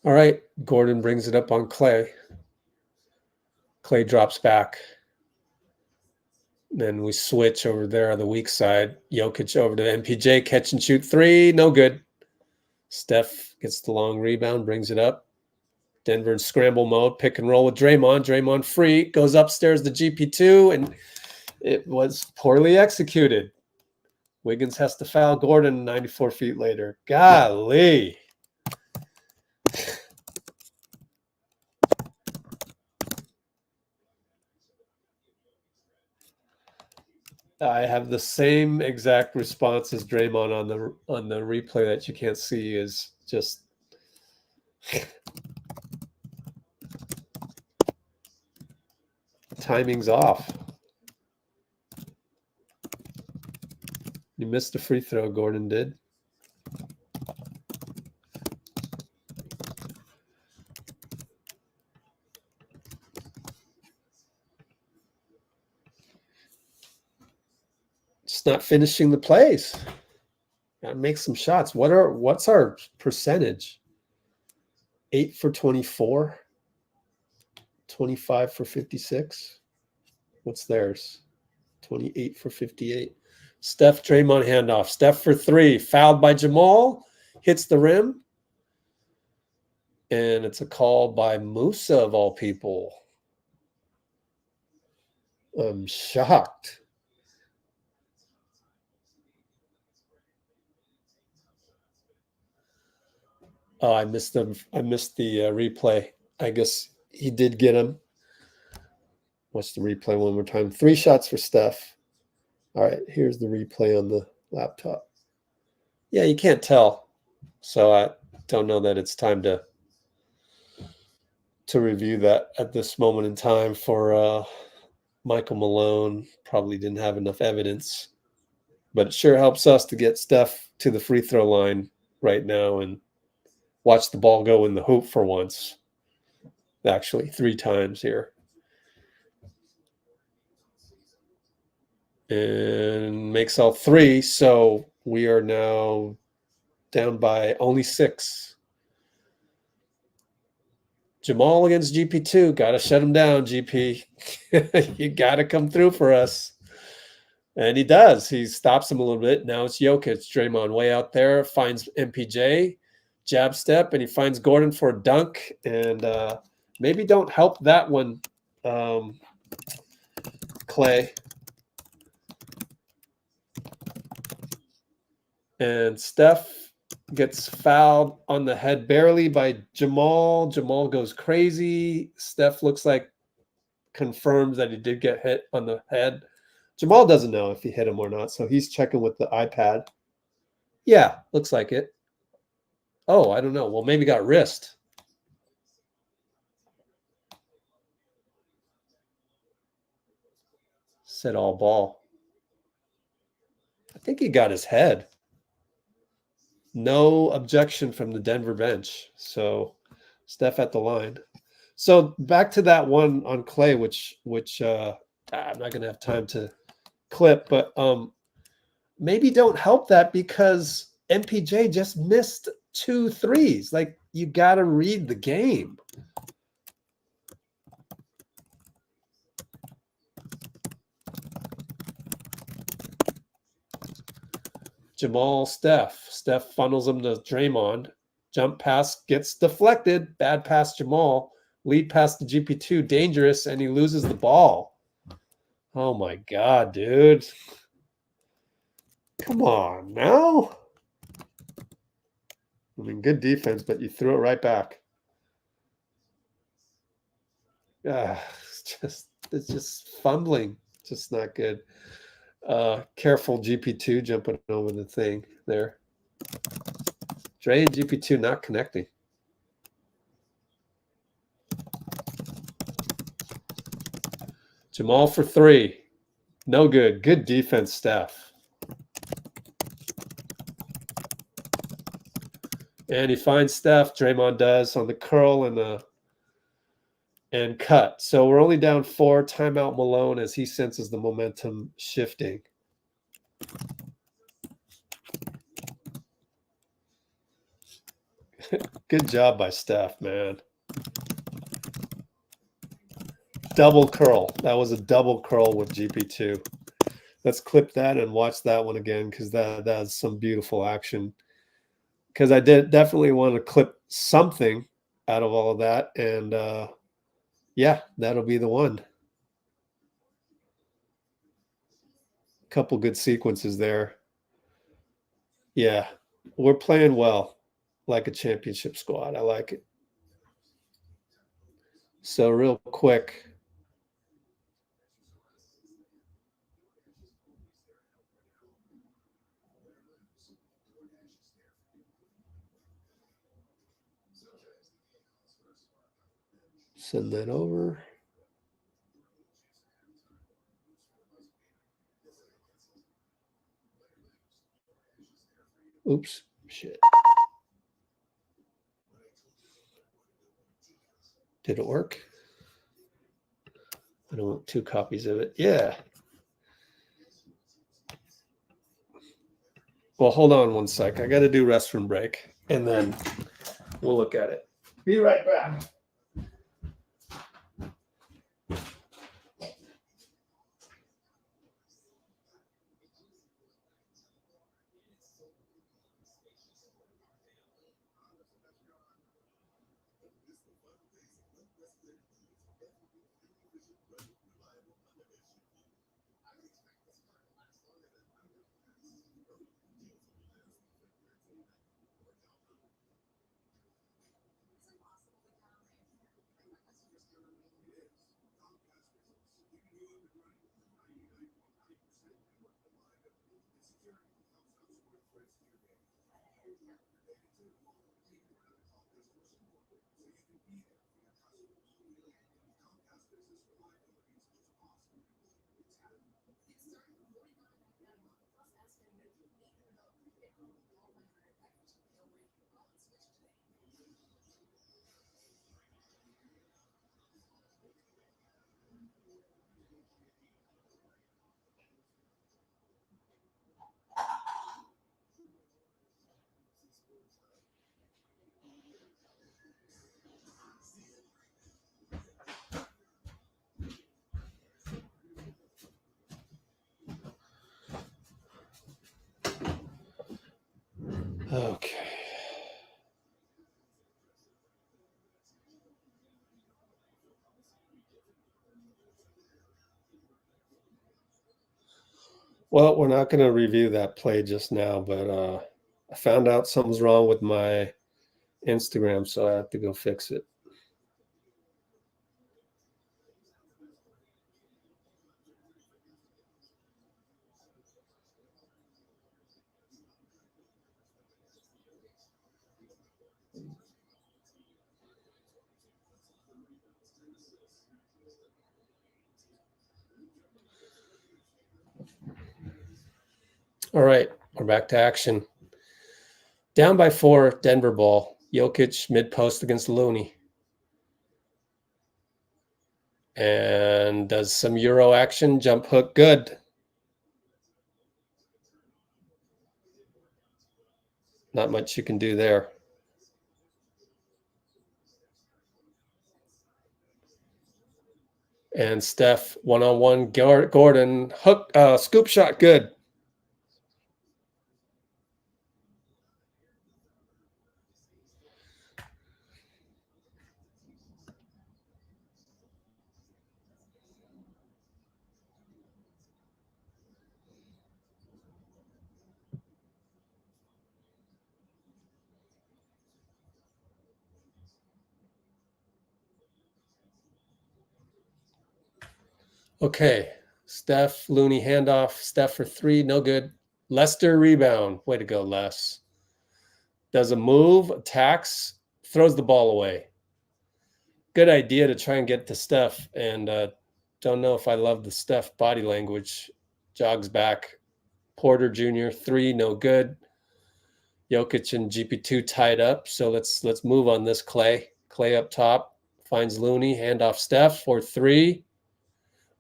Speaker 1: All right, Gordon brings it up on Klay. Klay drops back. Then we switch over there on the weak side. Jokic over to MPJ, catch and shoot 3, no good. Steph gets the long rebound, brings it up. Denver in scramble mode, pick and roll with Draymond. Draymond free, goes upstairs to GP2, and it was poorly executed. Wiggins has to foul Gordon 94 feet later. Golly. I have the same exact response as Draymond on the replay that you can't see. Is just timing's off. You missed a free throw, Gordon did. Just not finishing the plays. Gotta make some shots. What's our percentage? 8 for 24, 25 for 56. What's theirs? 28 for 58. Steph, Draymond handoff. Steph for 3, fouled by Jamal, hits the rim. And it's a call by Mousa of all people. I'm shocked. Oh, I missed the replay. I guess he did get him. Watch the replay one more time. 3 shots for Steph. All right, here's the replay on the laptop. Yeah, you can't tell. So I don't know that it's time to review that at this moment in time for Michael Malone. Probably didn't have enough evidence. But it sure helps us to get Steph to the free throw line right now and watch the ball go in the hoop for once. Actually, 3 times here. And makes all 3. So we are now down by only 6. Jamal against GP2. Got to shut him down, GP. You got to come through for us. And he does. He stops him a little bit. Now it's Jokic. Draymond way out there. Finds MPJ. Jab step. And he finds Gordon for a dunk. And maybe don't help that one, Klay. And Steph gets fouled on the head barely by Jamal. Jamal goes crazy. Steph looks like confirms that he did get hit on the head. Jamal doesn't know if he hit him or not, so he's checking with the iPad. Yeah, looks like it. Oh, I don't know. Well, maybe got wrist. Said all ball. I think he got his head. No objection from the Denver bench. So Steph at the line. So back to that one on Klay, which I'm not gonna have time to clip, but maybe don't help that because MPJ just missed 2 threes. Like, you gotta read the game. Jamal, Steph. Steph funnels him to Draymond. Jump pass gets deflected. Bad pass, Jamal. Lead pass to GP2. Dangerous, and he loses the ball. Oh my God, dude. Come on now. I mean, good defense, but you threw it right back. It's just fumbling. Just not good. Careful GP2 jumping over the thing there. Dray and GP2 not connecting. Jamal for 3. No good. Good defense, Steph. And he finds Steph. Draymond does on the curl and cut. So we're only down 4. Timeout Malone as he senses the momentum shifting. Good job by Steph, man. Double curl. That was a double curl with GP2. Let's clip that and watch that one again because that's some beautiful action. Because I definitely want to clip something out of all of that. And yeah, that'll be the one. Couple good sequences there. Yeah, we're playing well, like a championship squad. I like it. So real quick. Send that over. Oops, shit. Did it work? I don't want 2 copies of it. Yeah. Well, hold on one sec. I got to do restroom break, and then we'll look at it. Be right back. Okay. Well, we're not going to review that play just now, but I found out something's wrong with my Instagram, so I have to go fix it. All right, we're back to action. Down by 4, Denver ball. Jokic mid-post against Looney. And does some Euro action, jump hook, good. Not much you can do there. And Steph, one-on-one, Gordon, hook, scoop shot, good. Okay, Steph, Looney handoff. Steph for 3, no good. Lester rebound. Way to go, Les. Does a move, attacks, throws the ball away. Good idea to try and get to Steph. And don't know if I love the Steph body language. Jogs back. Porter Jr., 3, no good. Jokic and GP2 tied up. So let's move on this, Klay. Klay up top. Finds Looney. Handoff Steph for 3.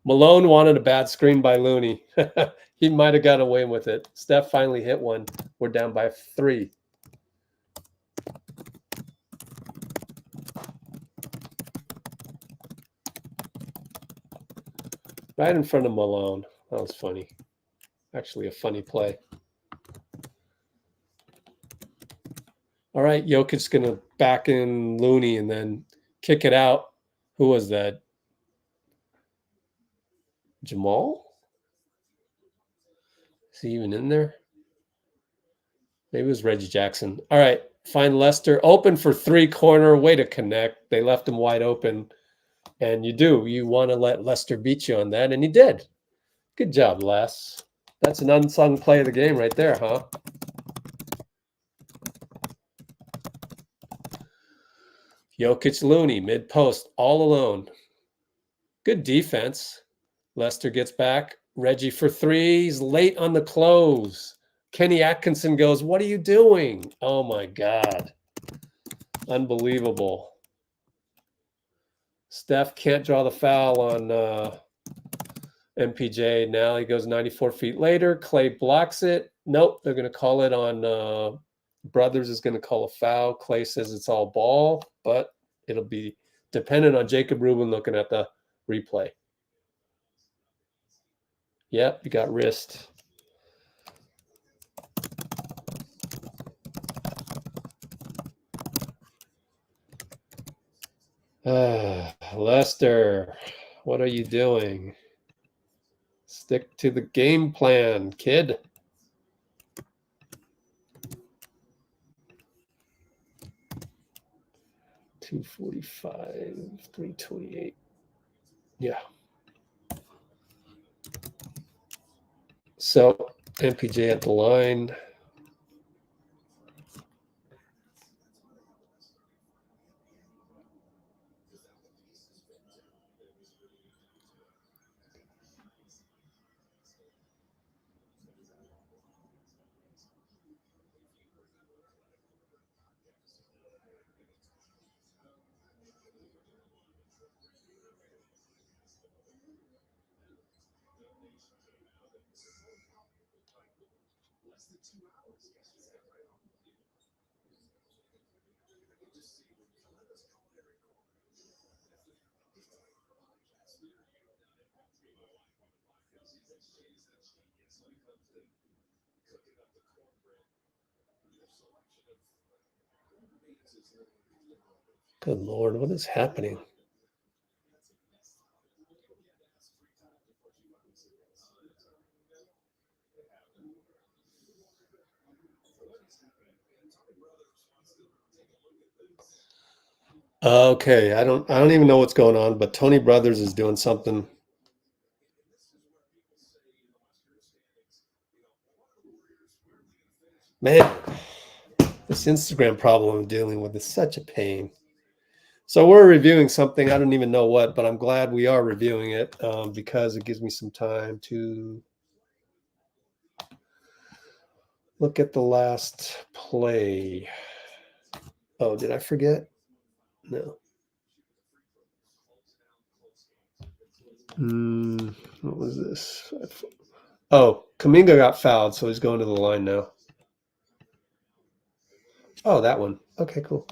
Speaker 1: Malone wanted a bad screen by Looney. He might have got away with it. Steph finally hit one. We're down by 3. Right in front of Malone. That was funny. Actually, a funny play. All right, Jokic's going to back in Looney and then kick it out. Who was that? Jamal? Is he even in there? Maybe it was Reggie Jackson. All right, find Lester. Open for 3 corner. Way to connect. They left him wide open. And you want to let Lester beat you on that, and he did. Good job, Les. That's an unsung play of the game right there, huh? Jokic Looney, mid-post, all alone. Good defense. Lester gets back. Reggie for 3. He's late on the close. Kenny Atkinson goes, what are you doing? Oh, my God. Unbelievable. Steph can't draw the foul on MPJ. Now he goes 94 feet later. Klay blocks it. Nope, they're going to call it on Brothers is going to call a foul. Klay says it's all ball, but it'll be dependent on Jacob Rubin looking at the replay. Yep, you got wrist. Lester, what are you doing? Stick to the game plan, kid. $245, $328. Yeah. So MPJ at the line. Good Lord, what is happening? Okay, I don't even know what's going on, but Tony Brothers is doing something. Man, this Instagram problem I'm dealing with is such a pain. So we're reviewing something. I don't even know what, but I'm glad we are reviewing it because it gives me some time to Look at the last play. Oh, did I forget? No. What was this? Oh, Kuminga got fouled, so he's going to the line now. Oh, that one. Okay, cool.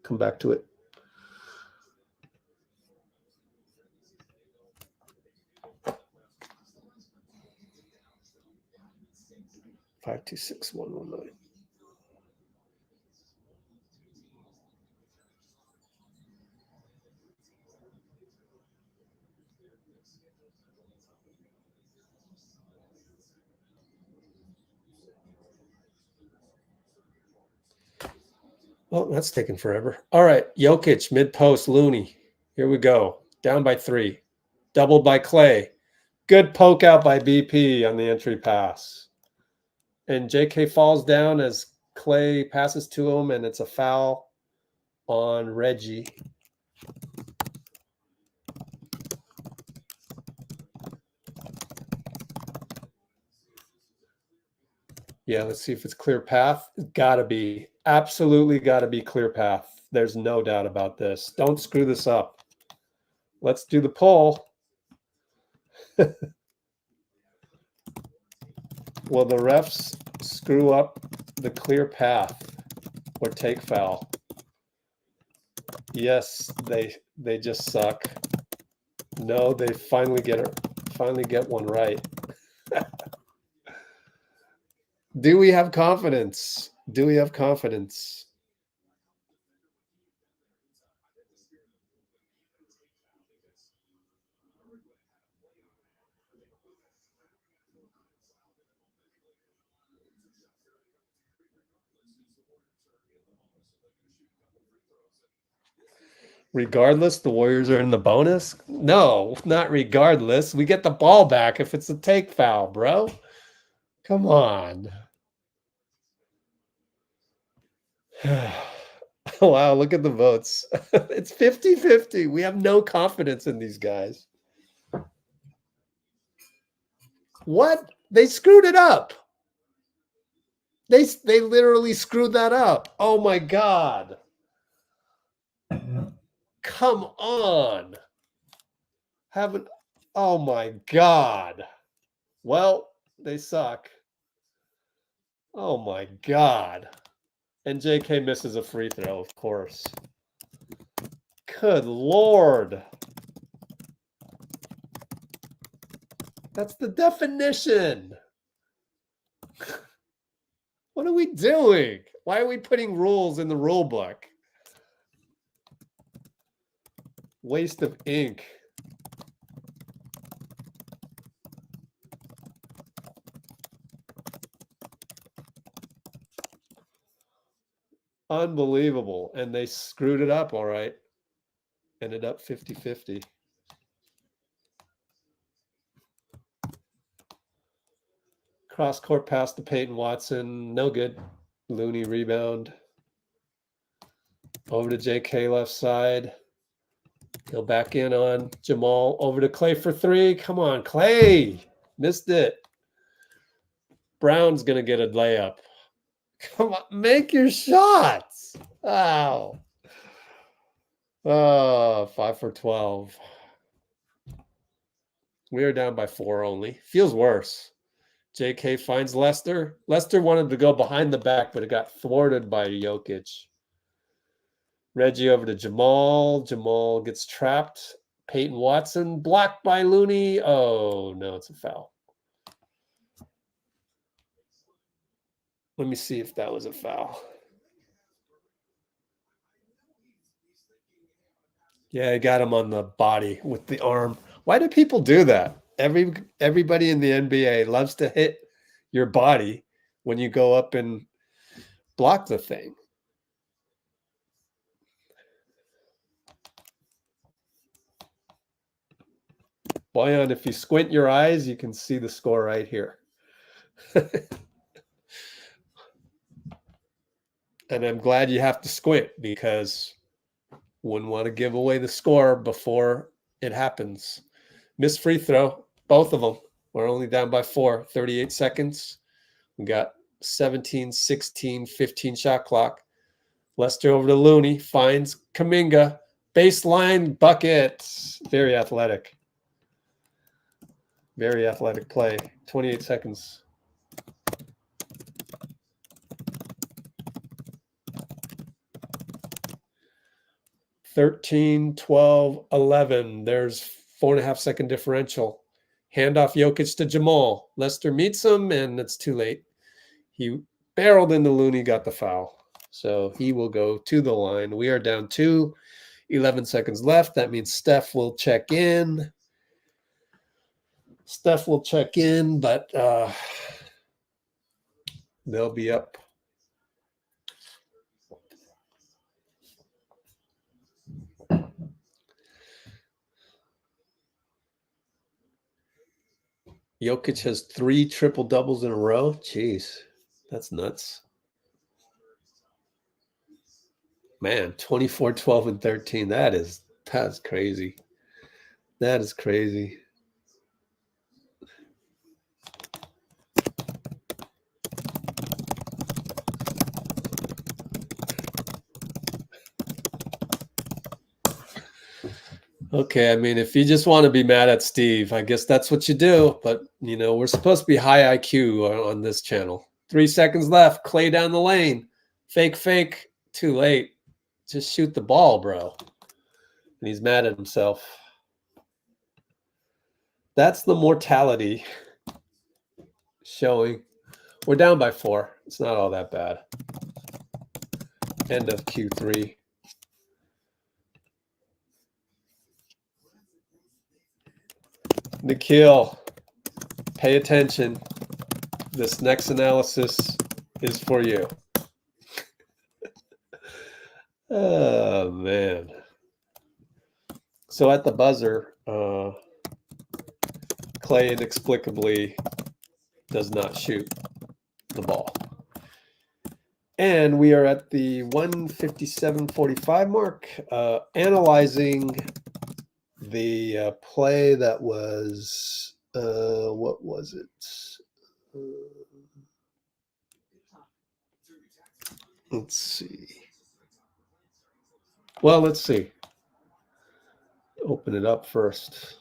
Speaker 1: Come back to it. Five, 2, 6, 1, 1, 9. Oh, that's taking forever. All right, Jokic, mid-post, Looney. Here we go. Down by 3. Doubled by Klay. Good poke out by BP on the entry pass. And JK falls down as Klay passes to him, and it's a foul on Reggie. Yeah, let's see if it's clear path. Gotta be. Absolutely gotta be clear path. There's no doubt about this. Don't screw this up. Let's do the poll. Will the refs screw up the clear path or take foul? Yes, they just suck. No, they finally get one right. Do we have confidence? Do we have confidence? Regardless, the Warriors are in the bonus? No, not regardless. We get the ball back if it's a take foul, bro. Come on. Wow, look at the votes. It's 50-50. We have no confidence in these guys. What? They screwed it up. They literally screwed that up. Oh my God. Come on. Oh my God. Well, they suck. Oh my God. And JK misses a free throw, of course. Good Lord. That's the definition. What are we doing? Why are we putting rules in the rule book? Waste of ink. Unbelievable. And they screwed it up, all right. Ended up 50-50. Cross-court pass to Peyton Watson. No good. Looney rebound. Over to JK left side. Go back in on Jamal. Over to Klay for 3. Come on, Klay. Missed it. Brown's going to get a layup. Come on, make your shots. Wow. Oh, 5 for 12. We are down by 4 only. Feels worse. JK finds Lester. Lester wanted to go behind the back, but it got thwarted by Jokic. Reggie over to Jamal. Jamal gets trapped. Peyton Watson blocked by Looney. Oh, no, it's a foul. Let me see if that was a foul. Yeah, I got him on the body with the arm. Why do people do that? Everybody in the NBA loves to hit your body when you go up and block the thing. Boyan, if you squint your eyes, you can see the score right here. And I'm glad you have to squint because wouldn't want to give away the score before it happens. Missed free throw, both of them. We're only down by 4, 38 seconds. We got 17, 16, 15 shot clock. Lester over to Looney, finds Kuminga. Baseline bucket. Very athletic. Very athletic play. 28 seconds. "13, 12, 11. There's 4.5-second differential. Handoff Jokic to Jamal. Lester meets him, and it's too late. He barreled into Looney, got the foul. So he will go to the line. We are down 2, 11 seconds left. That means Steph will check in. Steph will check in, but they'll be up. Jokic has 3 triple-doubles in a row. Jeez, that's nuts. Man, 24, 12, and 13. That's crazy. That is crazy. Okay, I mean, if you just want to be mad at Steve, I guess that's what you do. But, you know, we're supposed to be high IQ on this channel. 3 seconds left. Klay down the lane. Fake. Too late. Just shoot the ball, bro. And he's mad at himself. That's the mortality showing. We're down by 4. It's not all that bad. End of Q3. Nikhil, pay attention. This next analysis is for you. Oh, man. So at the buzzer, Klay inexplicably does not shoot the ball. And we are at the 1:57:45 mark, analyzing the play that was, what was it? Let's see. Well, let's see. Open it up first.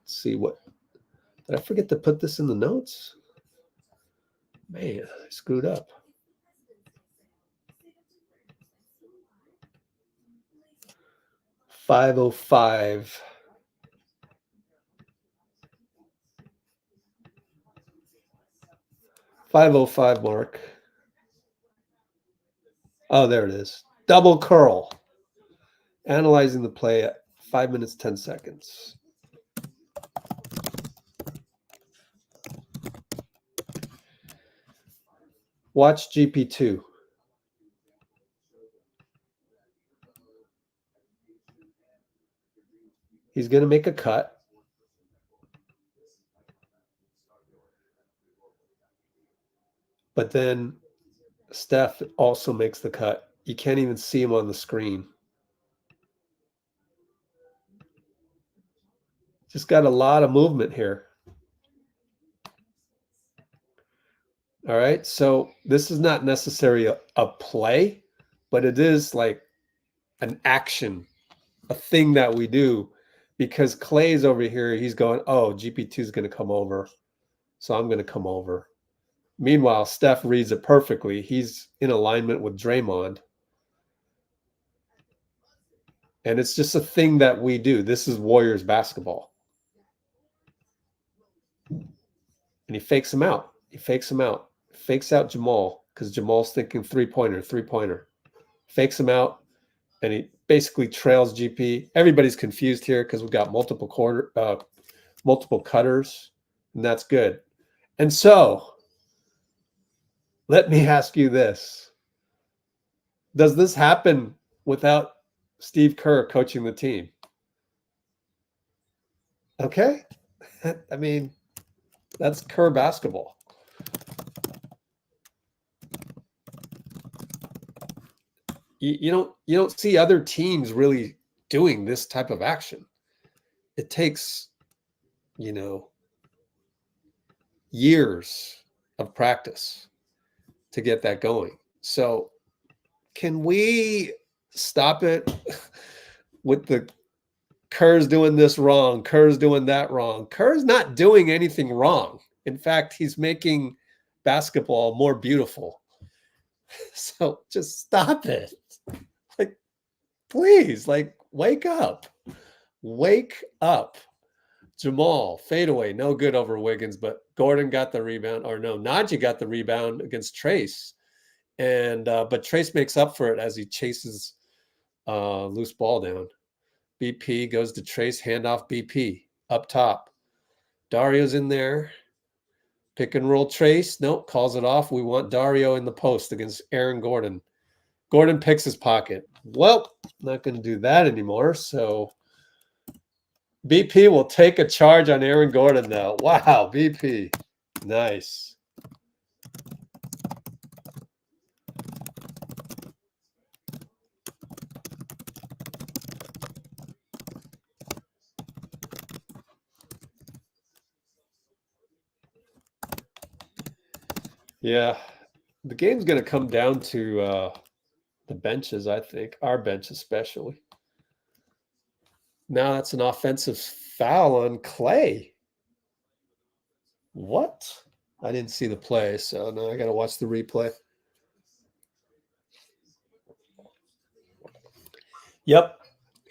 Speaker 1: Let's see what. Did I forget to put this in the notes? Man, I screwed up. .505. .505 mark. Oh, there it is. Double curl. Analyzing the play at 5 minutes, 10 seconds. Watch GP2. He's going to make a cut. But then Steph also makes the cut. You can't even see him on the screen. Just got a lot of movement here. All right, so this is not necessarily a play, but it is like an action, a thing that we do, because Klay's over here. He's going, oh, GP2 is going to come over, so I'm going to come over. Meanwhile, Steph reads it perfectly. He's in alignment with Draymond. And it's just a thing that we do. This is Warriors basketball. And he fakes him out. Fakes out Jamal, because Jamal's thinking three-pointer. Fakes him out, and he basically trails GP. Everybody's confused here because we've got multiple cutters, and that's good. And so, let me ask you this. Does this happen without Steve Kerr coaching the team? Okay. I mean, that's Kerr basketball. You don't see other teams really doing this type of action. It takes, years of practice. to get that going. So can we stop it with the Kerr's doing this wrong, Kerr's doing that wrong? Kerr's not doing anything wrong. In fact, he's making basketball more beautiful. So just stop it. Like, please, like, wake up. Wake up. Jamal, fadeaway, no good over Wiggins, but Gordon got the rebound, or no, Najee got the rebound against Trace. And but Trace makes up for it as he chases loose ball down. BP goes to Trace, handoff BP up top. Dario's in there. Pick and roll Trace. Nope, calls it off. We want Dario in the post against Aaron Gordon. Gordon picks his pocket. Well, not going to do that anymore. So BP will take a charge on Aaron Gordon now. Wow, BP. Nice. Yeah, the game's going to come down to the benches, I think. Our bench especially. Now that's an offensive foul on Klay. What? I didn't see the play, so now I got to watch the replay. Yep.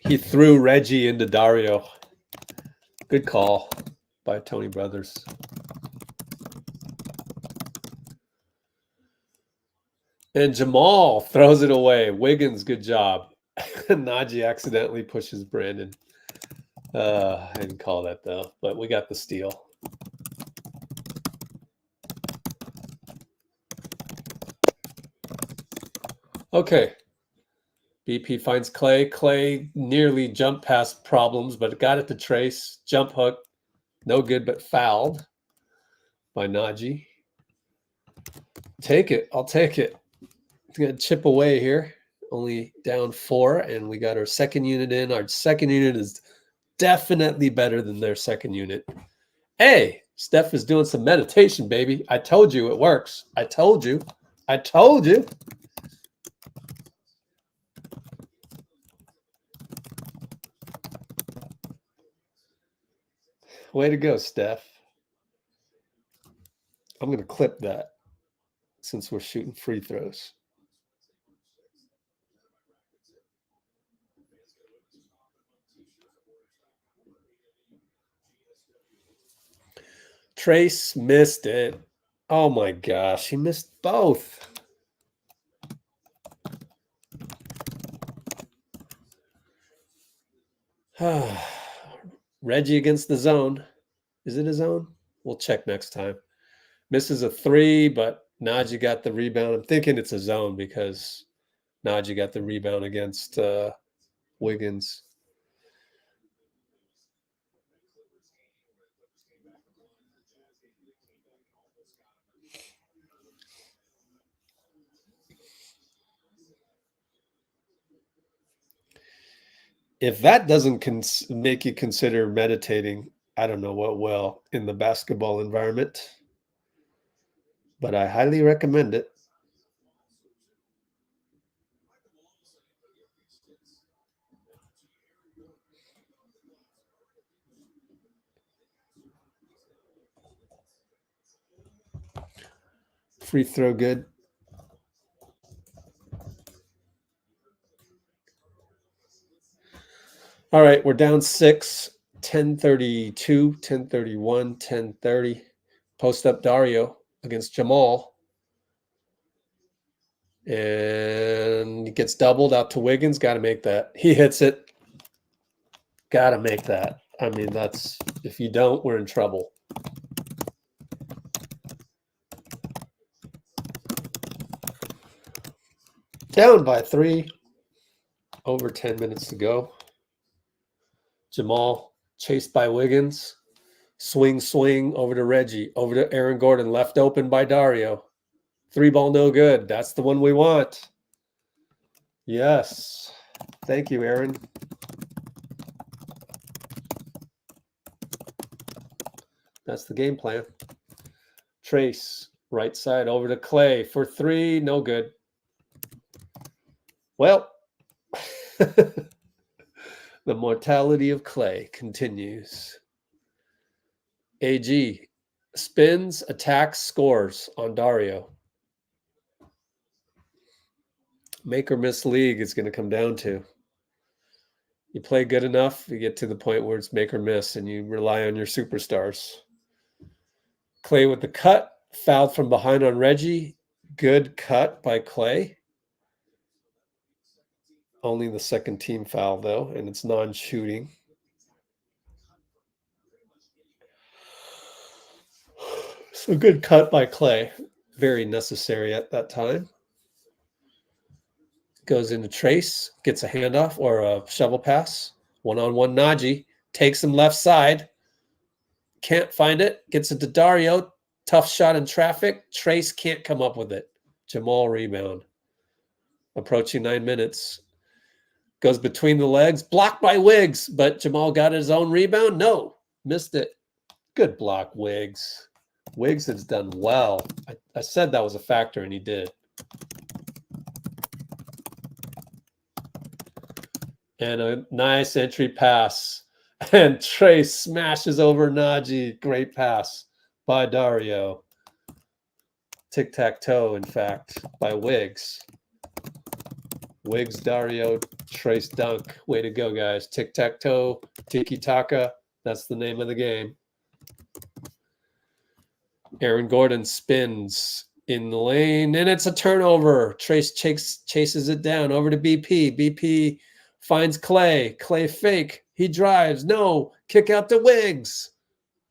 Speaker 1: He threw Reggie into Dario. Good call by Tony Brothers. And Jamal throws it away. Wiggins, good job. Najee accidentally pushes Brandon. I didn't call that, though, but we got the steal. Okay. BP finds Klay. Klay nearly jumped past problems, but got it to Trace. Jump hook. No good, but fouled by Najee. Take it. I'll take it. It's going to chip away here. Only down 4, and we got our second unit in. Our second unit is definitely better than their second unit. Hey, Steph is doing some meditation, baby. I told you it works. I told you. I told you. Way to go, Steph. I'm going to clip that since we're shooting free throws. Trace missed it. Oh my gosh, he missed both. Reggie against the zone. Is it a zone? We'll check next time. Misses a 3, but Najee got the rebound. I'm thinking it's a zone because Najee got the rebound against Wiggins. If that doesn't make you consider meditating, I don't know what will in the basketball environment. But I highly recommend it. Free throw good. All right, we're down 6, 10:32, 10:31, 10:30. Post up Dario against Jamal. And he gets doubled out to Wiggins. Got to make that. He hits it. Got to make that. I mean, that's, if you don't, we're in trouble. Down by 3. Over 10 minutes to go. Jamal chased by Wiggins. Swing, swing over to Reggie. Over to Aaron Gordon. Left open by Dario. 3 ball, no good. That's the one we want. Yes. Thank you, Aaron. That's the game plan. Trace Right side over to Klay for 3. No good. Well, the mortality of Klay continues. AG spins, attacks, scores on Dario. Make or miss league is going to come down to. You play good enough, you get to the point where it's make or miss, and you rely on your superstars. Klay with the cut, fouled from behind on Reggie. Good cut by Klay. Only the second team foul, though, and it's non-shooting. So good cut by Klay. Very necessary at that time. Goes into Trace, gets a handoff or a shovel pass. One-on-one Najee. Takes him left side. Can't find it. Gets it to Dario. Tough shot in traffic. Trace can't come up with it. Jamal rebound. Approaching 9 minutes. Goes between the legs. Blocked by Wiggs. But Jamal got his own rebound? No. Missed it. Good block, Wiggs. Wiggs has done well. I said that was a factor, and he did. And a nice entry pass. And Trace smashes over Najee. Great pass by Dario. Tic-tac-toe, in fact, by Wiggs. Wiggs, Dario, Trace dunk. Way to go, guys. Tic-tac-toe, tiki-taka. That's the name of the game. Aaron Gordon spins in the lane, and it's a turnover. Trace chases it down over to BP. BP finds Klay. Klay fake. He drives. No. Kick out to Wiggs.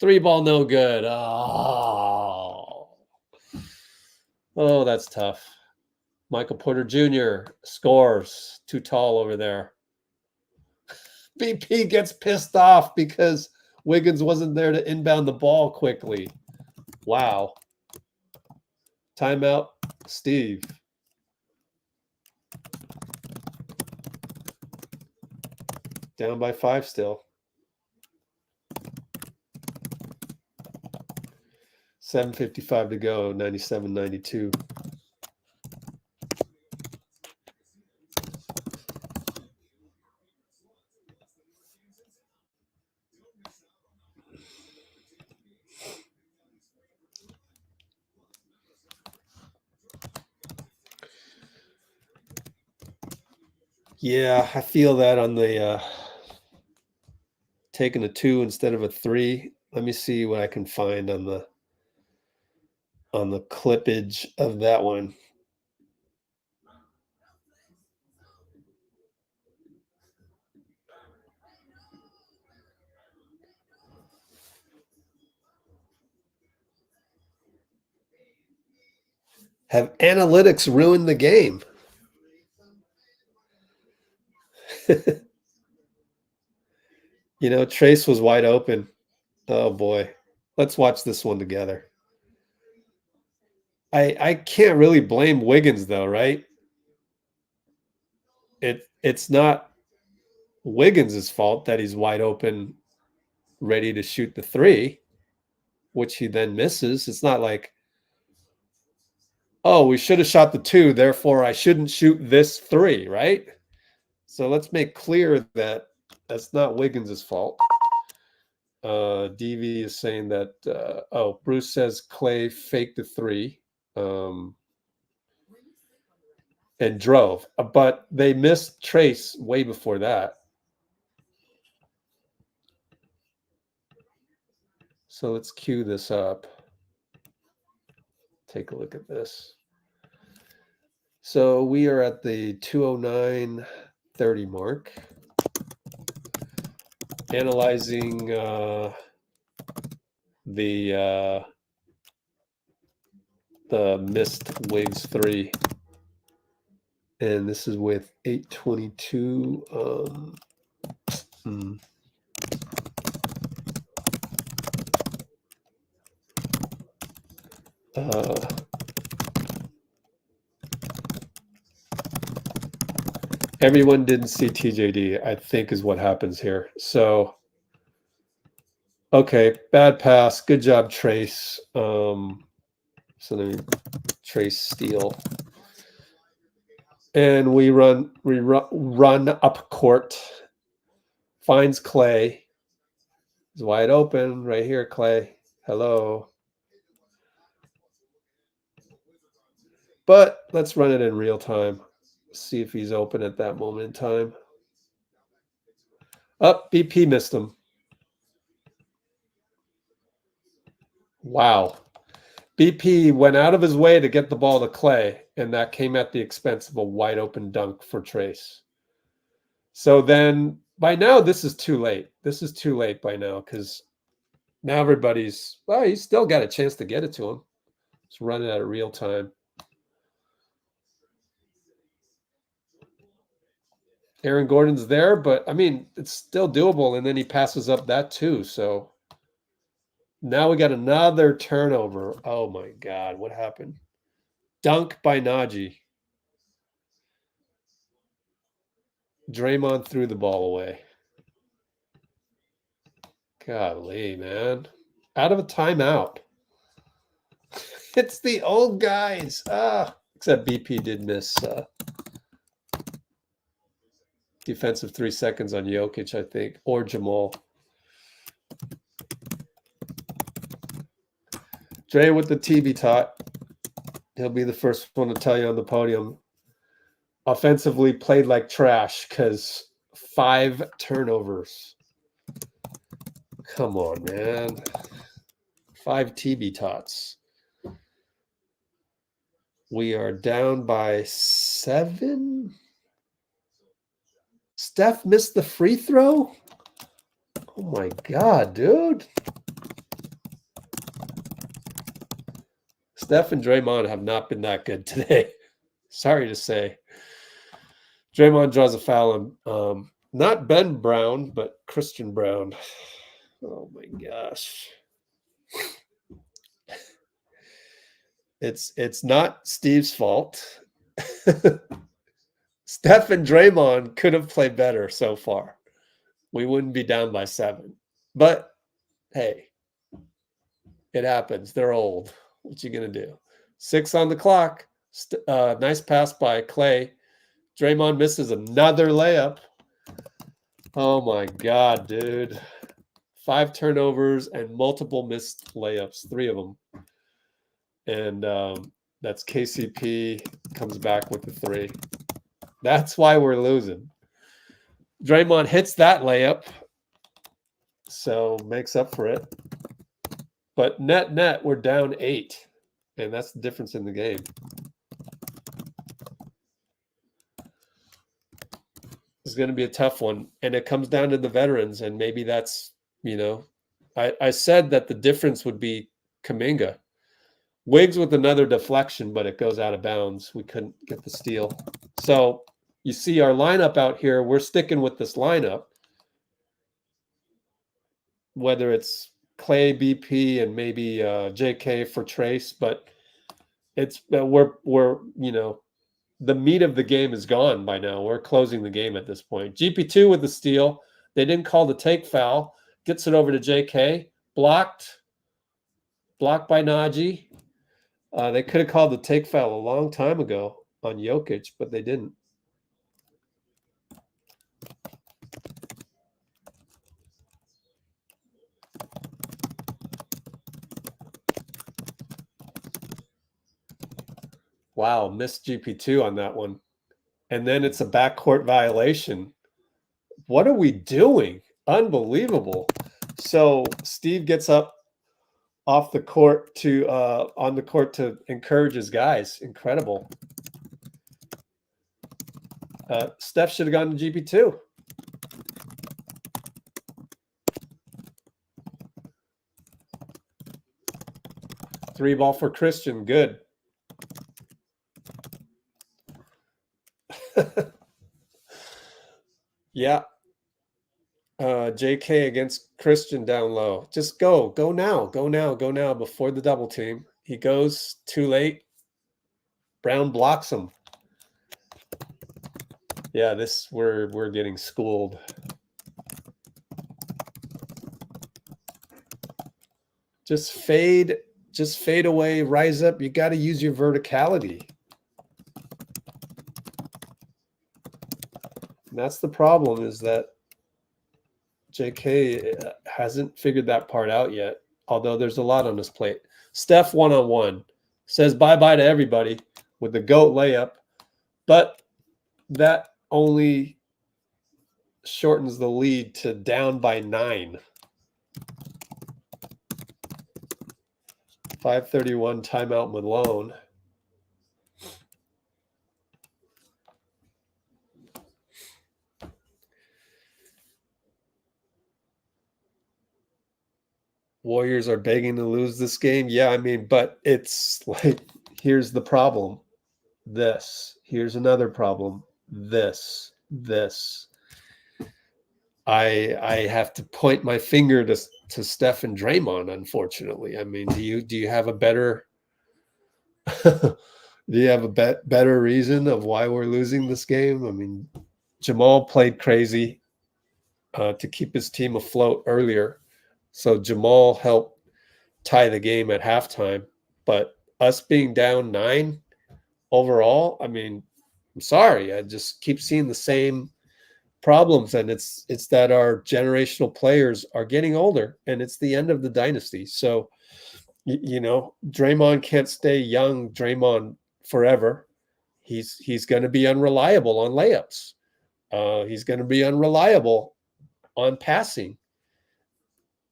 Speaker 1: 3-ball, no good. Oh, that's tough. Michael Porter Jr. scores. Too tall over there. BP gets pissed off because Wiggins wasn't there to inbound the ball quickly. Wow. Timeout, Steve. Down by 5 still. 7:55 to go, 97-92. Yeah, I feel that on the taking a 2 instead of a 3. Let me see what I can find on the clippage of that one. Have analytics ruined the game? You know, Trace was wide open. Oh boy. Let's watch this one together. I can't really blame Wiggins though, right? It's not Wiggins' fault that he's wide open, ready to shoot the 3, which he then misses. It's not like, oh, we should have shot the 2, therefore I shouldn't shoot this 3, right? So let's make clear that that's not Wiggins' fault. DV is saying that, Bruce says Klay faked the 3 and drove, but they missed Trace way before that. So let's cue this up. Take a look at this. So we are at the 2:09:30 mark. Analyzing the missed Wiggs 3. And this is with 8:22. Everyone didn't see TJD, I think, is what happens here. So, okay, bad pass. Good job, Trace. So then Trace steal. And we run up court. Finds Klay. He's wide open right here, Klay. Hello. But let's run it in real time. See if he's open at that moment in time. Up, BP missed him. Wow. BP went out of his way to get the ball to Klay, and that came at the expense of a wide open dunk for Trace. So then by now, this is too late. This is too late by now because now everybody's, well, he's still got a chance to get it to him. Just run it at a real time. Aaron Gordon's there, but I mean, it's still doable. And then he passes up that too. So now we got another turnover. Oh my God, what happened? Dunk by Najee. Draymond threw the ball away. Golly, man. Out of a timeout. It's the old guys. Except BP did miss defensive 3 seconds on Jokic, I think, or Jamal. Dray with the TB-tot. He'll be the first one to tell you on the podium. Offensively played like trash because 5 turnovers. Come on, man. 5 TB-tots. We are down by 7. Steph missed the free throw? Oh my God, dude. Steph and Draymond have not been that good today. Sorry to say. Draymond draws a foul on not Ben Brown, but Christian Brown. Oh my gosh. It's not Steve's fault. Steph and Draymond could have played better so far. We wouldn't be down by 7. But hey, it happens. They're old. What you gonna do? 6 on the clock. Nice pass by Klay. Draymond misses another layup. Oh my God, dude. 5 turnovers and multiple missed layups. 3 of them. And that's KCP comes back with the 3. That's why we're losing. Draymond hits that layup, so makes up for it. But net, we're down 8, and that's the difference in the game. It's going to be a tough one, and it comes down to the veterans, and maybe that's, I said that the difference would be Kuminga. Wiggs with another deflection, but it goes out of bounds. We couldn't get the steal. So you see our lineup out here. We're sticking with this lineup, whether it's Klay, BP, and maybe JK for Trace. But it's we're the meat of the game is gone by now. We're closing the game at this point. GP2 with the steal. They didn't call the take foul. Gets it over to JK. Blocked by Najee. They could have called the take foul a long time ago on Jokic, but they didn't. Wow, missed GP2 on that one. And then it's a backcourt violation. What are we doing? Unbelievable. So Steve gets up off the court to on the court to encourage his guys. Incredible. Steph should have gone to GP2. Three ball for Christian. Good. Yeah. JK against Christian down low. Just go now before the double team. He goes too late. Brown blocks him. Yeah, we're getting schooled. Just fade just fade away, rise up. You got to use your verticality. And that's the problem, is that JK hasn't figured that part out yet, although there's a lot on his plate. Steph one-on-one says bye-bye to everybody with the GOAT layup, but that only shortens the lead to down by 9. 5:31 timeout Malone. Warriors are begging to lose this game. Yeah, I mean, but it's like, here's the problem. This. Here's another problem. This. I have to point my finger to Steph and Draymond, unfortunately. I mean, do you have a better better reason of why we're losing this game? I mean, Jamal played crazy to keep his team afloat earlier. So Jamal helped tie the game at halftime. But us being down 9 overall, I mean, I'm sorry. I just keep seeing the same problems, and it's that our generational players are getting older, and it's the end of the dynasty. So, you know, Draymond can't stay young Draymond forever. He's going to be unreliable on layups. He's going to be unreliable on passing.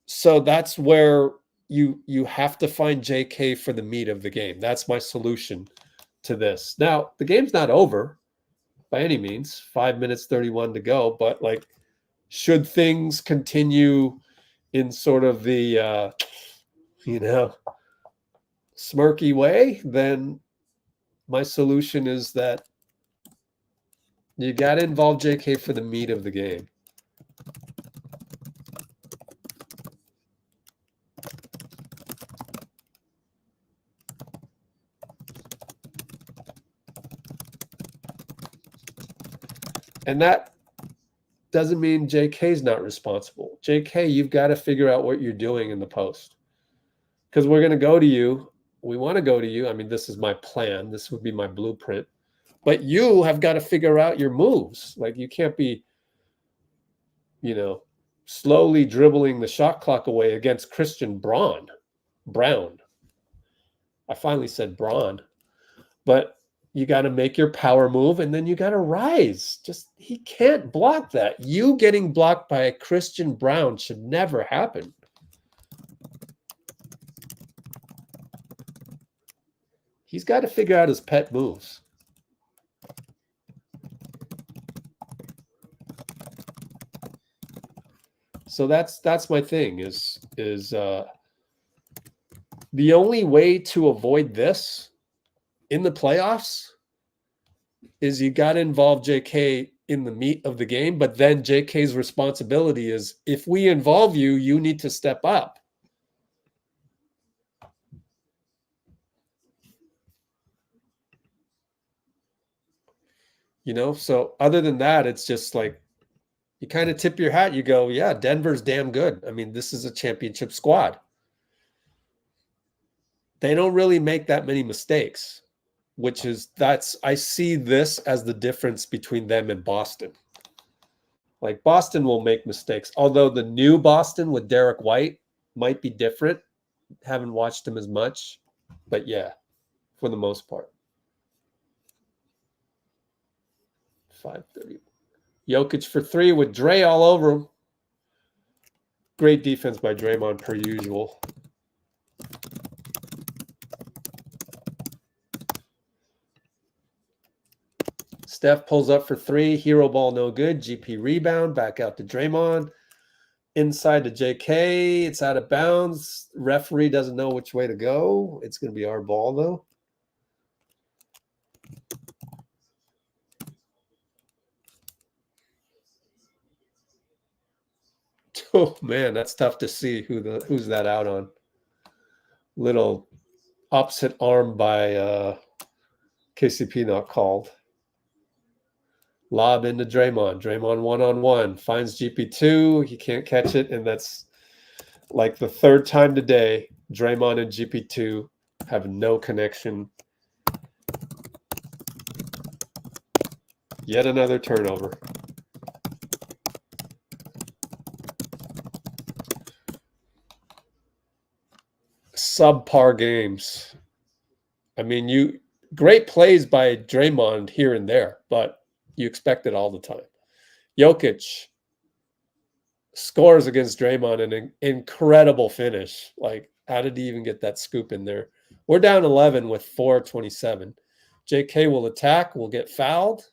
Speaker 1: So that's where you have to find JK for the meat of the game. That's my solution to this. Now, the game's not over by any means. 5 minutes 31 to go, but like, should things continue in sort of the smirky way, then my solution is that you got to involve JK for the meat of the game. And that doesn't mean JK's not responsible. JK, you've got to figure out what you're doing in the post. Because we're going to go to you. We want to go to you. I mean, this is my plan. This would be my blueprint. But you have got to figure out your moves. Like, you can't be, slowly dribbling the shot clock away against Christian Brown. I finally said Braun. But you got to make your power move, and then you got to rise. He can't block that. You getting blocked by a Christian Brown should never happen. He's got to figure out his pet moves. So that's my thing is the only way to avoid this in the playoffs is you got to involve JK in the meat of the game, but then JK's responsibility is, if we involve you, you need to step up. So other than that, it's just like, you kind of tip your hat. You go, yeah, Denver's damn good. I mean, this is a championship squad. They don't really make that many mistakes. I see this as the difference between them and Boston. Like, Boston will make mistakes, although the new Boston with Derek White might be different. Haven't watched him as much, but yeah, for the most part. 5:30. Jokic for 3 with Dray all over him. Great defense by Draymond per usual. Steph pulls up for 3. Hero ball, no good. GP rebound. Back out to Draymond. Inside to JK. It's out of bounds. Referee doesn't know which way to go. It's going to be our ball, though. Oh, man, that's tough to see who's that out on. Little opposite arm by KCP not called. Lob into Draymond. Draymond one-on-one. Finds GP2. He can't catch it, and that's like the third time today Draymond and GP2 have no connection. Yet another turnover. Subpar games. I mean, great plays by Draymond here and there, but you expect it all the time. Jokic scores against Draymond, an incredible finish. Like, how did he even get that scoop in there? We're down 11 with 4:27. JK will attack, will get fouled.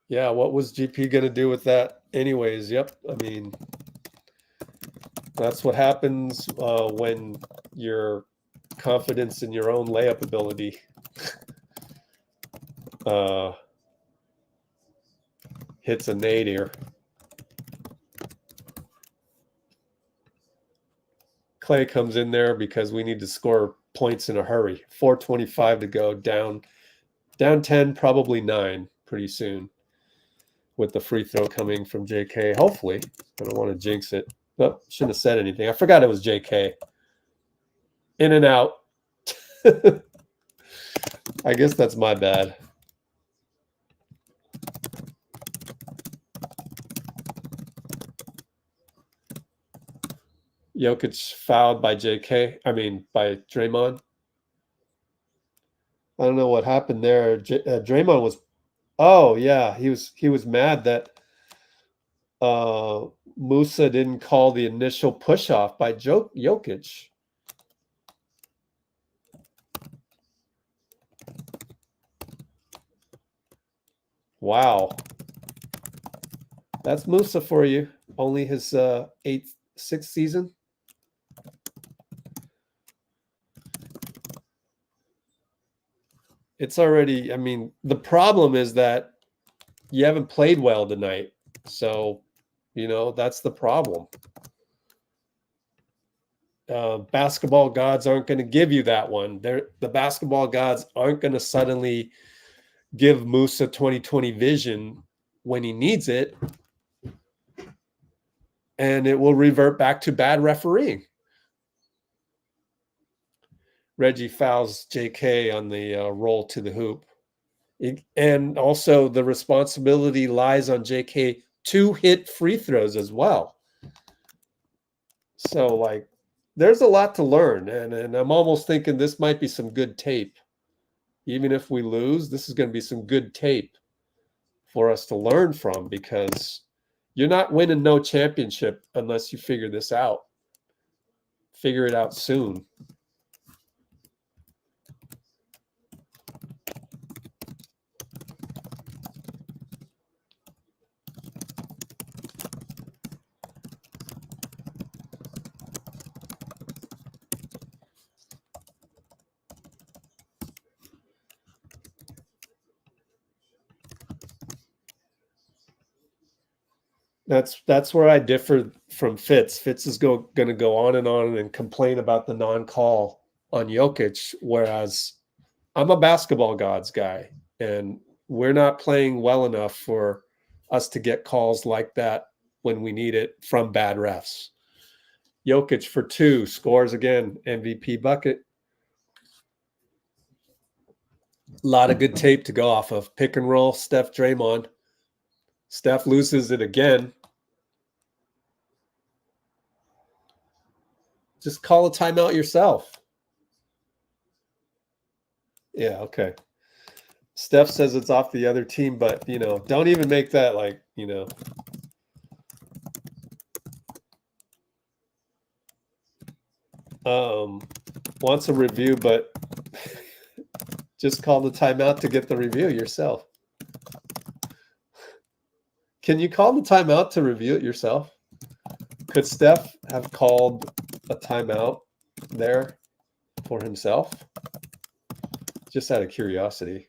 Speaker 1: Yeah, what was GP going to do with that anyways? Yep, I mean, that's what happens when your confidence in your own layup ability hits a nadir. Klay comes in there because we need to score points in a hurry. 4:25 to go, down 10, probably 9 pretty soon, with the free throw coming from JK. Hopefully, I don't want to jinx it. But shouldn't have said anything. I forgot it was JK. In and out. I guess that's my bad. Jokic fouled by by Draymond. I don't know what happened there. Draymond was, oh yeah, he was mad that Mousa didn't call the initial push off by Jokic. Wow, that's Mousa for you. Only his 6th season. It's already, I mean, the problem is that you haven't played well tonight. So, that's the problem. Basketball gods aren't going to give you that one. The basketball gods aren't going to suddenly give Mousa 2020 vision when he needs it. And it will revert back to bad refereeing. Reggie fouls JK on the roll to the hoop. And also the responsibility lies on JK to hit free throws as well. So, like, there's a lot to learn. And I'm almost thinking this might be some good tape. Even if we lose, this is going to be some good tape for us to learn from, because you're not winning no championship unless you figure this out. Figure it out soon. That's where I differ from Fitz. Fitz is going to go on and complain about the non-call on Jokic, whereas I'm a basketball gods guy, and we're not playing well enough for us to get calls like that when we need it from bad refs. Jokic for 2, scores again, MVP bucket. A lot of good tape to go off of. Pick and roll, Steph, Draymond. Steph loses it again. Just call a timeout yourself. Yeah, okay. Steph says it's off the other team, but, don't even make that like, wants a review, but just call the timeout to get the review yourself. Can you call the timeout to review it yourself? Could Steph have called a timeout there for himself? Just out of curiosity.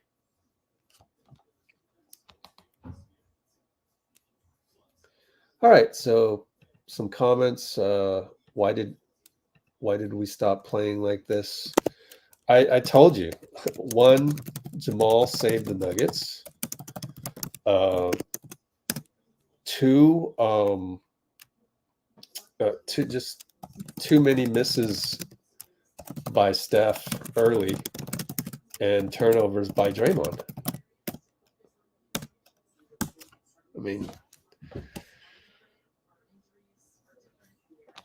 Speaker 1: All right, so some comments. Why did we stop playing like this? I told you. 1, Jamal saved the Nuggets. too too many misses by Steph early and turnovers by Draymond. I mean,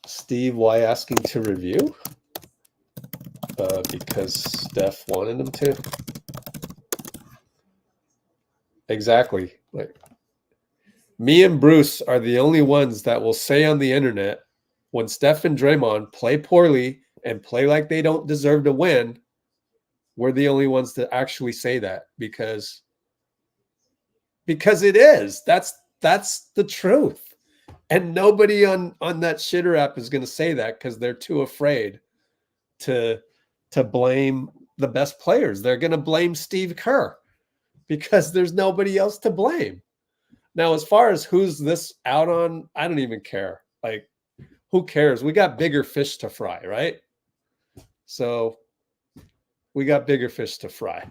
Speaker 1: Steve, why asking to review? Because Steph wanted him to. Exactly. Like, me and Bruce are the only ones that will say on the internet, when Steph and Draymond play poorly and play like they don't deserve to win, we're the only ones to actually say that because it is. That's the truth. And nobody on that shitter app is going to say that because they're too afraid to blame the best players. They're going to blame Steve Kerr because there's nobody else to blame. Now, as far as who's this out on, I don't even care. Like, who cares? We got bigger fish to fry, right? So we got bigger fish to fry.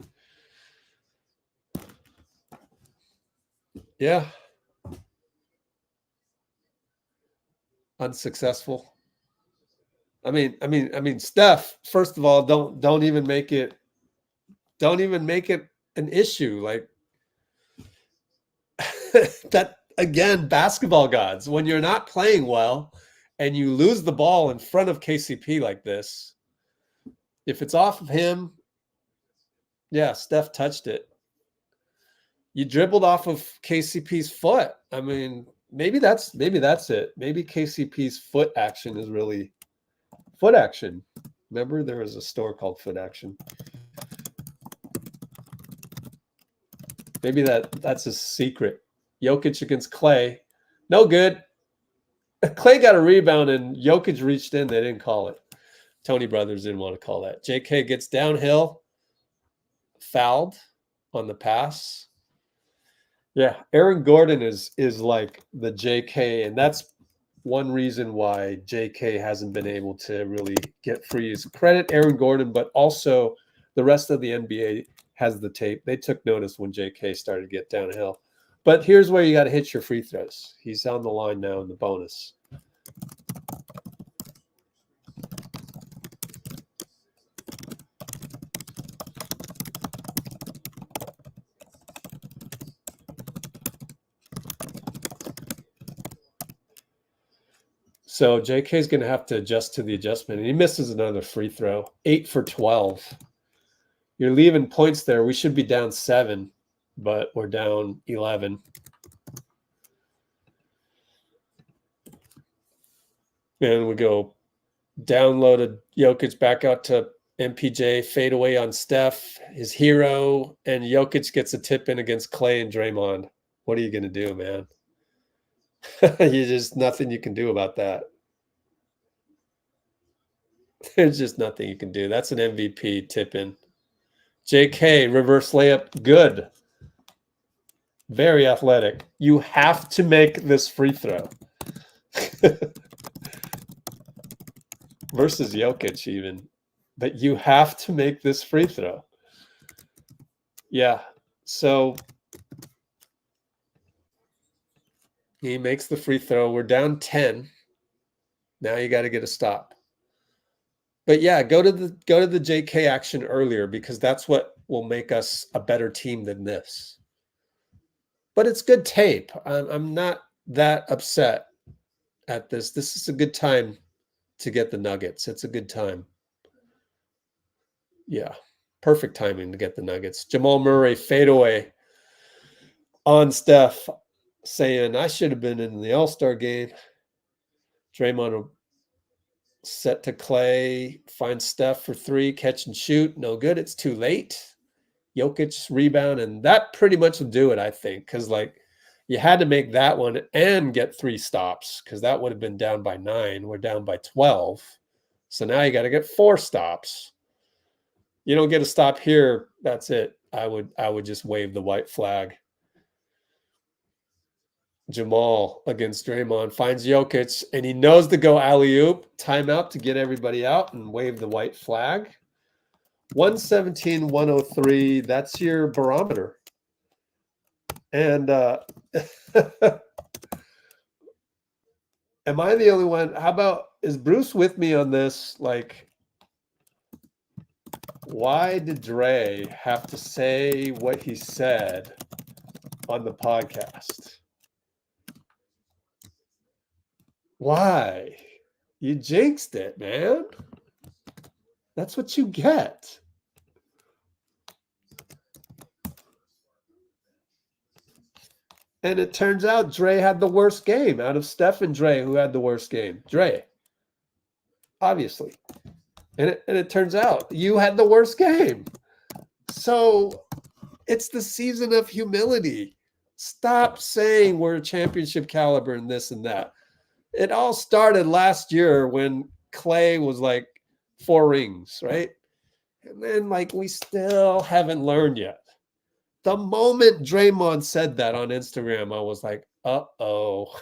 Speaker 1: Yeah. Unsuccessful. I mean, Steph, first of all, don't even make it an issue. Like, that, again, basketball gods, when you're not playing well and you lose the ball in front of KCP like this, if it's off of him, yeah, Steph touched it. You dribbled off of KCP's foot. I mean, maybe that's it. Maybe KCP's foot action is really foot action. Remember, there was a store called Foot Action. Maybe that's a secret. Jokic against Klay. No good. Klay got a rebound and Jokic reached in. They didn't call it. Tony Brothers didn't want to call that. JK gets downhill. Fouled on the pass. Yeah, Aaron Gordon is like the JK, and that's one reason why JK hasn't been able to really get free. Is credit Aaron Gordon, but also the rest of the NBA has the tape. They took notice when JK started to get downhill. But here's where you got to hit your free throws. He's on the line now in the bonus. So JK is going to have to adjust to the adjustment. And he misses another free throw. 8 for 12. You're leaving points there. We should be down 7, but we're down 11. And we go downloaded Jokic back out to MPJ, fade away on Steph, his hero, and Jokic gets a tip in against Klay and Draymond. What are you going to do, man? You just nothing you can do about that. There's just nothing you can do. That's an MVP tip in. JK, reverse layup, good. Very athletic. You have to make this free throw. Versus Jokic even. But you have to make this free throw. Yeah. So he makes the free throw. We're down 10. Now you got to get a stop. But yeah, go to the JK action earlier because that's what will make us a better team than this. But it's good tape. I'm not that upset at this. This is a good time to get the Nuggets. It's a good time. Yeah, perfect timing to get the Nuggets. Jamal Murray fadeaway on Steph, saying, I should have been in the All-Star game. Draymond set to Klay, finds Steph for 3, catch and shoot. No good. It's too late. Jokic rebound, and that pretty much will do it, I think, because like you had to make that one and get 3 stops because that would have been down by 9. We're down by 12. So now you got to get 4 stops. You don't get a stop here, that's it. I would just wave the white flag. Jamal against Draymond finds Jokic, and he knows to go alley-oop, timeout to get everybody out and wave the white flag. 117-103, that's your barometer. And Am I the only one? How about, is Bruce with me on this? Like, why did Dray have to say what he said on the podcast? Why? You jinxed it, man. That's what you get. And it turns out Dray had the worst game out of Steph and Dray. Who had the worst game? Dray, obviously. And it turns out you had the worst game. So it's the season of humility. Stop saying we're a championship caliber and this and that. It all started last year when Klay was like 4 rings, right? And then like we still haven't learned yet. The moment Draymond said that on Instagram, I was like, uh-oh.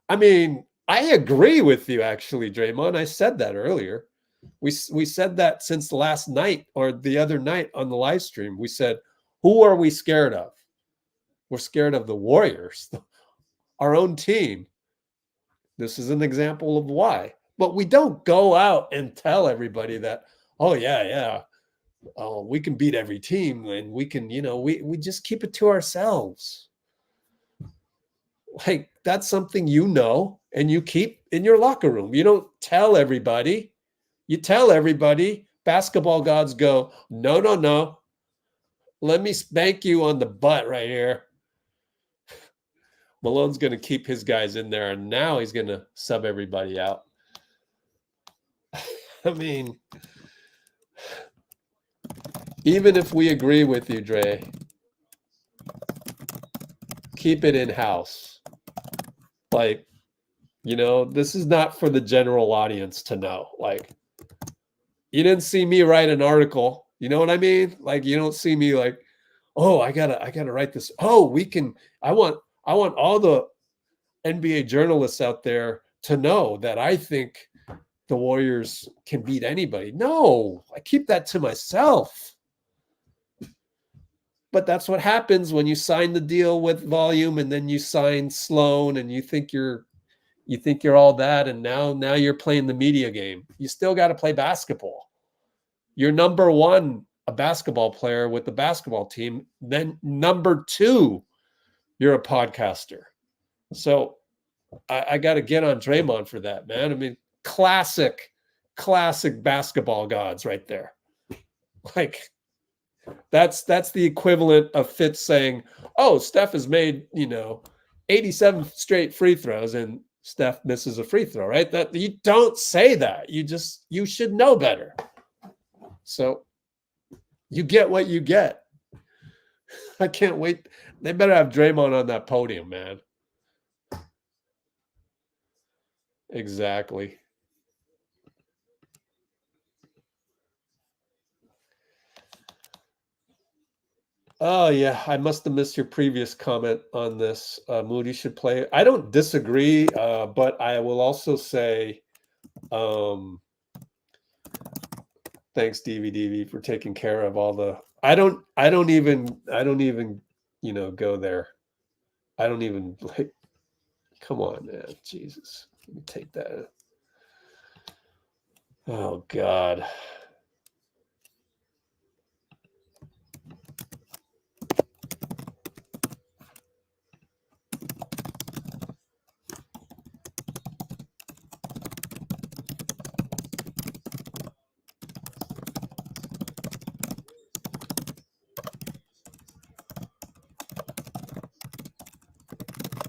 Speaker 1: I mean, I agree with you, actually, Draymond. I said that earlier. We said that since last night or the other night on the live stream. We said, who are we scared of? We're scared of the Warriors, our own team. This is an example of why. But we don't go out and tell everybody that, oh, yeah. Oh, we can beat every team and we can, we just keep it to ourselves. Like, that's something and you keep in your locker room. You don't tell everybody. You tell everybody. Basketball gods go, no. Let me spank you on the butt right here. Malone's going to keep his guys in there, and now he's going to sub everybody out. I mean, even if we agree with you, Dre, keep it in-house. Like, this is not for the general audience to know. Like, you didn't see me write an article. You know what I mean? Like, you don't see me like, oh, I gotta write this. Oh, I want all the NBA journalists out there to know that I think the Warriors can beat anybody. No, I keep that to myself. But that's what happens when you sign the deal with Volume and then you sign Sloan and you think you're all that, and now you're playing the media game. You still got to play basketball. You're number 1, a basketball player with the basketball team. Then number 2, you're a podcaster. So I got to get on Draymond for that, man. I mean, classic basketball gods right there. Like, that's the equivalent of Fitz saying, oh, Steph has made, 87 straight free throws and Steph misses a free throw, right? That you don't say that. You should know better. So you get what you get. I can't wait. They better have Draymond on that podium, man. Exactly. Oh, yeah. I must have missed your previous comment on this. Moody should play. I don't disagree, but I will also say thanks, DVDV, for taking care of all the. I don't even go there. I don't even like. Come on, man. Jesus. Let me take that. Oh, God.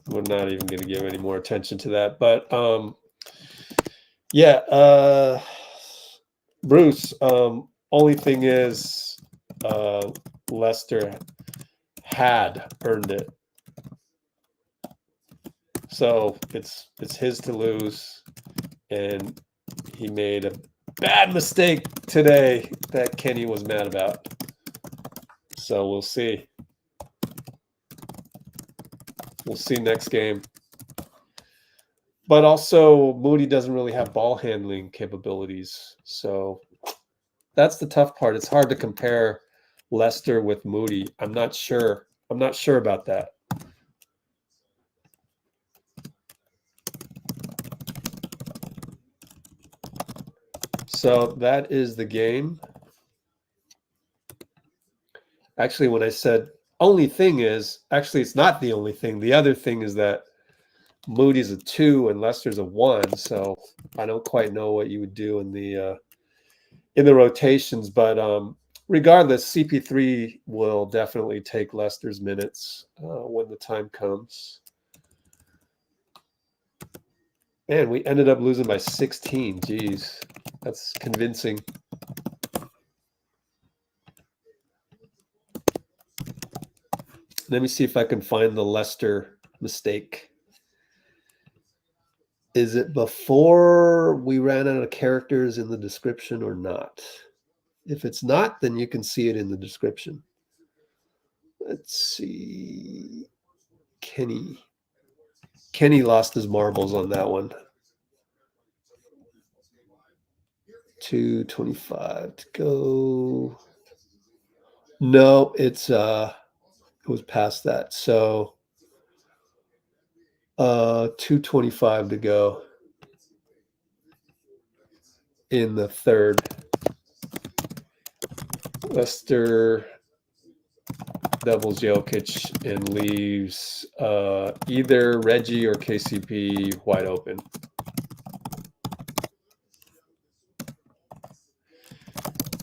Speaker 1: We're not even going to give any more attention to that. But, Bruce, only thing is Lester had earned it. So it's his to lose. And he made a bad mistake today that Kenny was mad about. So we'll see. We'll see next game. But also, Moody doesn't really have ball handling capabilities. So that's the tough part. It's hard to compare Lester with Moody. I'm not sure. I'm not sure about that. So that is the game. Actually, when I said only thing is, actually, it's not the only thing. The other thing is that Moody's a 2 and Lester's a 1. So I don't quite know what you would do in the rotations, but regardless, CP3 will definitely take Lester's minutes when the time comes. Man, we ended up losing by 16. Jeez, that's convincing. Let me see if I can find the Lester mistake. Is it before we ran out of characters in the description or not? If it's not, then you can see it in the description. Let's see. Kenny lost his marbles on that one. 2:25 to go. No, it was past that. So 2:25 to go in the third. Lester doubles Jokic and leaves either Reggie or KCP wide open.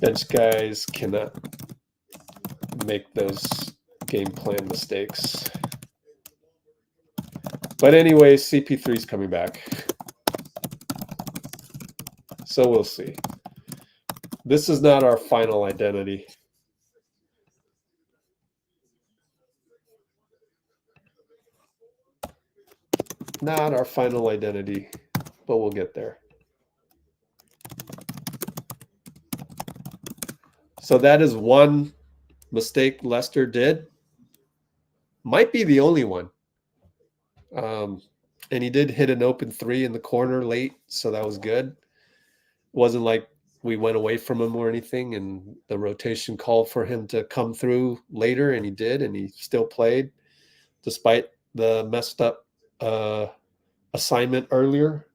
Speaker 1: Bench guys cannot make those game plan mistakes. But anyway, CP3 is coming back. So we'll see. This is not our final identity. Not our final identity, but we'll get there. So that is one mistake Lester did. Might be the only one. And he did hit an open 3 in the corner late, so that was good. It wasn't like we went away from him or anything, and the rotation called for him to come through later, and he did, and he still played despite the messed up assignment earlier.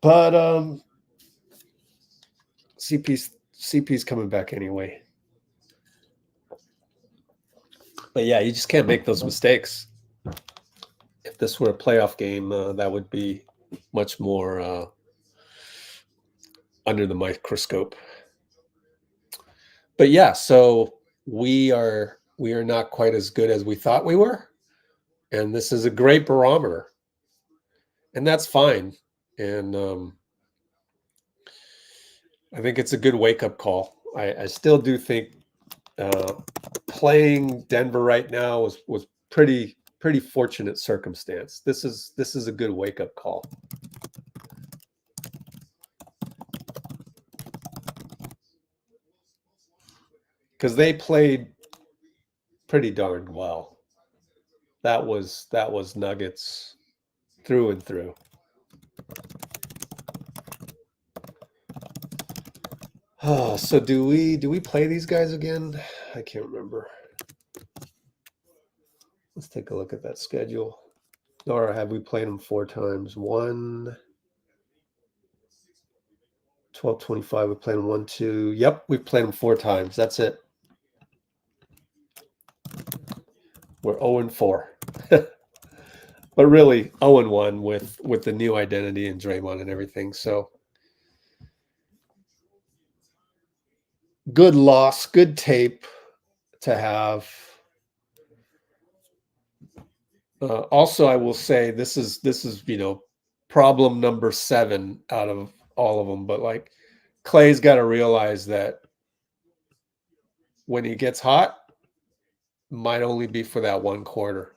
Speaker 1: But CP's coming back anyway. But yeah, you just can't make those mistakes. If this were a playoff game, that would be much more under the microscope. But yeah, so we are not quite as good as we thought we were, and this is a great barometer, and that's fine. And I think it's a good wake-up call. I still do think playing Denver right now was pretty fortunate circumstance. This is a good wake-up call. Because they played pretty darn well. That was Nuggets through and through. Oh, so do we play these guys again? I can't remember. Let's take a look at that schedule. Or have we played them 4 times? 1, 12-25. We played them 1, 2. Yep, we've played them 4 times. That's it. We're 0-4. But really 0-1 with the new identity and Draymond and everything. So good loss, good tape to have. Also, I will say this is problem number 7 out of all of them. But like Klay's got to realize that when he gets hot, might only be for that 1 quarter.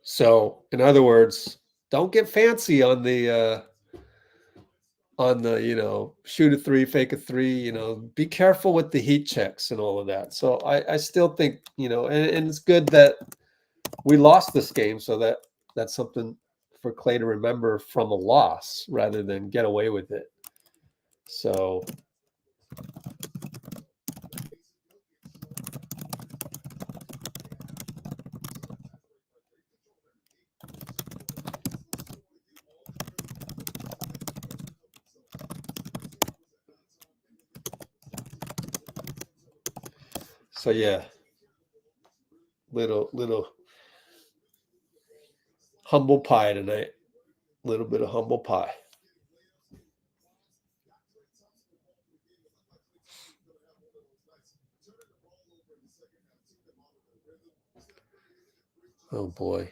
Speaker 1: So, in other words, don't get fancy on the shoot a 3, fake a 3, be careful with the heat checks and all of that. So I still think, and it's good that we lost this game, so that's something for Klay to remember from a loss rather than get away with it. So So yeah, little humble pie tonight. Little bit of humble pie. Oh boy.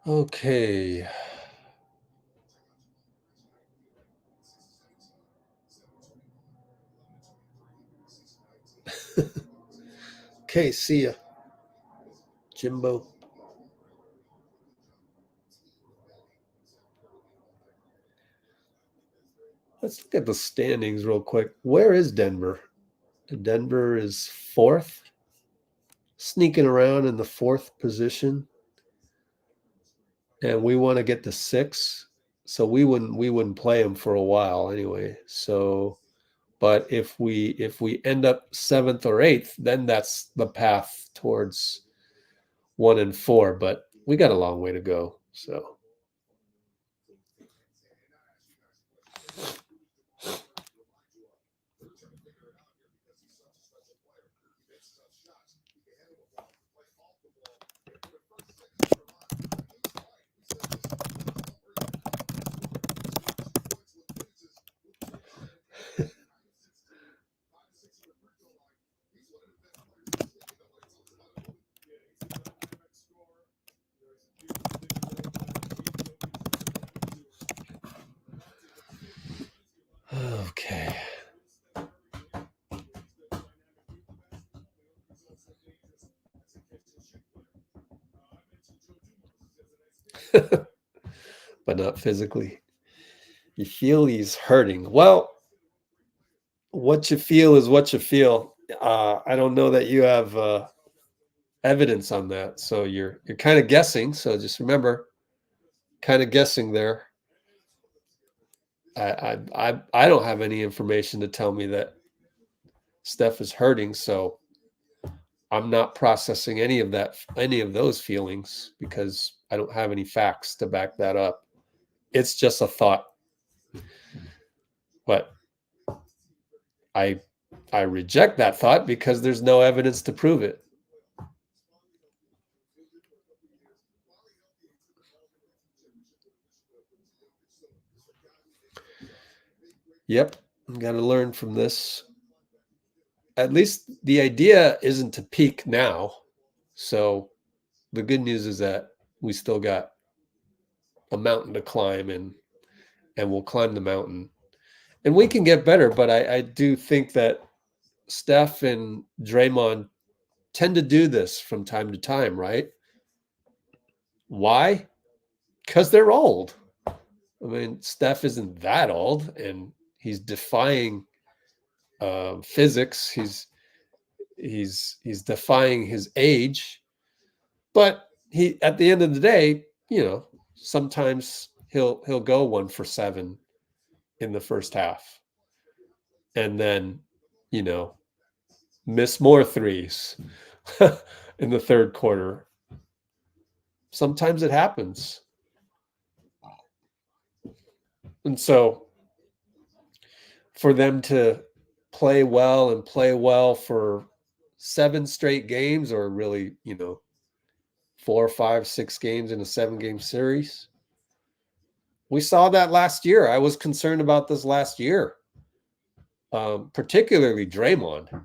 Speaker 1: Okay. Okay, see ya, Jimbo. Let's look at the standings real quick. Where is Denver? Denver is 4th, sneaking around in the 4th position, and we want to get to 6. So we wouldn't play them for a while anyway. So, but if we end up 7th or 8th, then that's the path towards 1 and 4. But we got a long way to go. So. Okay. But not physically. You feel he's hurting. Well, what you feel is what you feel. I don't know that you have evidence on that, so you're kind of guessing. So just remember, kind of guessing there. I don't have any information to tell me that Steph is hurting, so I'm not processing any of those feelings because I don't have any facts to back that up. It's just a thought. But I reject that thought because there's no evidence to prove it. Yep, got to learn from this. At least the idea isn't to peak now. So the good news is that we still got a mountain to climb, and we'll climb the mountain. And we can get better, but I do think that Steph and Draymond tend to do this from time to time, right? Why? Because they're old. I mean, Steph isn't that old, and he's defying physics. He's defying his age, but he, at the end of the day, sometimes he'll go 1 for 7 in the first half, and then miss more threes in the third quarter. Sometimes it happens. And so for them to play well for 7 straight games, or really, 4, 5, 6 games in a 7-game series. We saw that last year. I was concerned about this last year, particularly Draymond.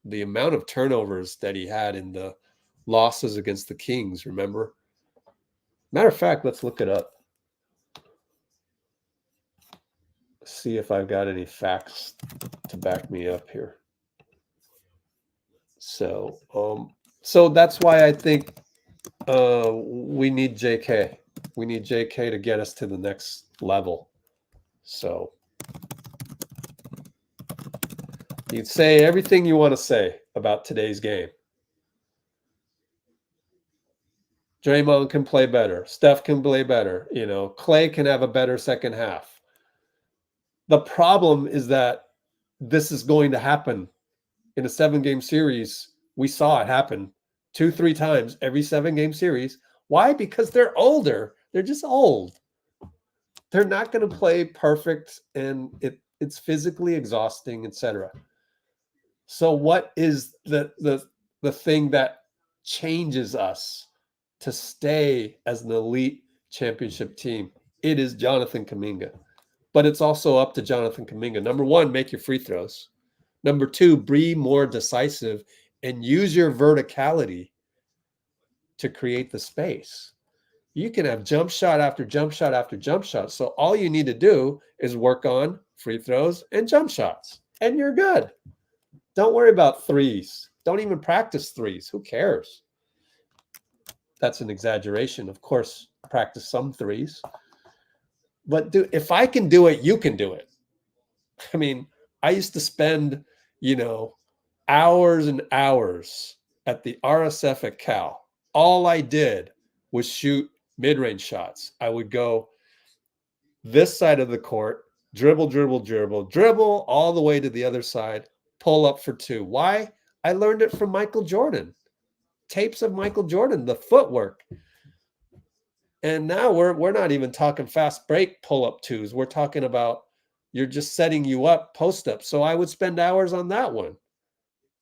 Speaker 1: The amount of turnovers that he had in the losses against the Kings, remember? Matter of fact, let's look it up. See if I've got any facts to back me up here. So that's why I think we need JK. We need JK to get us to the next level. So you'd say everything you want to say about today's game. Draymond can play better. Steph can play better. Klay can have a better second half. The problem is that this is going to happen in a 7-game series. We saw it happen 2-3 times every 7-game series. Why? Because they're older. They're just old. They're not going to play perfect, and it's physically exhausting, etc. So what is the thing that changes us to stay as an elite championship team? It is Jonathan Kuminga. But it's also up to Jonathan Kuminga. Number one, make your free throws. Number two, be more decisive and use your verticality to create the space. You can have jump shot after jump shot after jump shot. So all you need to do is work on free throws and jump shots, and you're good. Don't worry about threes. Don't even practice threes. Who cares? That's an exaggeration. Of course, practice some threes. But if I can do it, you can do it. I mean, I used to spend, hours and hours at the RSF at Cal. All I did was shoot mid-range shots. I would go this side of the court, dribble, dribble, dribble, dribble all the way to the other side, pull up for two. Why? I learned it from Michael Jordan. Tapes of Michael Jordan, the footwork. And now we're not even talking fast break pull-up twos. We're talking about you're just setting you up post up. So I would spend hours on that one.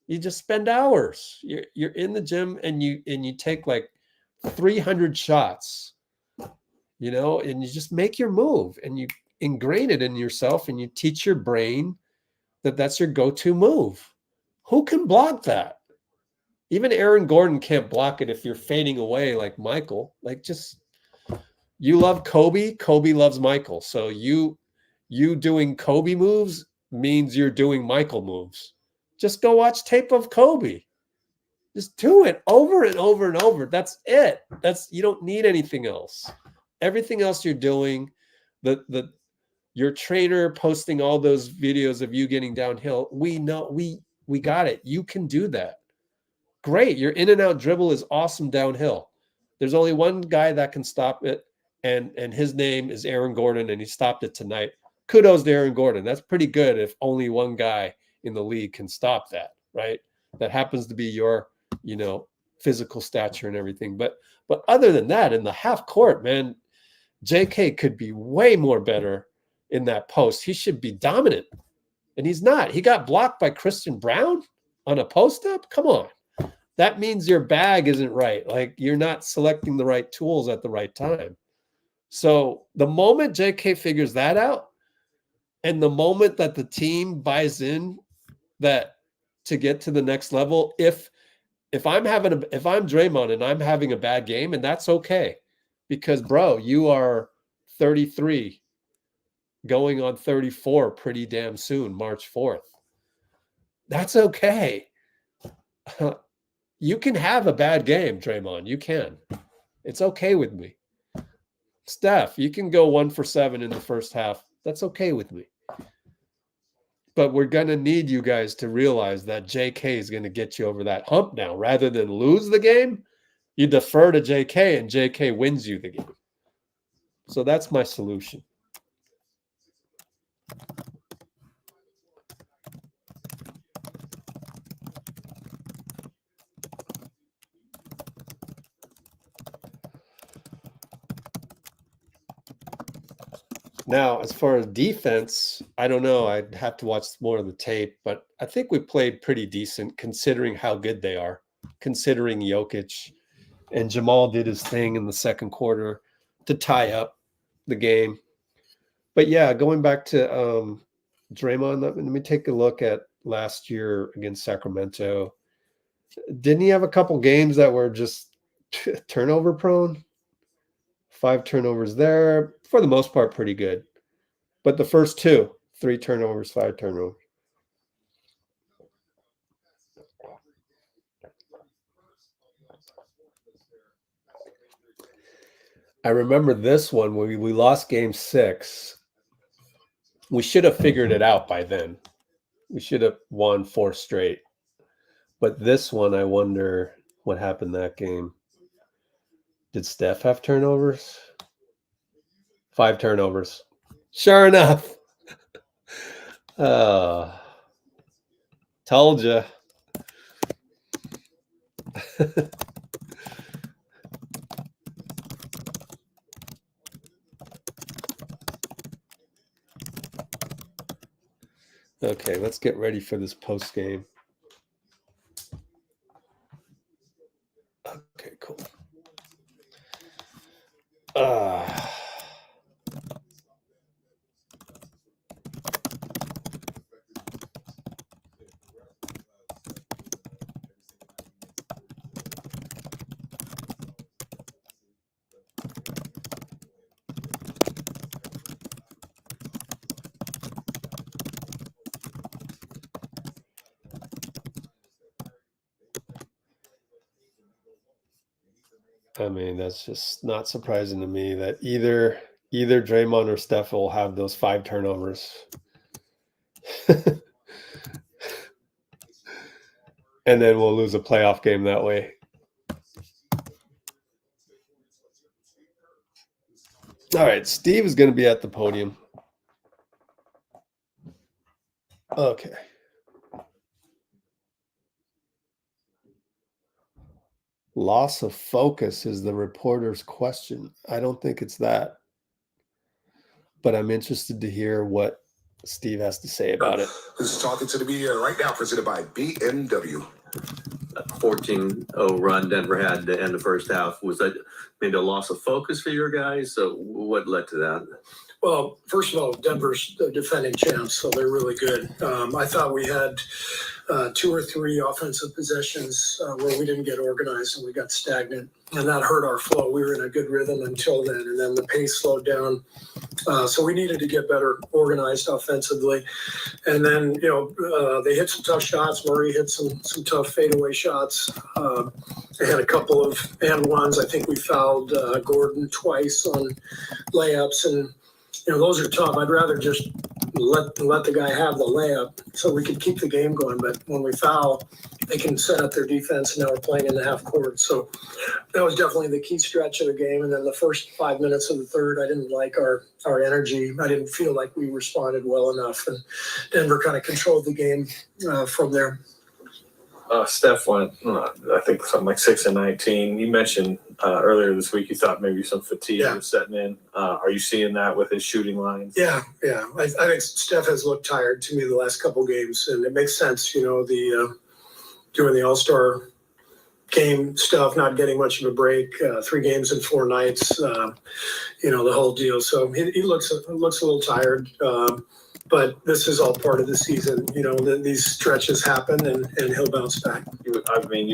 Speaker 1: You just spend hours. You're in the gym and you take like 300 shots, and you just make your move and you ingrain it in yourself and you teach your brain that that's your go-to move. Who can block that? Even Aaron Gordon can't block it if you're fading away like Michael. You love Kobe, Kobe loves Michael. So you doing Kobe moves means you're doing Michael moves. Just go watch tape of Kobe. Just do it over and over and over. That's it. You don't need anything else. Everything else you're doing, your trainer posting all those videos of you getting downhill. We know we got it. You can do that. Great. Your in and out dribble is awesome downhill. There's only one guy that can stop it, and his name is Aaron Gordon, and he stopped it tonight. Kudos to Aaron Gordon. That's pretty good if only one guy in the league can stop that, right? That happens to be your, physical stature and everything. But other than that, in the half court, man, JK could be way more better in that post. He should be dominant, and he's not. He got blocked by Christian Brown on a post up. Come on. That means your bag isn't right. Like, you're not selecting the right tools at the right time. So the moment JK figures that out, and the moment that the team buys in that to get to the next level, if I'm Draymond and I'm having a bad game, and that's okay, because bro, you are 33 going on 34 pretty damn soon, March 4th. That's okay. You can have a bad game, Draymond. You can. It's okay with me. Steph, you can go 1 for 7 in the first half. That's okay with me. But we're going to need you guys to realize that JK is going to get you over that hump now. Rather than lose the game, you defer to JK, and JK wins you the game. So that's my solution. Now, as far as defense, I don't know. I'd have to watch more of the tape, but I think we played pretty decent considering how good they are, considering Jokic and Jamal did his thing in the second quarter to tie up the game. But yeah, going back to Draymond, let me take a look at last year against Sacramento. Didn't he have a couple games that were just turnover prone? 5 turnovers there. For the most part, pretty good. But the first 2, 3 turnovers, 5 turnovers. I remember this one when we lost game 6. We should have figured it out by then. We should have won 4 straight. But this one, I wonder what happened that game. Did Steph have turnovers? 5 turnovers. Sure enough. Told you. Okay, let's get ready for this post game. Okay, cool. I mean, that's just not surprising to me that either Draymond or Steph will have those 5 turnovers. And then we'll lose a playoff game that way. All right, Steve is going to be at the podium. Okay. Loss of focus is the reporter's question. I don't think it's that. But I'm interested to hear what Steve has to say about it.
Speaker 5: Who's talking to the media right now, presented by BMW.
Speaker 6: 14-0 run Denver had to end the first half. Was that maybe a loss of focus for your guys? So what led to that?
Speaker 4: Well, first of all, Denver's the defending champs, so they're really good. I thought we had 2 or 3 offensive possessions where we didn't get organized and we got stagnant, and that hurt our flow. We were in a good rhythm until then, and then the pace slowed down. So we needed to get better organized offensively. And then, they hit some tough shots. Murray hit some tough fadeaway shots. They had a couple of and ones. I think we fouled Gordon twice on layups, and those are tough. I'd rather just let the guy have the layup so we could keep the game going. But when we foul, they can set up their defense, and now we're playing in the half court. So that was definitely the key stretch of the game. And then the first 5 minutes of the third, I didn't like our energy. I didn't feel like we responded well enough, and Denver kind of controlled the game from there.
Speaker 3: Steph went, I think, something like 6 and 19. You mentioned earlier this week you thought maybe some fatigue was setting in. Are you seeing that with his shooting lines?
Speaker 4: Yeah. I think Steph has looked tired to me the last couple games, and it makes sense. The doing the All-Star game stuff, not getting much of a break, 3 games in 4 nights, the whole deal. So he looks a little tired. But this is all part of the season. These stretches happen, and he'll bounce back.
Speaker 3: You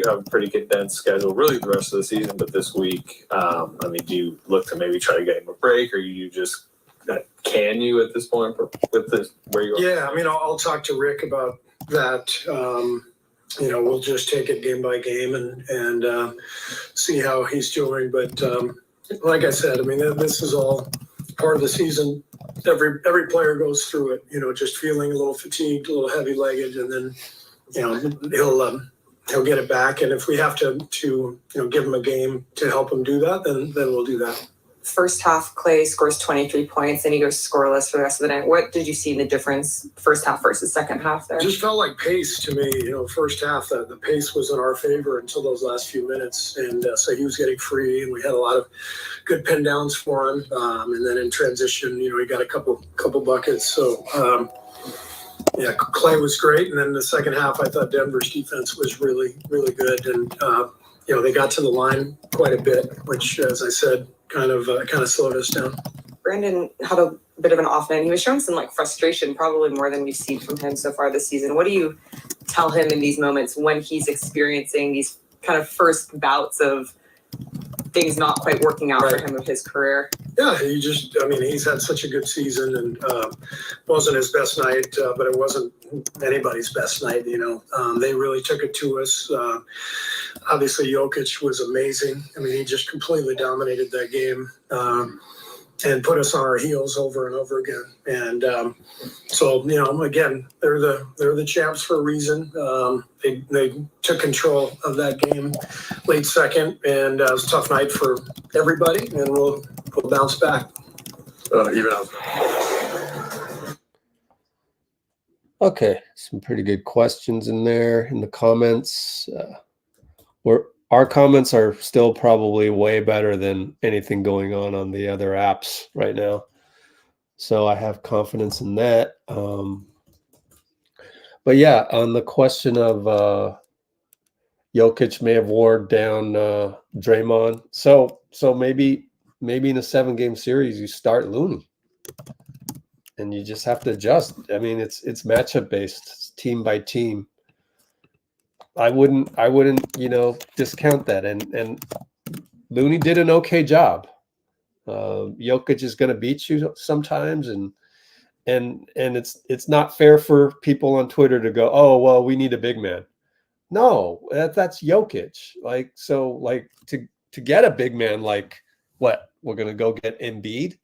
Speaker 3: have a pretty condensed schedule, really, the rest of the season. But this week, do you look to maybe try to get him a break, or you just can you at this point with this where you are?
Speaker 4: Yeah, I'll talk to Rick about that. We'll just take it game by game and see how he's doing. But like I said, this is all part of the season. Every player goes through it, just feeling a little fatigued, a little heavy-legged, and then, he'll get it back. And if we have to give him a game to help him do that, then we'll do that.
Speaker 7: First half, Klay scores 23 points, and he goes scoreless for the rest of the night. What did you see in the difference first half versus second half there?
Speaker 4: It just felt like pace to me. First half, the pace was in our favor until those last few minutes. And so he was getting free, and we had a lot of good pin downs for him. And then in transition, he got a couple buckets. So, Klay was great. And then the second half, I thought Denver's defense was really, really good. And, they got to the line quite a bit, which, as I said, kind of slowed us down.
Speaker 7: Brandon had a bit of an off night. He was showing some frustration, probably more than we've seen from him so far this season. What do you tell him in these moments when he's experiencing these kind of first bouts of things not quite working out for him of his career?
Speaker 4: Yeah, he's had such a good season, and wasn't his best night, but it wasn't anybody's best night. They really took it to us. Obviously, Jokic was amazing. He just completely dominated that game and put us on our heels over and over again. And again, they're the champs for a reason. They took control of that game late second, and it was a tough night for everybody. And we'll bounce back.
Speaker 1: Okay, some pretty good questions in there in the comments. Our comments are still probably way better than anything going on the other apps right now. So I have confidence in that. But yeah, on the question of Jokic may have worn down Draymond. So maybe in a 7-game series you start Looney, and you just have to adjust. I mean, it's matchup based, it's team by team. I wouldn't discount that. And Looney did an okay job. Jokic is going to beat you sometimes, and it's not fair for people on Twitter to go, oh well, we need a big man. No, that's Jokic. Like, so, like, to get a big man, like, what, we're gonna go get Embiid,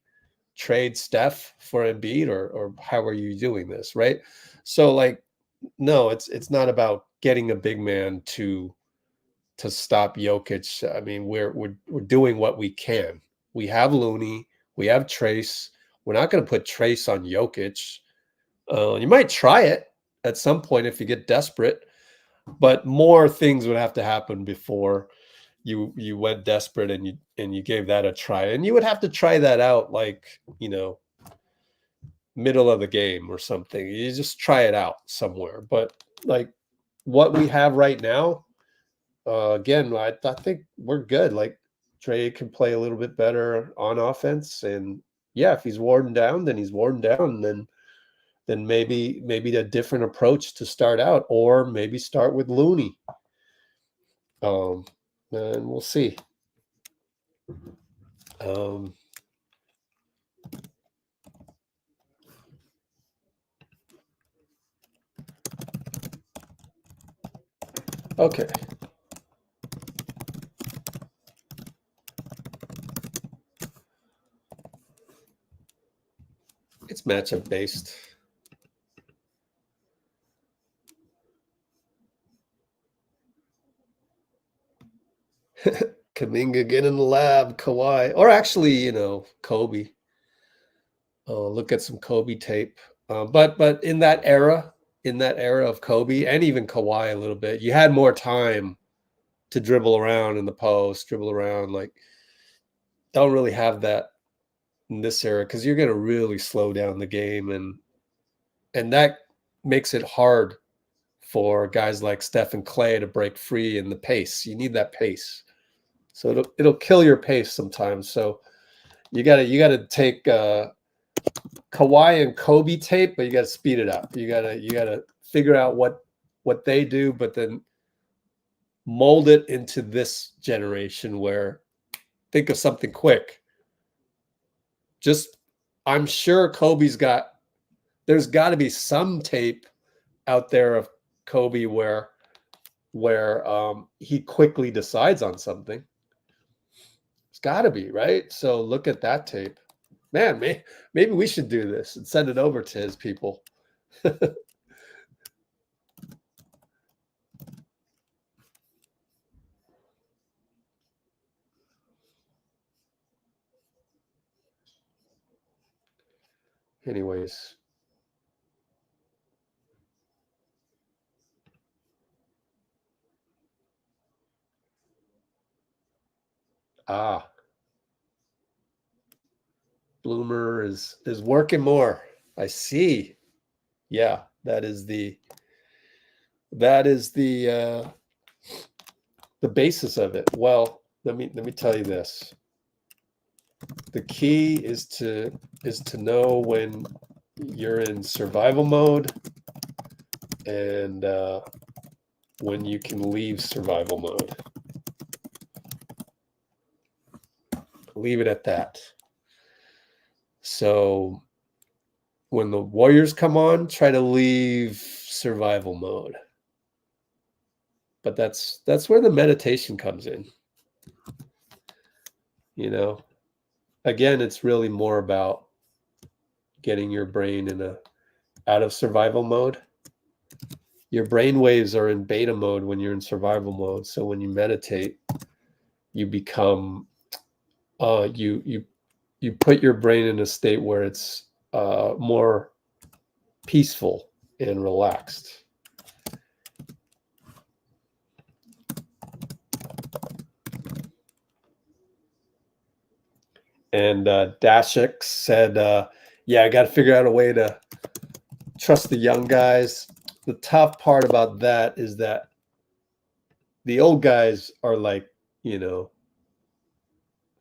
Speaker 1: trade Steph for Embiid, or how are you doing this, right? So, like, no, it's not about getting a big man to stop Jokic. I mean, we're doing what we can. We have Looney, we have Trace. We're not going to put Trace on Jokic. You might try it at some point if you get desperate, but more things would have to happen before you went desperate and you gave that a try. And you would have to try that out, like, middle of the game or something. You just try it out somewhere. But like what we have right now, again, I think we're good. Like, Dray can play a little bit better on offense, and yeah, if he's worn down, then he's worn down. Then maybe a different approach to start out, or maybe start with Looney. And we'll see. Okay. It's matchup based. Kuminga, get in the lab, Kawhi, or actually, Kobe. Look at some Kobe tape. But in that era of Kobe and even Kawhi a little bit, you had more time to dribble around in the post, dribble around. Like, don't really have that in this era, because you're going to really slow down the game, and that makes it hard for guys like Steph and Klay to break free in the pace. You need that pace. So it'll kill your pace sometimes. So you gotta take Kawhi and Kobe tape, but you gotta speed it up. You gotta figure out what they do, but then mold it into this generation, where think of something quick. I'm sure there's got to be some tape out there of Kobe where he quickly decides on something. It's got to be, right? So look at that tape. Man, maybe we should do this and send it over to his people. Anyways. Bloomer is working more. I see. Yeah, that is the basis of it. Well, let me tell you this. The key is to know when you're in survival mode and when you can leave survival mode. Leave it at that. So when the Warriors come on, try to leave survival mode. But that's where the meditation comes in. Again, it's really more about getting your brain out of survival mode. Your brain waves are in beta mode when you're in survival mode. So when you meditate, you become you put your brain in a state where it's more peaceful and relaxed. And Dashik said, yeah, I got to figure out a way to trust the young guys. the tough part about that is that the old guys are like,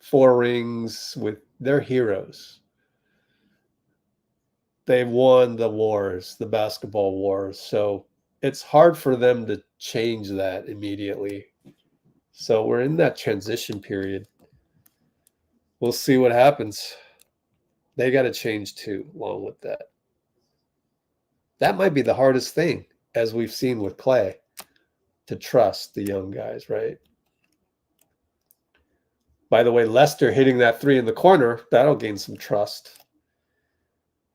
Speaker 1: 4 rings with their heroes. They've won the wars, the basketball wars. So it's hard for them to change that immediately. So we're in that transition period. We'll see what happens. They got to change too, along with that. That might be the hardest thing, as we've seen with Klay, to trust the young guys, right? By the way, Lester hitting that 3 in the corner, that'll gain some trust.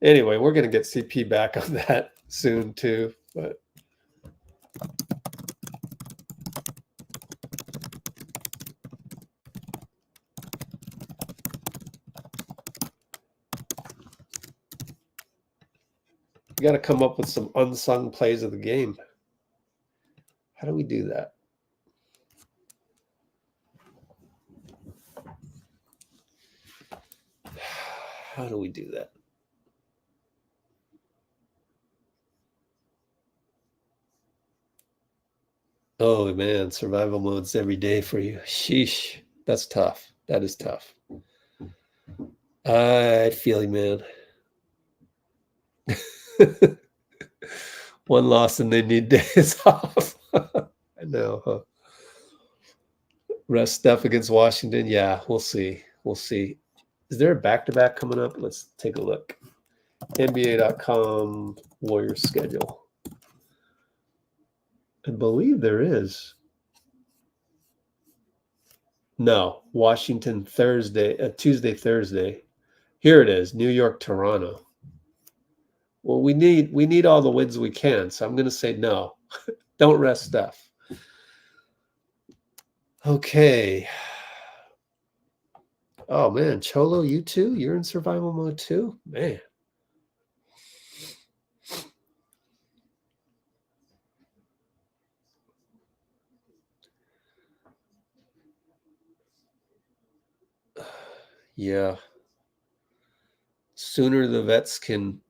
Speaker 1: Anyway, we're going to get CP back on that soon too, but we got to come up with some unsung plays of the game. How do we do that? How do we do that? Oh man, survival mode's every day for you. Sheesh, that's tough. That is tough. I feel you, man. One loss and they need days off. I know, huh? Rest Steph against Washington. Yeah, we'll see. We'll see. Is there a back-to-back coming up? Let's take a look. NBA.com Warriors schedule. I believe there is. No, Washington Thursday, Tuesday, Thursday. Here it is, New York, Toronto. Well, we need all the wins we can, so I'm going to say no. Don't rest Steph. Okay. Oh man, Cholo, you too? You're in survival mode too? Man. Yeah. Sooner the vets can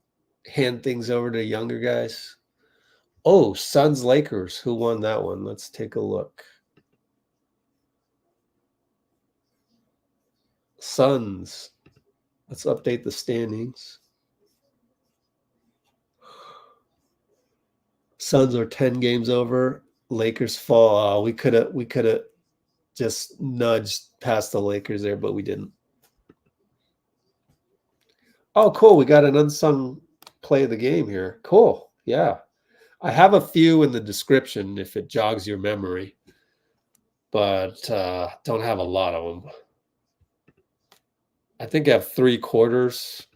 Speaker 1: hand things over to younger guys. Oh, Suns Lakers. Who won that one? Let's take a look. Suns. Let's update the standings. Suns are 10 games over. Lakers fall. We could have just nudged past the Lakers there, but we didn't. Oh, cool. We got an unsung play of the game here. Cool. Yeah. I have a few in the description if it jogs your memory, but don't have a lot of them. I think I have 3/4.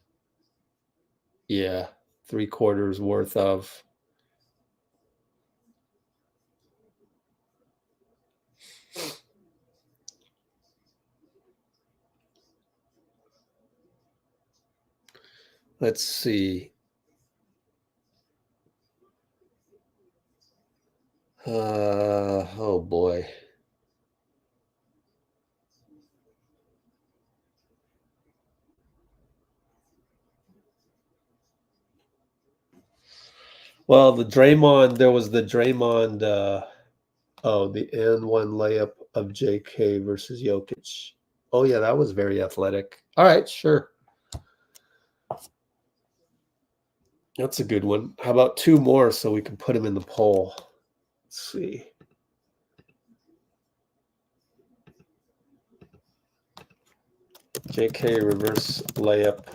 Speaker 1: Yeah, 3/4 worth of. Let's see. Oh boy. Well, there was the Draymond, the and one layup of JK versus Jokic. Oh yeah, that was very athletic. All right, sure. That's a good one. How about 2 more so we can put him in the poll? Let's see. JK reverse layup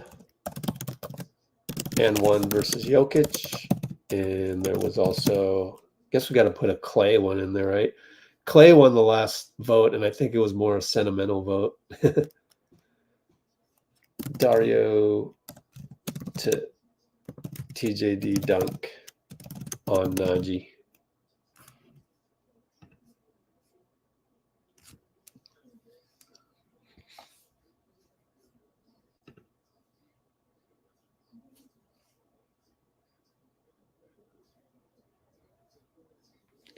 Speaker 1: and 1 versus Jokic. And there was also, I guess we got to put a Klay one in there, right? Klay won the last vote, and I think it was more a sentimental vote. Dario to TJD dunk on Najee.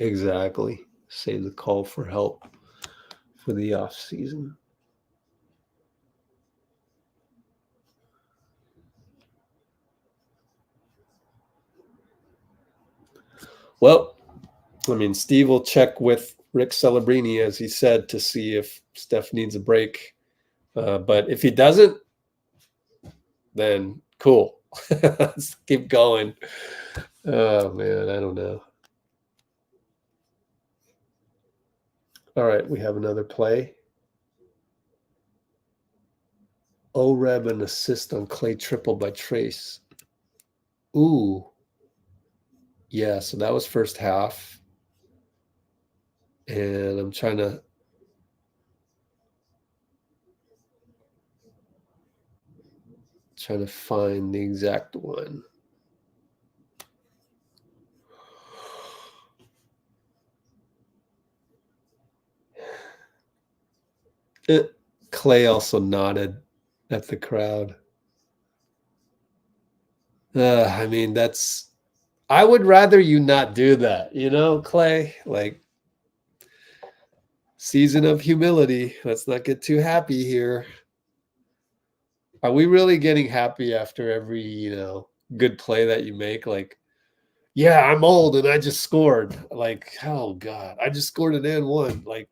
Speaker 1: Exactly. Save the call for help for the off season. Well, I mean, Steve will check with Rick Celebrini, as he said, to see if Steph needs a break. But if he doesn't, then cool. Let's keep going. Oh, man, I don't know. All right, we have another play. O-Reb an assist on Klay triple by Trace. Ooh. Yeah, so that was first half. And I'm trying to find the exact one. Klay also nodded at the crowd. I mean, I would rather you not do that, Klay. Like, season of humility. Let's not get too happy here. Are we really getting happy after every, good play that you make? Like, yeah, I'm old and I just scored. Like, oh God, I just scored an and one. Like,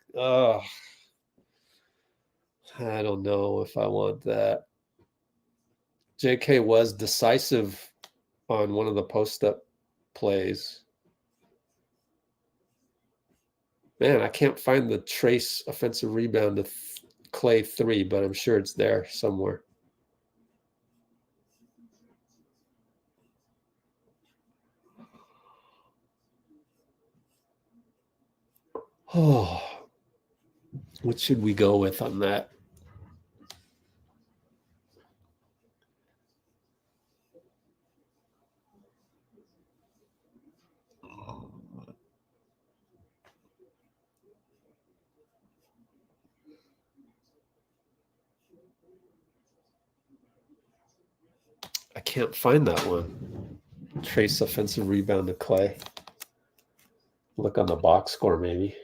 Speaker 1: I don't know if I want that. JK was decisive on one of the post-up plays. Man, I can't find the Trace offensive rebound to Klay 3, but I'm sure it's there somewhere. Oh, what should we go with on that? I can't find that one. Trace offensive rebound to Klay. Look on the box score, maybe.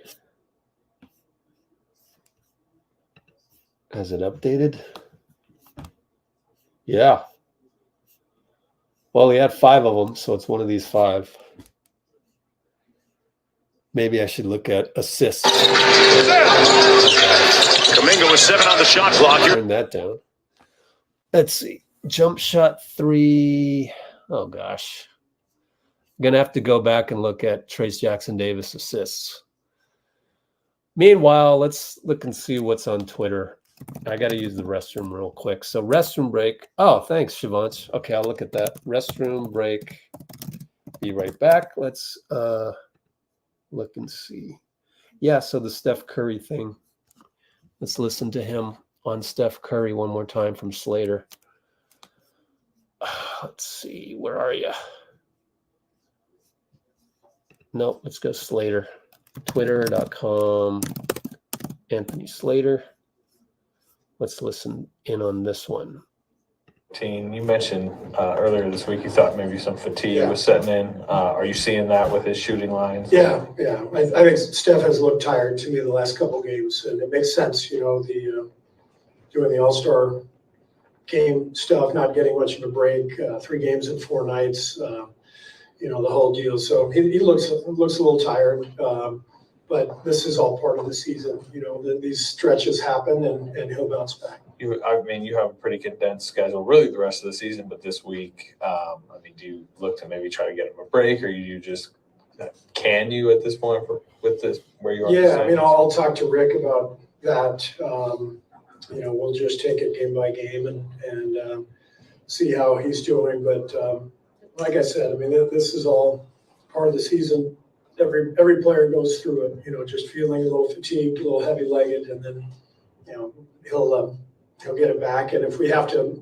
Speaker 1: Has it updated? Yeah. Well, he had 5 of them, so it's one of these 5. Maybe I should look at assists.
Speaker 8: Kuminga was 7 on the shot clock.
Speaker 1: Turn that down. Let's see. Jump shot 3. Oh, gosh. I'm going to have to go back and look at Trace Jackson Davis assists. Meanwhile, let's look and see what's on Twitter. I got to use the restroom real quick. So restroom break. Oh, thanks, Shivansh. Okay, I'll look at that. Restroom break. Be right back. Let's look and see. Yeah, so the Steph Curry thing. Let's listen to him on Steph Curry one more time from Slater. Let's see. Where are you? Nope, let's go Slater. Twitter.com. Anthony Slater. Let's listen in on this one.
Speaker 3: You mentioned earlier this week you thought maybe some fatigue was setting in. Are you seeing that with his shooting lines?
Speaker 4: Yeah. I think Steph has looked tired to me the last couple of games, and it makes sense, the doing the All-Star game stuff, not getting much of a break, 3 games in 4 nights, the whole deal. So he looks a little tired, but this is all part of the season. These stretches happen, and he'll bounce back.
Speaker 3: You have a pretty condensed schedule, really the rest of the season, but this week, do you look to maybe try to get him a break, or you just can you at this point with this where you are?
Speaker 4: Yeah, I'll talk to Rick about that. We'll just take it game by game and see how he's doing. But like I said, this is all part of the season. Every player goes through it. Just feeling a little fatigued, a little heavy-legged, and then he'll get it back. And if we have to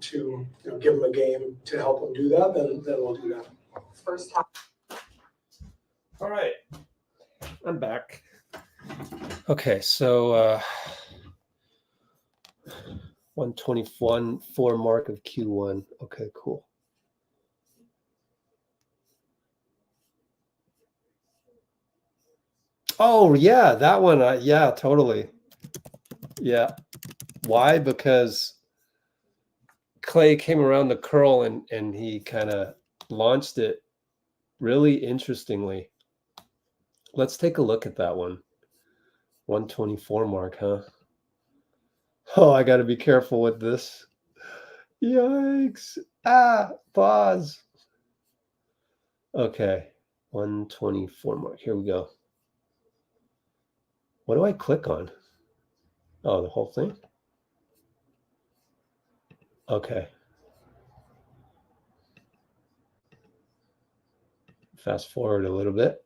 Speaker 4: give him a game to help him do that, then we'll do that.
Speaker 7: First half.
Speaker 1: All right. I'm back. Okay, so 121.4 mark of Q1. Okay, cool. Oh, yeah, that one. Yeah, totally. Yeah. Why? Because Klay came around the curl and he kind of launched it really interestingly. Let's take a look at that one. 124 mark, huh? Oh, I got to be careful with this. Yikes. Pause. Okay. 124 mark. Here we go. What do I click on? Oh, the whole thing? Okay. Fast forward a little bit.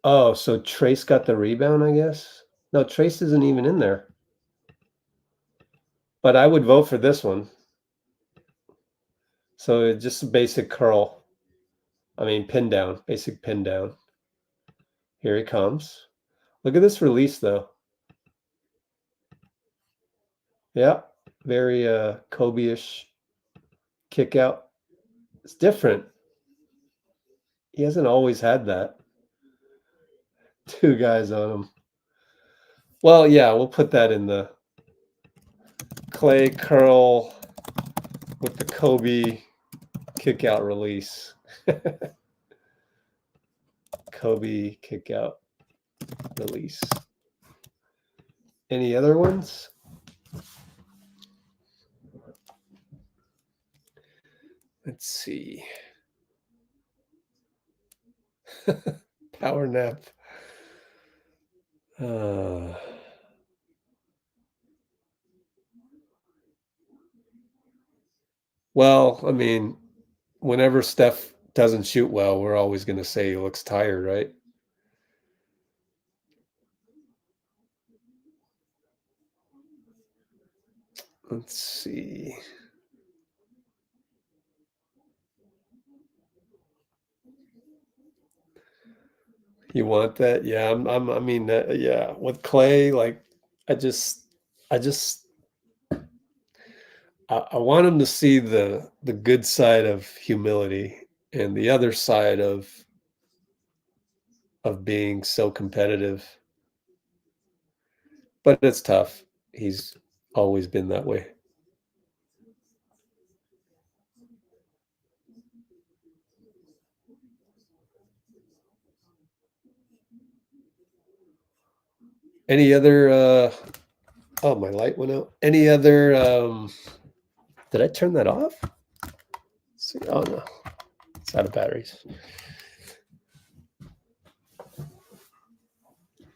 Speaker 1: Oh, so Trace got the rebound, I guess? No, Trace isn't even in there. But I would vote for this one. So it's just a basic curl. I mean, pin down, basic pin down. Here he comes. Look at this release, though. Yeah, very Kobe-ish kick out. It's different. He hasn't always had that. Two guys on him. Well, yeah, we'll put that in the Klay curl with the Kobe kick out release. Kobe kick out release. Any other ones? Let's see. Power nap. Well, I mean, whenever Steph doesn't shoot well, we're always going to say he looks tired, right? Let's see. You want that? Yeah, I mean, yeah, with Klay, like, I want him to see the good side of humility and the other side of being so competitive. But it's tough. He's always been that way. Any other oh, my light went out. Any other did I turn that off? Let's see. Oh no. It's out of batteries.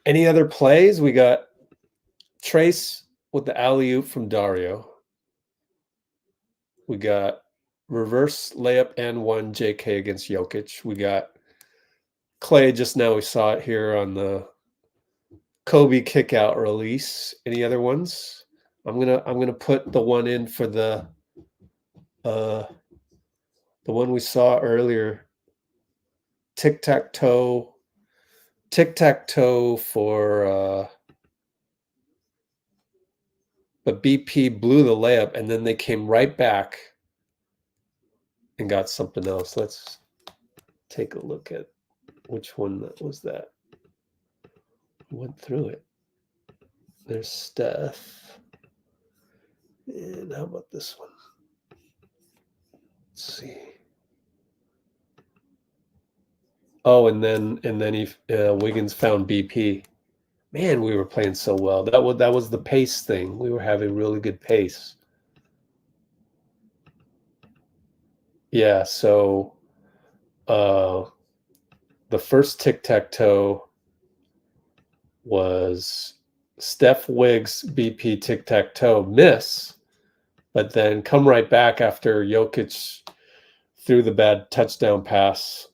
Speaker 1: Any other plays? We got Trace with the alley-oop from Dario. We got reverse layup and one JK against Jokic. We got Klay just now. We saw it here on the Kobe kick out release. Any other ones? I'm gonna put the one in for the one we saw earlier. Tic-tac-toe for but BP blew the layup and then they came right back and got something else. Let's take a look at which one was that. Went through it. There's Steph. And how about this one? Let's see. Oh, and then he Wiggins found BP. Man, we were playing so well. That was the pace thing. We were having really good pace. Yeah, so the first tic-tac-toe was Steph Wiggs BP tic-tac-toe miss, but then come right back after Jokic threw the bad touchdown pass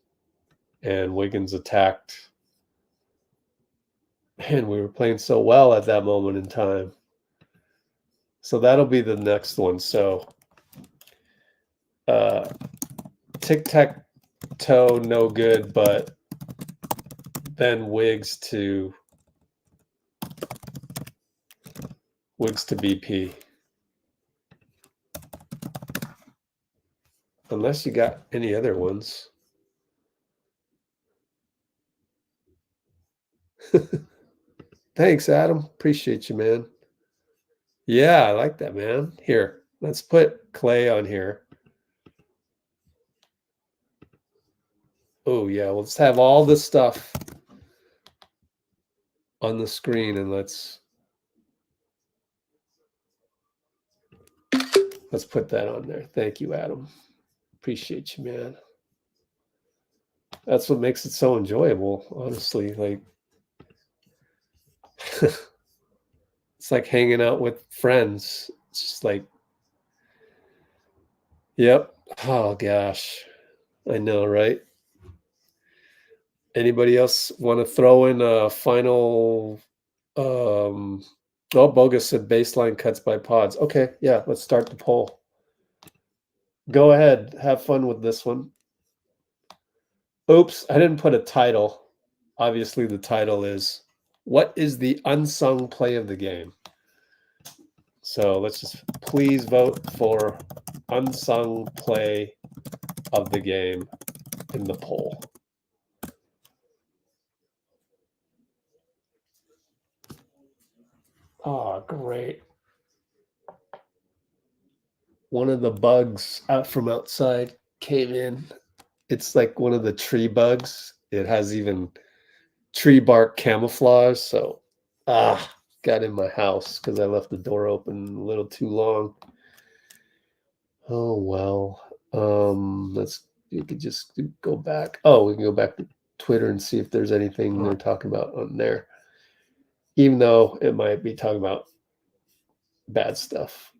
Speaker 1: and Wiggins attacked. And we were playing so well at that moment in time. So that'll be the next one. So tic-tac-toe, no good, but then Wiggs to BP. Unless you got any other ones. Thanks, Adam. Appreciate you, man. Yeah, I like that, man. Here, let's put Klay on here. Oh, yeah. Well, let's have all this stuff on the screen and let's put that on there. Thank you, Adam. Appreciate you, man. That's what makes it so enjoyable, honestly. Like, it's like hanging out with friends. It's just like, yep. Oh, gosh. I know, right? Anybody else want to throw in a final? Bogus said baseline cuts by pods. Okay, yeah, let's start the poll. Go ahead, have fun with this one. Oops, I didn't put a title. Obviously, the title is "What is the unsung play of the game?" So let's just please vote for unsung play of the game in the poll. Oh, great. One of the bugs out from outside came in. It's like one of the tree bugs. It has even tree bark camouflage. So, got in my house because I left the door open a little too long. Oh, well. You could just go back. Oh, we can go back to Twitter and see if there's anything they're talking about on there. Even though it might be talking about bad stuff.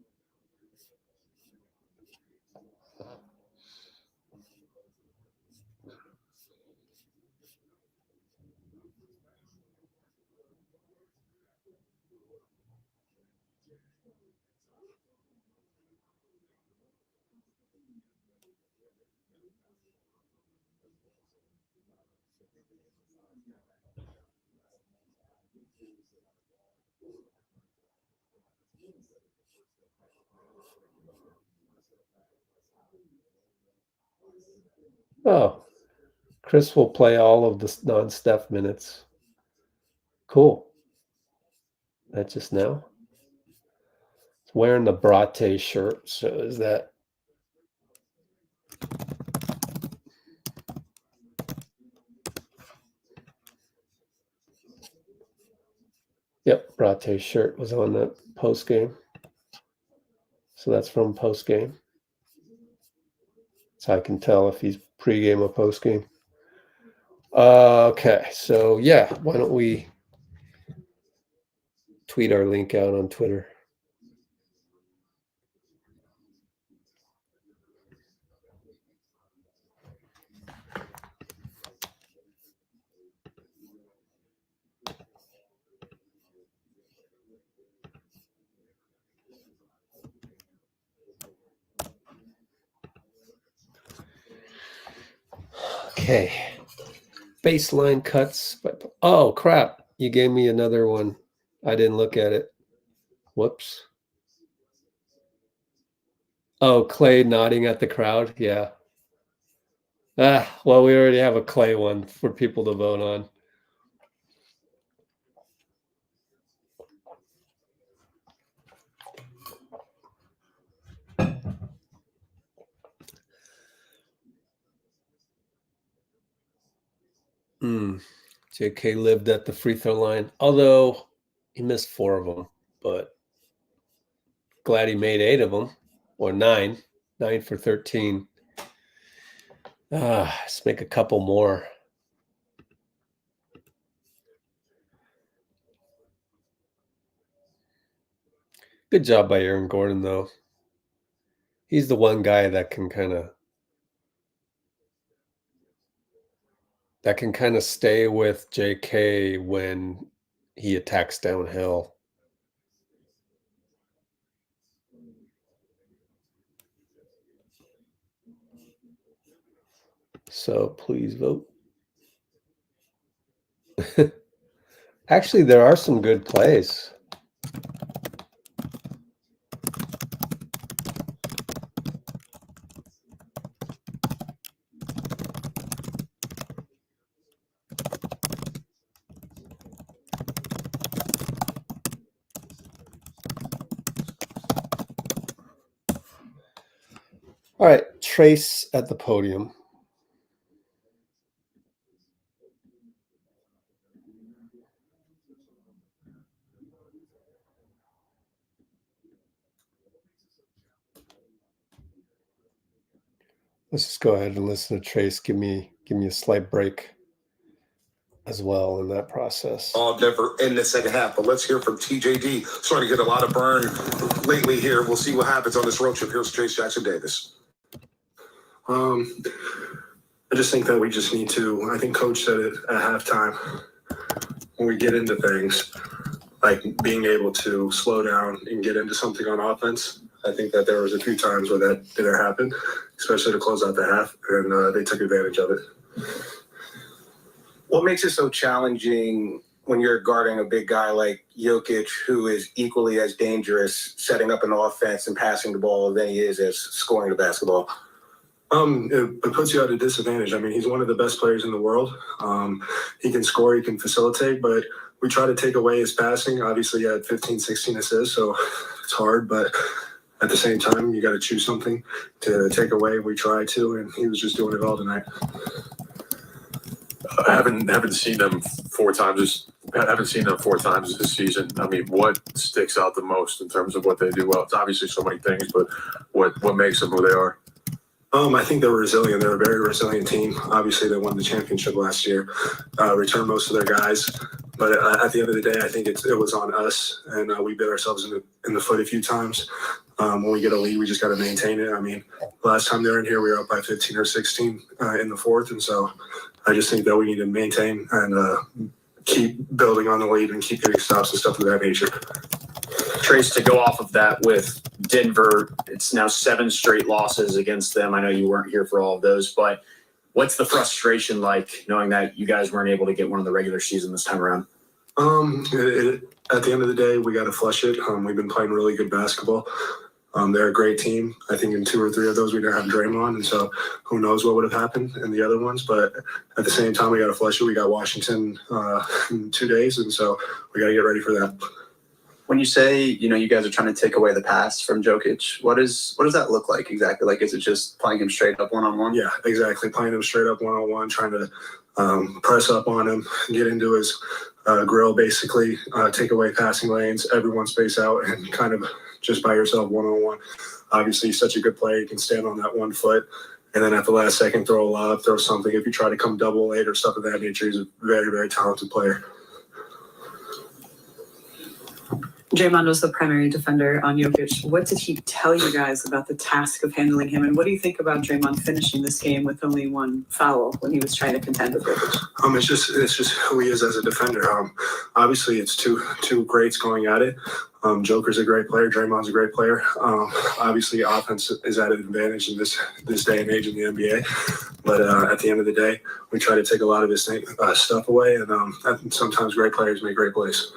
Speaker 1: Oh, Chris will play all of the non-Steph minutes. Cool. That just now? It's wearing the Brate shirt. So is that? Yep, Brate's shirt was on that post game. So that's from post game. So I can tell if he's pregame or post game. Okay, so yeah, why don't we tweet our link out on Twitter? Okay. Baseline cuts. Oh, crap. You gave me another one. I didn't look at it. Whoops. Oh, Klay nodding at the crowd. Yeah. Well, we already have a Klay one for people to vote on. JK lived at the free throw line, although he missed 4 of them, but glad he made 8 of them, or 9 for 13. Let's make a couple more. Good job by Aaron Gordon, though. He's the one guy that can kind of stay with JK when he attacks downhill. So please vote. Actually, there are some good plays. All right, Trace at the podium. Let's just go ahead and listen to Trace. Give me a slight break as well in that process.
Speaker 5: All Denver in the second half, but let's hear from TJD. Starting to get a lot of burn lately here. We'll see what happens on this road trip. Here's Trace Jackson Davis.
Speaker 9: I just think that we just need to, I think Coach said it at halftime, when we get into things, like being able to slow down and get into something on offense. I think that there was a few times where that didn't happen, especially to close out the half, and they took advantage of it.
Speaker 10: What makes it so challenging when you're guarding a big guy like Jokic, who is equally as dangerous setting up an offense and passing the ball than he is as scoring the basketball?
Speaker 9: It puts you at a disadvantage. I mean, he's one of the best players in the world. He can score, he can facilitate, but we try to take away his passing. Obviously, he had 15, 16 assists, so it's hard, but at the same time, you got to choose something to take away. We try to, and he was just doing it all tonight.
Speaker 11: I haven't seen them four times this season. I mean, what sticks out the most in terms of what they do well? It's obviously so many things, but what makes them who they are?
Speaker 9: I think they're resilient. They're a very resilient team. Obviously, they won the championship last year, returned most of their guys. But at the end of the day, I think it was on us, and we bit ourselves in the foot a few times. When we get a lead, we just got to maintain it. I mean, last time they were in here, we were up by 15 or 16 in the fourth, and so I just think that we need to maintain and keep building on the lead and keep getting stops and stuff of that nature.
Speaker 12: Trace, to go off of that with Denver, it's now 7 straight losses against them. I know you weren't here for all of those, but what's the frustration like knowing that you guys weren't able to get one in the regular season this time around?
Speaker 9: At the end of the day, we got to flush it. We've been playing really good basketball. They're a great team. I think in 2 or 3 of those, we didn't have Draymond, and so who knows what would have happened in the other ones. But at the same time, we got to flush it. We got Washington in 2 days, and so we got to get ready for that.
Speaker 13: When you say, you guys are trying to take away the pass from Jokic, what does that look like exactly? Like, is it just playing him straight up one-on-one?
Speaker 9: Yeah, exactly. Playing him straight up one-on-one, trying to press up on him, get into his grill, basically, take away passing lanes, everyone space out, and kind of just by yourself one-on-one. Obviously, he's such a good player. You can stand on that 1 foot, and then at the last second, throw a lob, throw something. If you try to come double late or stuff of that nature, he's a very, very talented player.
Speaker 14: Draymond was the primary defender on Jokic. What did he tell you guys about the task of handling him? And what do you think about Draymond finishing this game with only 1 foul when he was trying to contend with Jokic?
Speaker 9: It's just who he is as a defender. Obviously, it's two greats going at it. Joker's a great player. Draymond's a great player. Obviously, offense is at an advantage in this day and age in the NBA. But at the end of the day, we try to take a lot of his stuff away. And sometimes great players make great plays.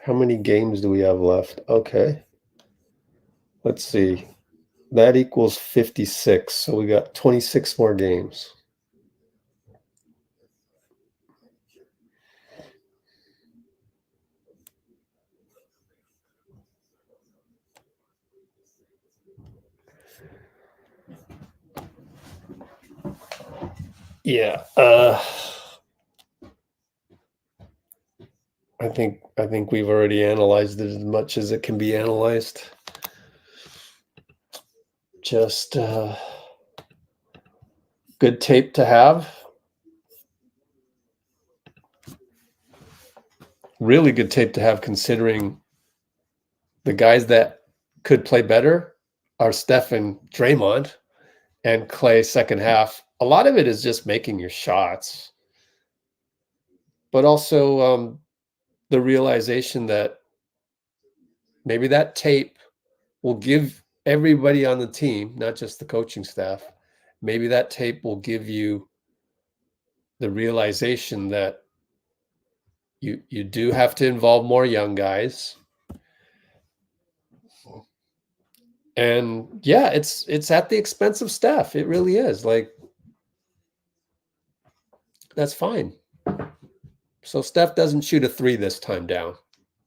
Speaker 1: How many games do we have left? Okay. Let's see. That equals 56. So we got 26 more games. Yeah. I think we've already analyzed it as much as it can be analyzed. Just good tape to have. Really good tape to have, considering the guys that could play better are Steph and Draymond, and Klay second half. A lot of it is just making your shots, but also the realization that maybe that tape will give everybody on the team, not just the coaching staff, maybe that tape will give you the realization that You do have to involve more young guys. And yeah, it's at the expense of Steph. It really is. Like, that's fine. So Steph doesn't shoot a 3 this time down.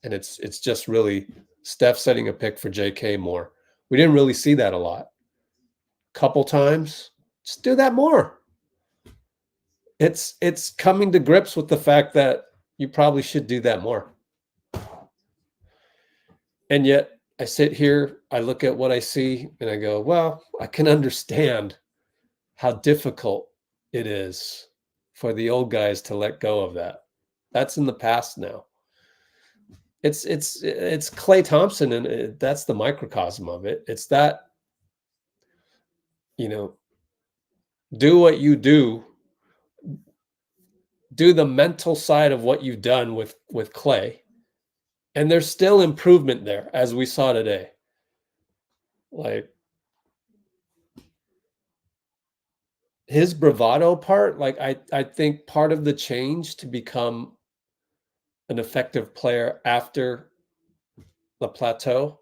Speaker 1: And it's just really Steph setting a pick for JK more. We didn't really see that a lot. Couple times. Just do that more. It's coming to grips with the fact that you probably should do that more. And yet I sit here, I look at what I see, and I go, well, I can understand how difficult it is for the old guys to let go of that. That's in the past now. It's Klay Thompson, and that's the microcosm of it. It's that, do what you do the mental side of what you've done with Klay. And there's still improvement there, as we saw today. Like, his bravado part, like I think part of the change to become an effective player after the plateau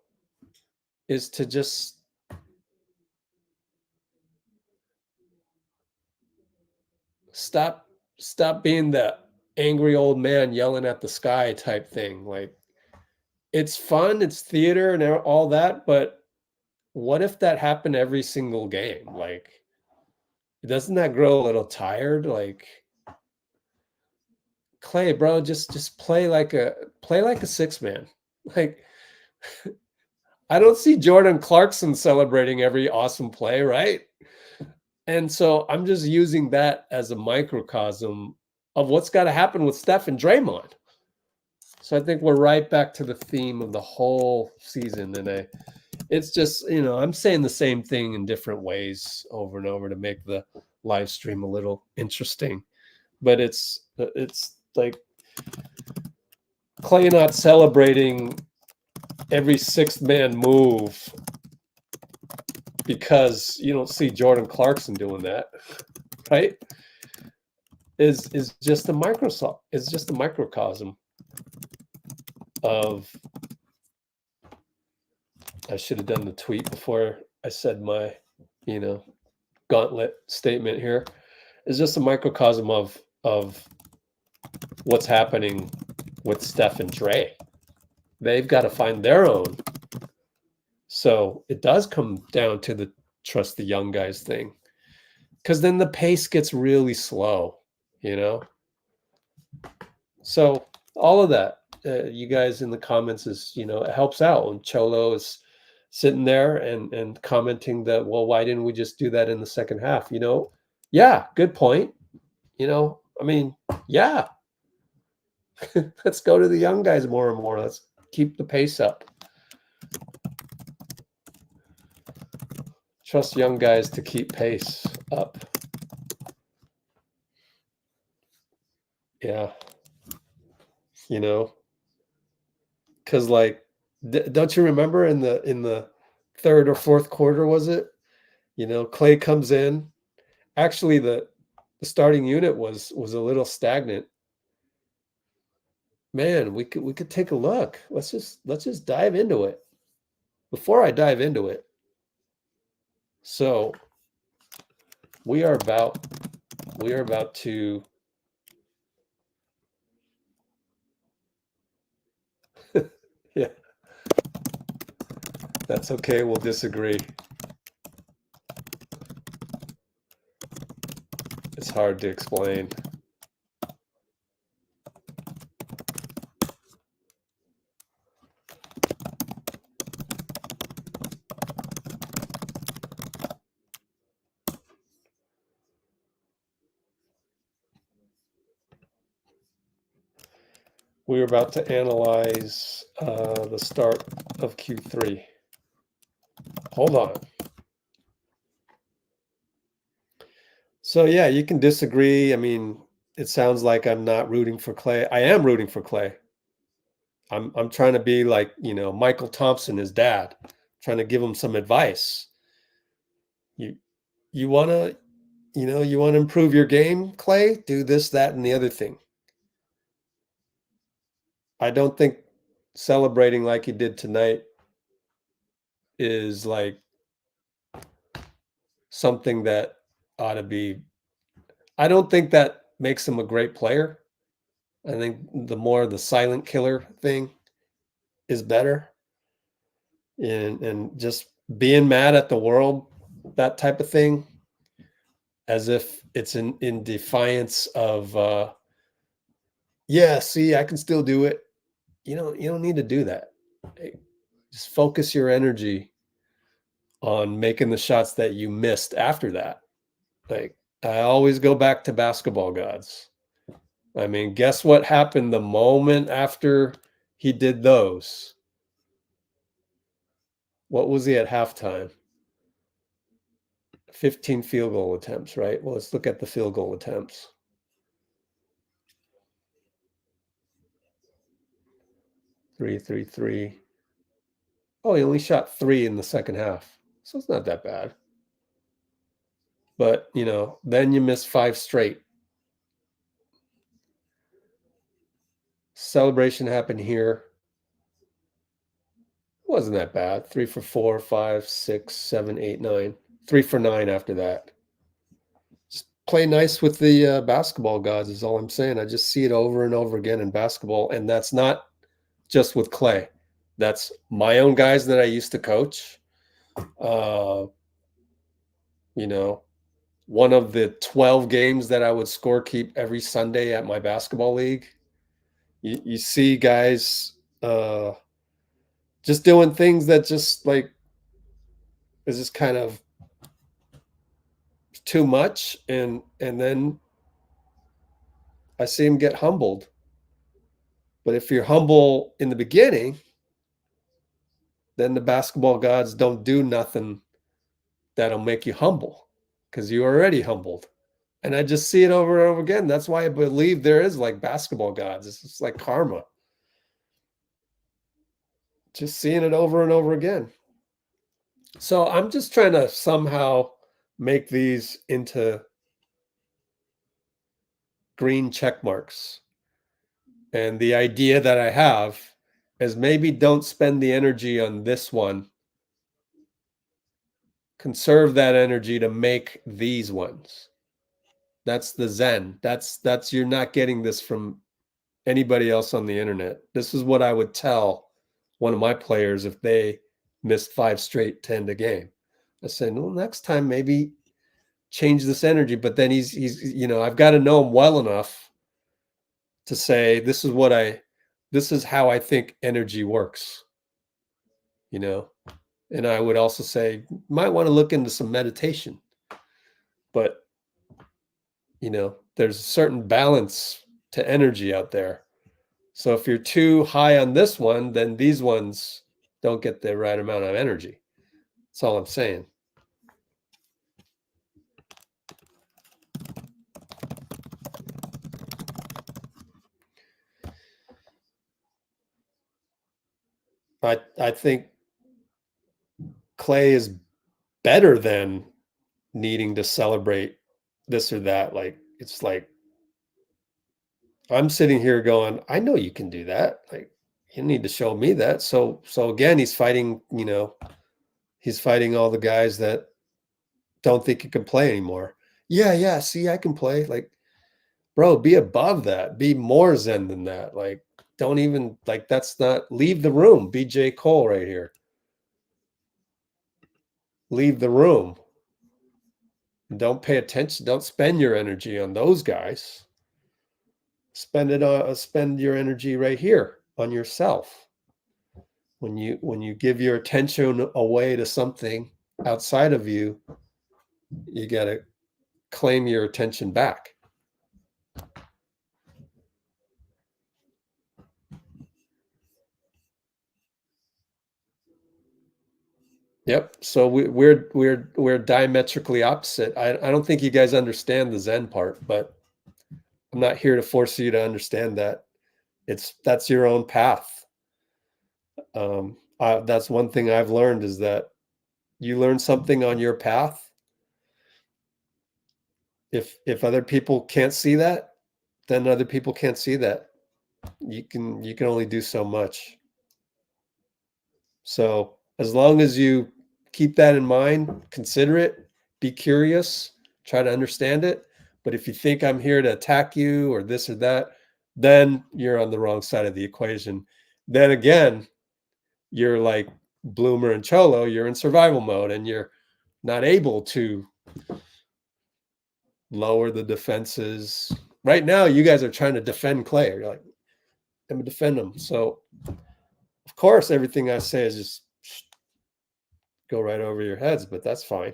Speaker 1: is to just stop being the angry old man yelling at the sky type thing. Like, it's fun, it's theater and all that, but what if that happened every single game? Like, doesn't that grow a little tired? Like, Klay, bro, just play like a 6-man. Like, I don't see Jordan Clarkson celebrating every awesome play, right? And so I'm just using that as a microcosm of what's got to happen with Steph and Draymond. So I think we're right back to the theme of the whole season. And it's just, I'm saying the same thing in different ways over and over to make the live stream a little interesting. But it's like Klay not celebrating every 6-man move because you don't see Jordan Clarkson doing that, right? Is just a microcosm. It's just a microcosm of. I should have done the tweet before I said my, gauntlet statement here. It's just a microcosm of what's happening with Steph and Dray. They've got to find their own. So it does come down to the trust the young guys thing, because then the pace gets really slow, So all of that, you guys in the comments is, it helps out when Cholo is sitting there and commenting that, well, why didn't we just do that in the second half? Yeah, good point. Yeah. Let's go to the young guys more and more. Let's keep the pace up. Trust young guys to keep pace up. Yeah. Because don't you remember in the third or fourth quarter, was it? Klay comes in. Actually, the starting unit was a little stagnant. Man, we could take a look. Let's just dive into it. Before I dive into it, so we are about to yeah. That's okay, we'll disagree. It's hard to explain. We're about to analyze the start of Q3. Hold on. So yeah, you can disagree. I mean, it sounds like I'm not rooting for Klay. I am rooting for Klay. I'm trying to be like, Michael Thompson, his dad, trying to give him some advice. You want to, you want to improve your game, Klay? Do this, that, and the other thing. I don't think celebrating like he did tonight is like something that ought to be. I don't think that makes him a great player. I think the more the silent killer thing is better. And just being mad at the world, that type of thing, as if it's in defiance of yeah, see, I can still do it. You don't need to do that. Just focus your energy on making the shots that you missed after that. Like, I always go back to basketball gods. I mean, guess what happened the moment after he did those? What was he at halftime? 15 field goal attempts, right? Well, let's look at the field goal attempts. 3, 3, 3. Oh, he only shot 3 in the second half. So it's not that bad. But, then you miss 5 straight. Celebration happened here. It wasn't that bad. 3 for 4, 5, 6, 7, 8, 9. 3 for 9 after that. Just play nice with the basketball gods is all I'm saying. I just see it over and over again in basketball. And that's not just with Klay. That's my own guys that I used to coach. One of the 12 games that I would score keep every Sunday at my basketball league. You see guys just doing things that just like is just kind of too much, and then I see him get humbled. But if you're humble in the beginning, then the basketball gods don't do nothing that'll make you humble because you're already humbled. And I just see it over and over again. That's why I believe there is like basketball gods. It's just like karma. Just seeing it over and over again. So I'm just trying to somehow make these into green check marks. And the idea that I have is maybe don't spend the energy on this one. Conserve that energy to make these ones. That's the Zen. That's you're not getting this from anybody else on the internet. This is what I would tell one of my players if they missed 5 straight 10 a game. I said, well, next time maybe change this energy. But then he's I've got to know him well enough to say this is how I think energy works. And I would also say you might want to look into some meditation. But there's a certain balance to energy out there. So if you're too high on this one, then these ones don't get the right amount of energy. That's all I'm saying. I think Klay is better than needing to celebrate this or that. Like, it's like I'm sitting here going, I know you can do that. Like, you need to show me that. So again, he's fighting, he's fighting all the guys that don't think he can play anymore. Yeah, see, I can play. Like, bro, be above that. Be more zen than that. Like, don't even, like, that's not, leave the room. Be J. Cole right here. Leave the room. Don't pay attention. Don't spend your energy on those guys. Spend your energy right here on yourself. When you give your attention away to something outside of you, you got to claim your attention back. Yep. So we're diametrically opposite. I don't think you guys understand the Zen part, but I'm not here to force you to understand that. That's your own path. That's one thing I've learned is that you learn something on your path. If other people can't see that, then other people can't see that. you can only do so much. So as long as you keep that in mind, consider it, be curious, try to understand it. But if you think I'm here to attack you or this or that, then you're on the wrong side of the equation. Then again, you're like Bloomer and Cholo, you're in survival mode and you're not able to lower the defenses. Right now, you guys are trying to defend Klay. You're like, I'm going to defend him. So, of course, everything I say is just go right over your heads, but that's fine.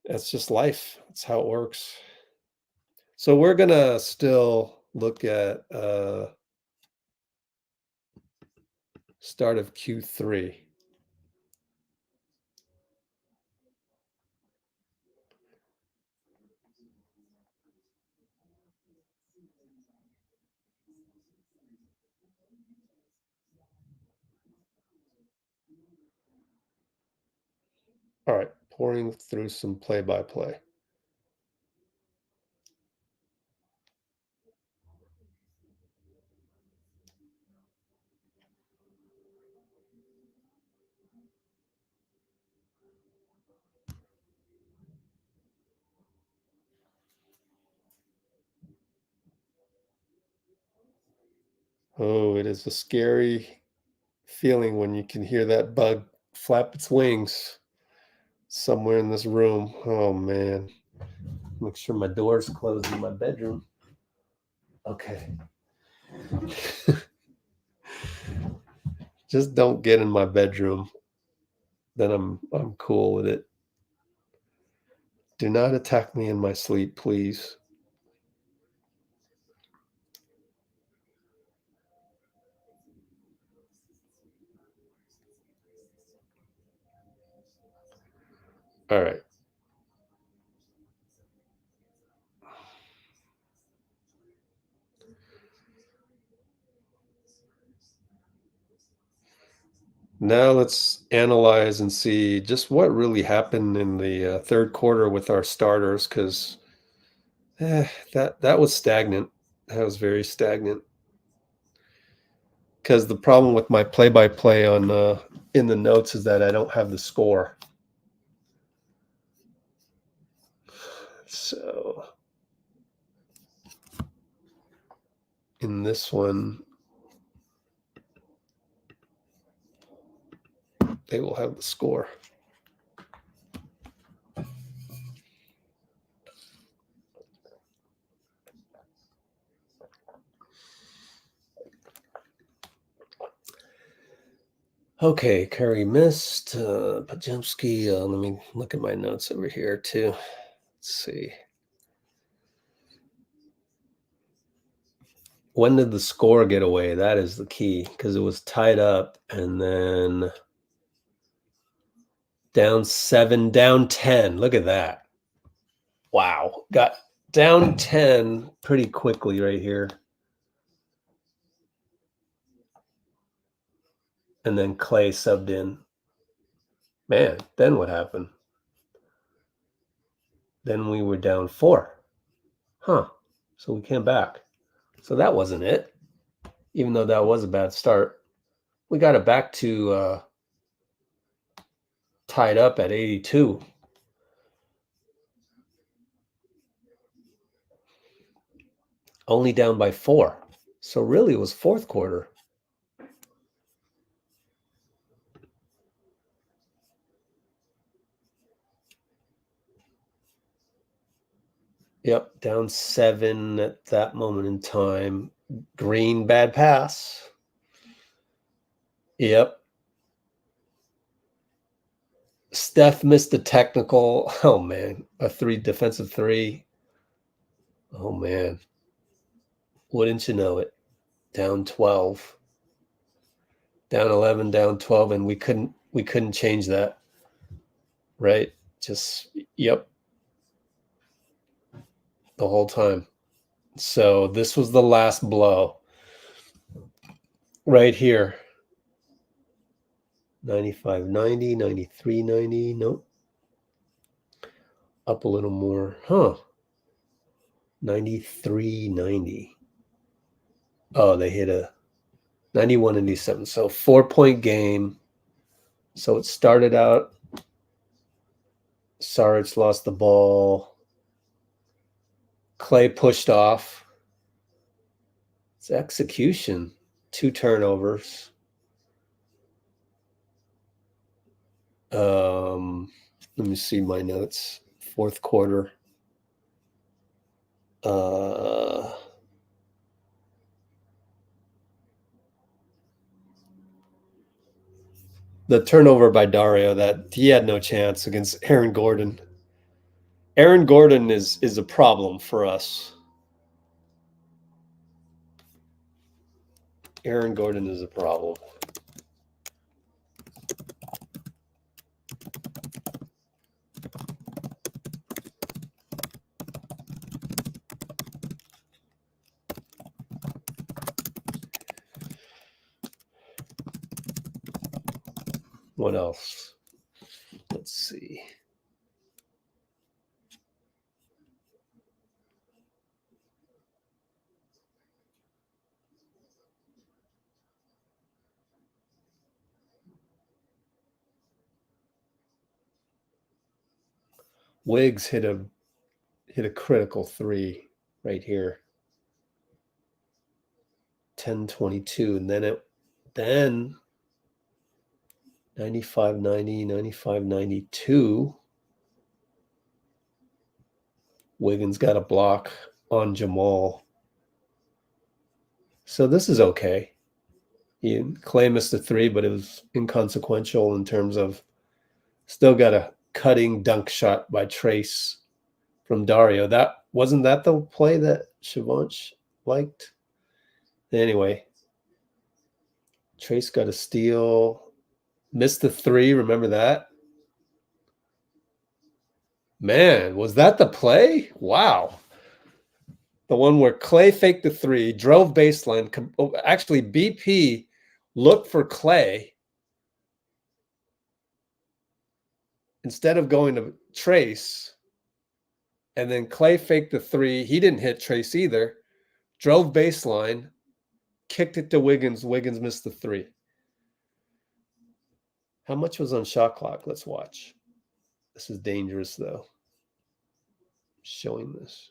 Speaker 1: That's just life. That's how it works. So we're going to still look at start of Q3. All right, pouring through some play-by-play. Oh, it is a scary feeling when you can hear that bug flap its wings somewhere in this room. Oh, man. Make sure my door's closed in my bedroom. Okay. Just don't get in my bedroom. Then I'm cool with it. Do not attack me in my sleep, please. All right. Now let's analyze and see just what really happened in the third quarter with our starters, because that was stagnant. That was very stagnant. Because the problem with my play-by-play on in the notes is that I don't have the score. So in this one, they will have the score. Okay, Curry missed. Podziemski, let me look at my notes over here too. Let's see. When did the score get away? That is the key, because it was tied up and then down 7, down 10. Look at that. Wow. Got down 10 pretty quickly right here. And then Klay subbed in. Man, then what happened? Then we were down 4. Huh. So we came back. So that wasn't it. Even though that was a bad start. We got it back to tied up at 82. Only down by 4. So really it was fourth quarter. Yep, down 7 at that moment in time. Green, bad pass. Yep. Steph missed the technical. Oh, man. A defensive three. Oh, man. Wouldn't you know it? Down 12. Down 11, down 12, and we couldn't change that. Right? Just, yep. The whole time. So this was the last blow. Right here. 95-90, 93-90. Nope. Up a little more. Huh. 93-90. Oh, they hit a 91-87. So 4-point game. So it started out. Saric lost the ball. Klay pushed off. It's execution. 2 turnovers. Let me see my notes. Fourth quarter. The turnover by Dario, that he had no chance against Aaron Gordon. Aaron Gordon is a problem for us. Aaron Gordon is a problem. What else? Let's see. Wiggs hit a critical 3 right here. 10-22, and then 95-90, 95-92. Wiggins got a block on Jamal. So this is okay. Klay missed a 3, but it was inconsequential in terms of still got a cutting dunk shot by Trace from Dario. Wasn't that the play that Shavanch liked? Anyway, Trace got a steal. Missed the 3. Remember that? Man, was that the play? Wow. The one where Klay faked the 3, drove baseline. Actually, BP looked for Klay. Instead of going to Trace, and then Klay faked the 3. He didn't hit Trace either. Drove baseline, kicked it to Wiggins. Wiggins missed the 3. How much was on shot clock? Let's watch. This is dangerous, though. Showing this.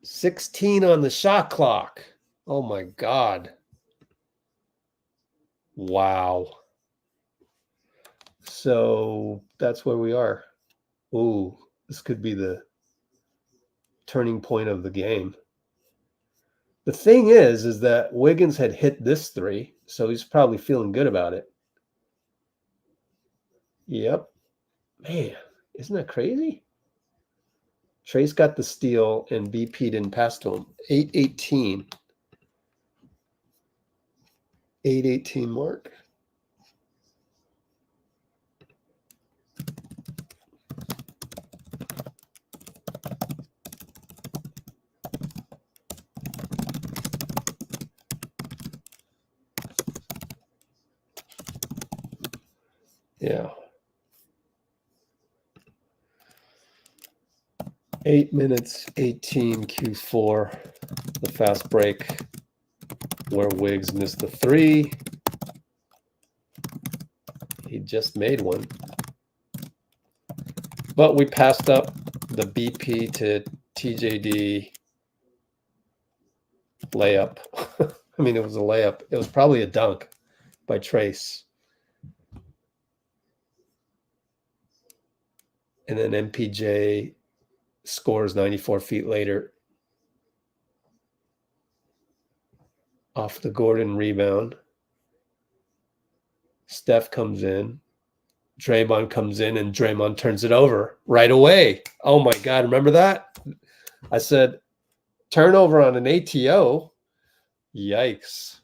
Speaker 1: 16 on the shot clock. Oh, my God. Wow. So that's where we are. Ooh, this could be the turning point of the game. The thing is that Wiggins had hit this 3, so he's probably feeling good about it. Yep. Man, isn't that crazy? Trace got the steal, and BP didn't pass to him. 8-18. 8-18 mark. Yeah. 8 minutes, 18 Q4. The fast break where Wiggs missed the 3. He just made one. But we passed up the BP to TJD layup. I mean, it was a layup. It was probably a dunk by Trace. And then MPJ scores 94 feet later off the Gordon rebound. Steph comes in. Draymond comes in, and Draymond turns it over right away. Oh, my God. Remember that? I said, turnover on an ATO. Yikes.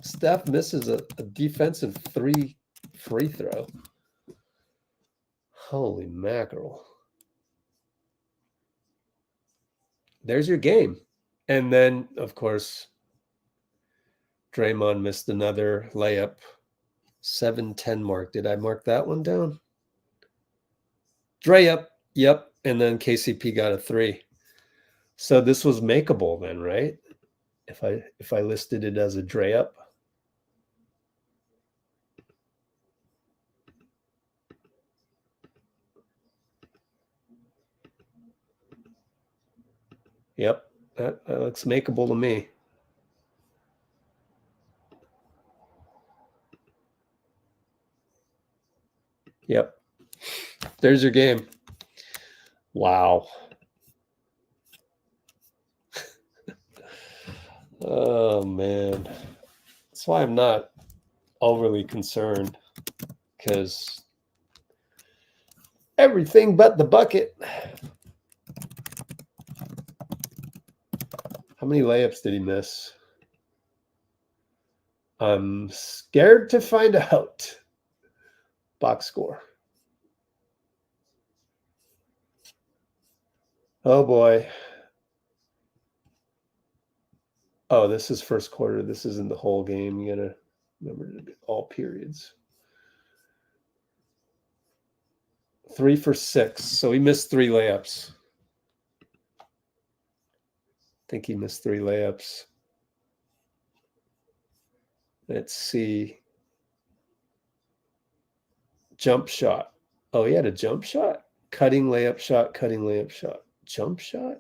Speaker 1: Steph misses a defensive 3 free throw. Holy mackerel. There's your game. And then, of course, Draymond missed another layup. 7-10 mark. Did I mark that one down? Dray up. Yep. And then KCP got a 3. So this was makeable then, right? If I listed it as a Dray up. Yep. That looks makeable to me. Yep. There's your game. Wow. Oh, man. That's why I'm not overly concerned, because everything but the bucket. How many layups did he miss? I'm scared to find out. Box score. Oh, boy. Oh, this is first quarter. This isn't the whole game. You got to remember to do all periods. 3 for 6. So he missed 3 layups. I think he missed 3 layups. Let's see. Jump shot. Oh, he had a jump shot? Cutting layup shot, cutting layup shot. Jump shot?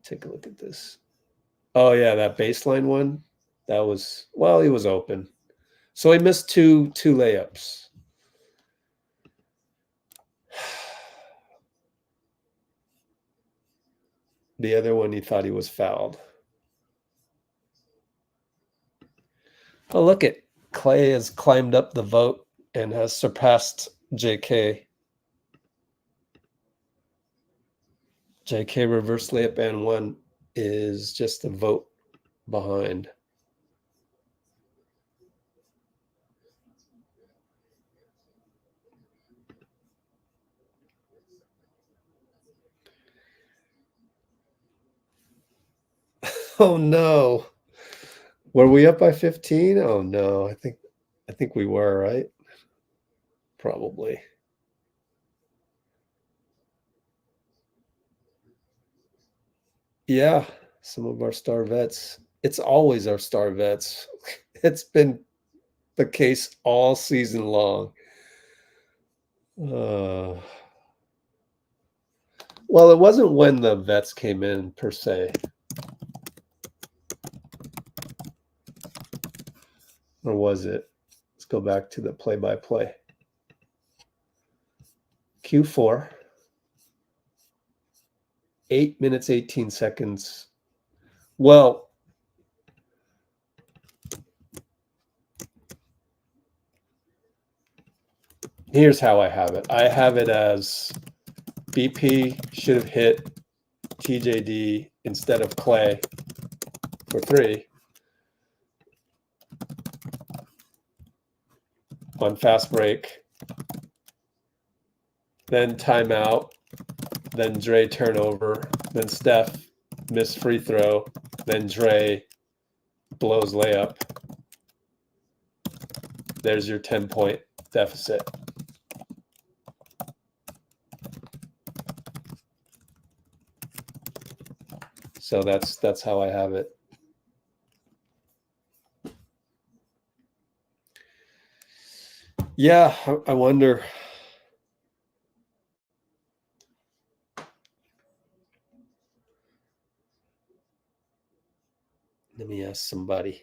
Speaker 1: Take a look at this. Oh, yeah, that baseline one. That was, well, he was open. So he missed two layups. The other one, he thought he was fouled. Oh, look at Klay has climbed up the vote and has surpassed JK. JK reverse layup and 1 is just a vote behind. Oh no. Were we up by 15? Oh no. I think we were, right? Probably. Yeah, some of our star vets. It's always our star vets. It's been the case all season long. Well, it wasn't when the vets came in per se. Or was it? Let's go back to the play-by-play. Q4. 8 minutes, 18 seconds. Well, here's how I have it. I have it as BP should have hit TJD instead of Klay for 3 on fast break. Then timeout. Then Dray turnover. Then Steph missed free throw. Then Dray blows layup. There's your 10-point deficit. So that's how I have it. Yeah, I wonder. Let me ask somebody.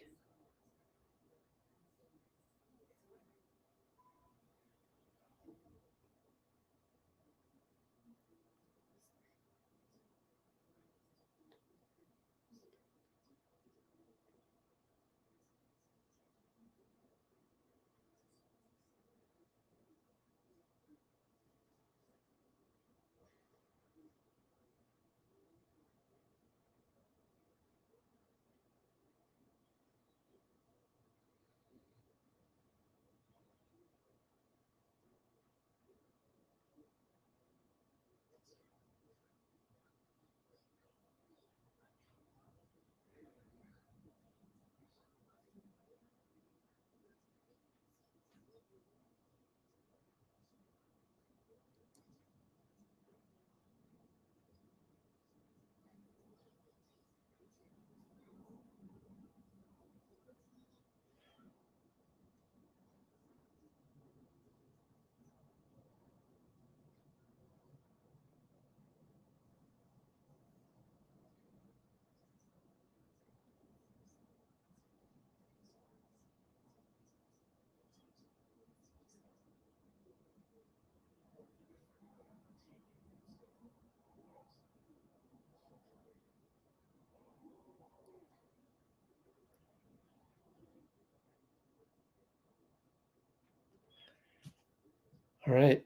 Speaker 1: All right.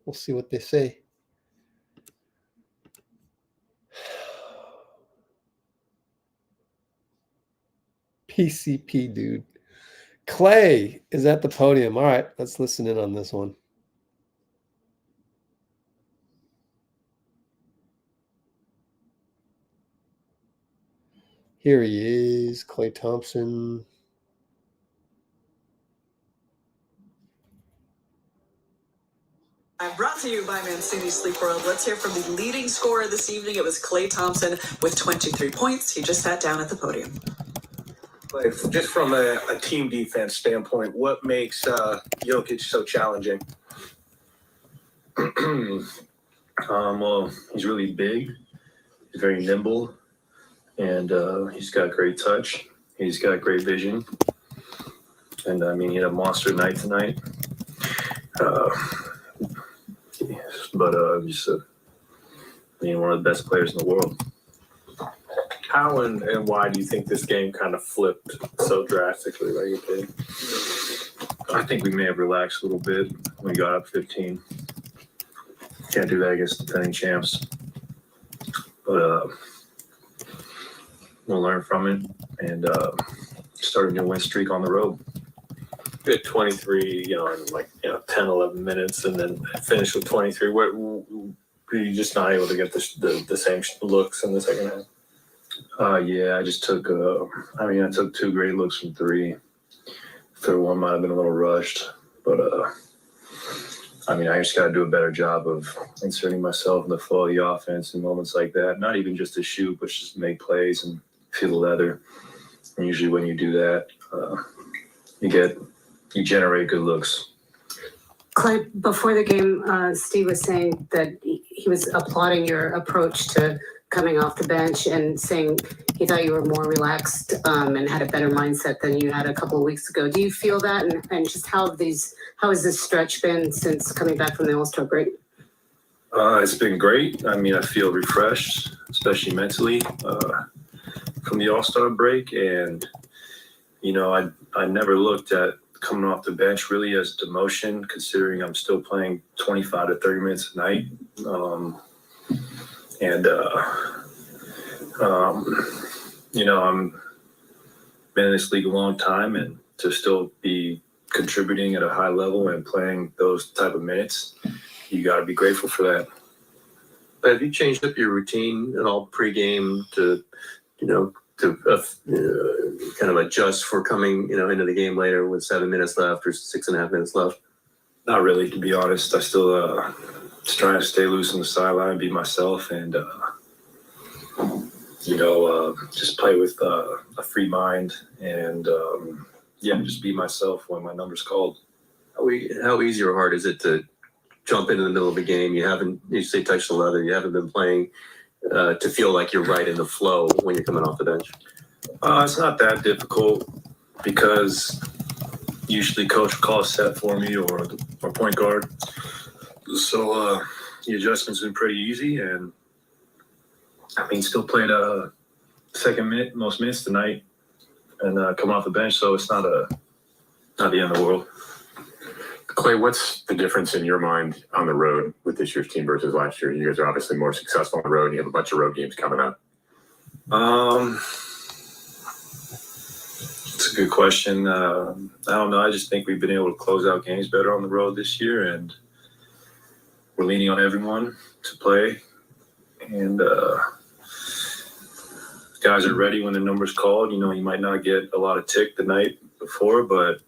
Speaker 1: We'll see what they say. PCP, dude. Klay is at the podium. All right, let's listen in on this one. Here he is, Klay Thompson.
Speaker 14: I'm brought to you by Mancini Sleep World. Let's hear from the leading scorer this evening. It was Klay Thompson with 23 points. He just sat down at the podium.
Speaker 10: Klay, just from a team defense standpoint, what makes Jokic so challenging?
Speaker 15: Well, he's really big. He's very nimble, and he's got great touch. He's got great vision, and I mean, he had a monster night tonight. But just being one of the best players in the world.
Speaker 3: How and why do you think this game kind of flipped so drastically like it did?
Speaker 15: I think we may have relaxed a little bit when we got up 15. Can't do that against defending champs. But we'll learn from it and start a new win streak on the road.
Speaker 3: You had 23, in 10, 11 minutes, and then finish with 23. Were you just not able to get the same looks in the second half?
Speaker 15: Yeah, I just took. I took 2 great looks from 3. Third one might have been a little rushed, but I just got to do a better job of inserting myself in the flow of the offense in moments like that. Not even just to shoot, but just make plays and feel the leather. And usually, when you do that, you generate good looks.
Speaker 16: Klay, before the game, Steve was saying that he was applauding your approach to coming off the bench and saying he thought you were more relaxed and had a better mindset than you had a couple of weeks ago. Do you feel that? And just how has this stretch been since coming back from the All-Star break?
Speaker 15: It's been great. I feel refreshed, especially mentally, from the All-Star break. And, I never looked at coming off the bench really as demotion, considering I'm still playing 25 to 30 minutes a night. I'm been in this league a long time, and to still be contributing at a high level and playing those type of minutes, you got to be grateful for that.
Speaker 6: But have you changed up your routine at all pregame to kind of adjust for coming, into the game later with 7 minutes left or 6.5 minutes left?
Speaker 15: Not really, to be honest. I still just trying to stay loose on the sideline, be myself, and just play with a free mind, and just be myself when my number's called.
Speaker 6: How easy or hard is it to jump into the middle of a game? You say touch the leather, you haven't been playing, to feel like you're right in the flow when you're coming off the bench?
Speaker 15: It's not that difficult because usually coach will call a set for me or point guard. So the adjustment's been pretty easy, and still played second minute, most minutes tonight, and come off the bench. So it's not the end of the world.
Speaker 11: Klay, what's the difference in your mind on the road with this year's team versus last year? You guys are obviously more successful on the road, and you have a bunch of road games coming up.
Speaker 15: It's a good question. I don't know. I just think we've been able to close out games better on the road this year, and we're leaning on everyone to play. And guys are ready when the number's called. You might not get a lot of tick the night before, but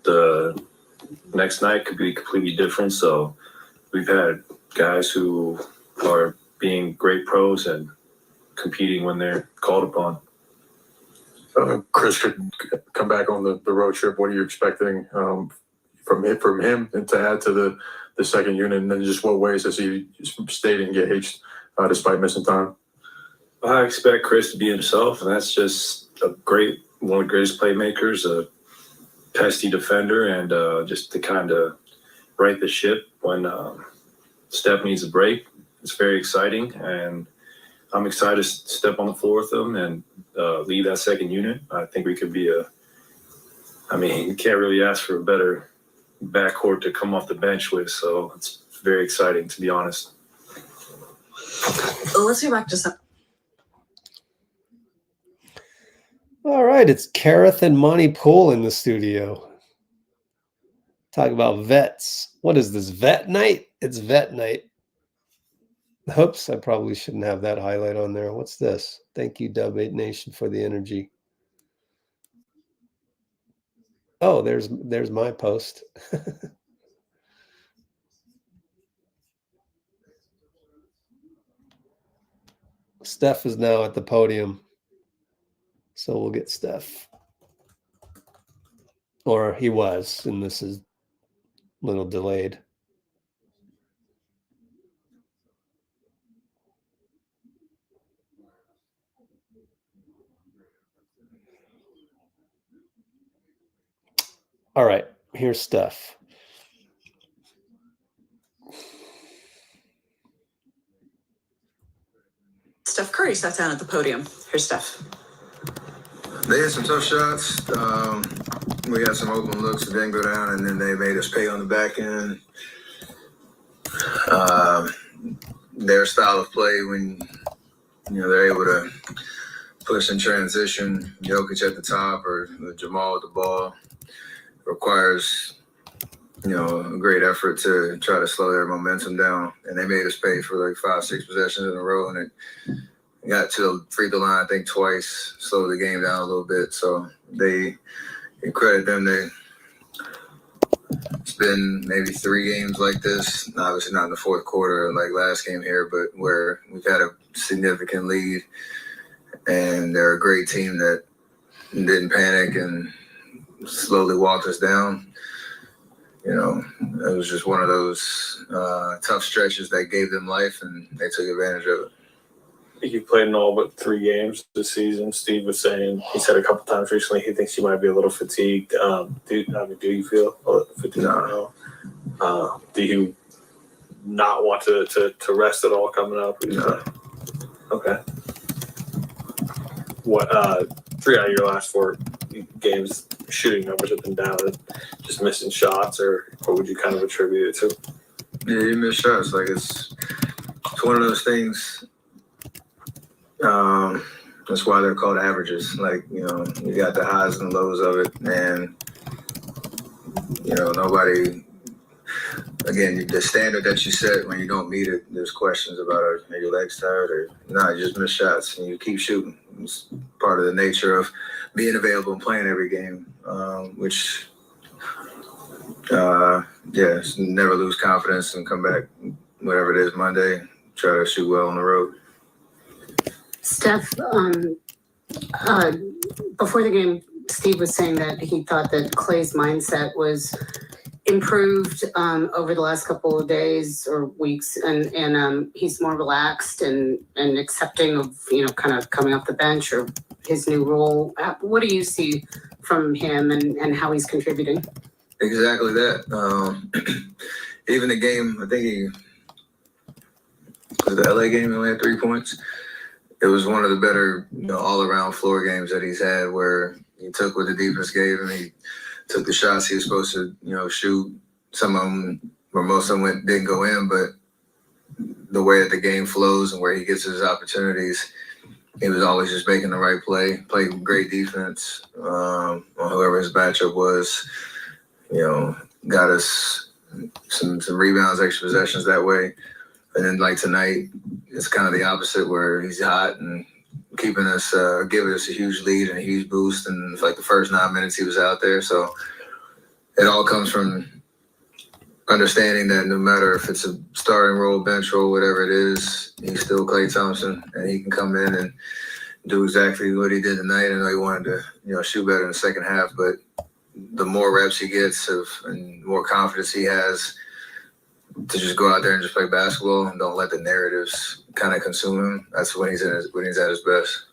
Speaker 15: the next night could be completely different. So we've had guys who are being great pros and competing when they're called upon.
Speaker 11: Chris could come back on the road trip. What are you expecting from him and to add to the second unit? And then just what ways does he stay engaged despite missing time?
Speaker 15: I expect Chris to be himself, and that's just one of the greatest playmakers, a pesky defender, and just to kind of right the ship when Steph needs a break. It's very exciting, and I'm excited to step on the floor with him and lead that second unit. I think we could be you can't really ask for a better backcourt to come off the bench with. So it's very exciting, to be honest.
Speaker 14: Let's go back to some.
Speaker 1: All right, it's Kareth and Monty Poole in the studio. Talk about vets. What is this, vet night? It's vet night. Oops, I probably shouldn't have that highlight on there. What's this? Thank you, Dub8 Nation, for the energy. Oh, there's my post. Steph is now at the podium. So we'll get Steph. Or he was, and this is a little delayed. All right, here's Steph.
Speaker 14: Steph Curry sat down at the podium. Here's Steph.
Speaker 10: They had some tough shots. We had some open looks that didn't go down, and then they made us pay on the back end. Their style of play, when they're able to push in transition, Jokic at the top or Jamal with the ball, requires a great effort to try to slow their momentum down. And they made us pay for like 5-6 possessions in a row, and it got to the free throw line, I think twice, slowed the game down a little bit. So you credit them. It's been maybe 3 games like this, obviously not in the fourth quarter like last game here, but where we've had a significant lead, and they're a great team that didn't panic and slowly walked us down. It was just one of those tough stretches that gave them life, and they took advantage of it.
Speaker 3: I think you've played in all but 3 games this season. Steve was saying, he said a couple times recently, he thinks you might be a little fatigued. Do you feel a little fatigued?
Speaker 10: No.
Speaker 3: Do you not want to rest at all coming up?
Speaker 10: No.
Speaker 3: Okay. What 3 out of your last 4 games, shooting numbers have been down, just missing shots, or what would you kind of attribute it to?
Speaker 10: Yeah, you miss shots. Like it's one of those things. That's why they're called averages. Like, you got the highs and lows of it, and nobody. Again, the standard that you set, when you don't meet it, there's questions about are your legs tired or no, you just miss shots and you keep shooting. It's part of the nature of being available and playing every game, which, never lose confidence and come back, whatever it is, Monday, try to shoot well on the road.
Speaker 16: Steph, before the game, Steve was saying that he thought that Klay's mindset was improved over the last couple of days or weeks, and he's more relaxed and accepting of kind of coming off the bench or his new role. What do you see from him and how he's contributing?
Speaker 10: Exactly that. Even the game, I think the LA game, he only had 3 points. It was one of the better, all-around floor games that he's had, where he took what the defense gave him. He took the shots he was supposed to, shoot. Some of them, or most of them, didn't go in, but the way that the game flows and where he gets his opportunities, he was always just making the right play. Played great defense on whoever his matchup was. Got us some rebounds, extra possessions that way. And then like tonight, it's kind of the opposite, where he's hot and keeping us, giving us a huge lead and a huge boost. And like the first 9 minutes he was out there. So it all comes from understanding that no matter if it's a starting role, bench role, whatever it is, he's still Klay Thompson, and he can come in and do exactly what he did tonight. I know he wanted to, shoot better in the second half, but the more reps he gets and more confidence he has to just go out there and just play basketball and don't let the narratives kind of consume him, that's when he's at his best.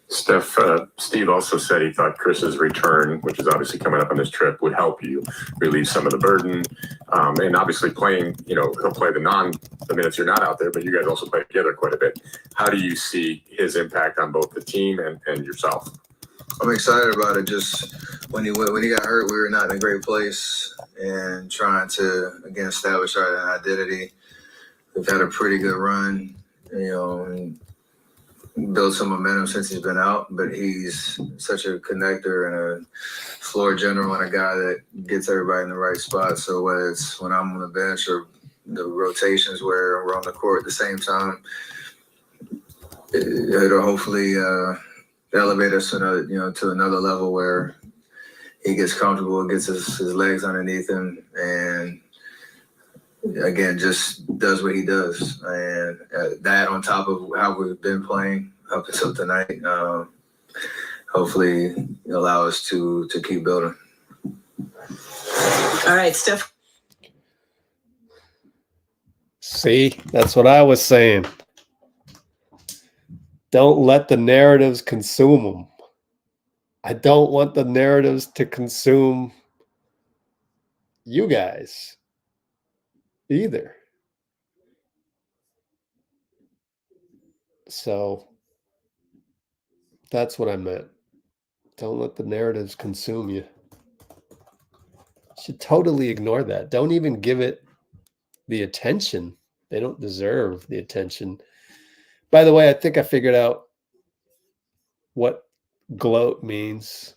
Speaker 11: Steph, Steve also said he thought Chris's return, which is obviously coming up on this trip, would help you relieve some of the burden. And obviously playing, he'll play the minutes you're not out there, but you guys also play together quite a bit. How do you see his impact on both the team and yourself?
Speaker 10: I'm excited about it. Just when he got hurt, we were not in a great place, and trying to again establish our identity. We've had a pretty good run, and built some momentum since he's been out. But he's such a connector and a floor general and a guy that gets everybody in the right spot. So whether it's when I'm on the bench or the rotations where we're on the court at the same time, it'll hopefully elevate us to another level where he gets comfortable, gets his legs underneath him, and again, just does what he does. And that on top of how we've been playing up until tonight, hopefully allow us to keep building.
Speaker 14: All right, Steph.
Speaker 1: See, that's what I was saying. Don't let the narratives consume them. I don't want the narratives to consume you guys either. So that's what I meant. Don't let the narratives consume you. You should totally ignore that. Don't even give it the attention. They don't deserve the attention. By the way, I think I figured out what gloat means.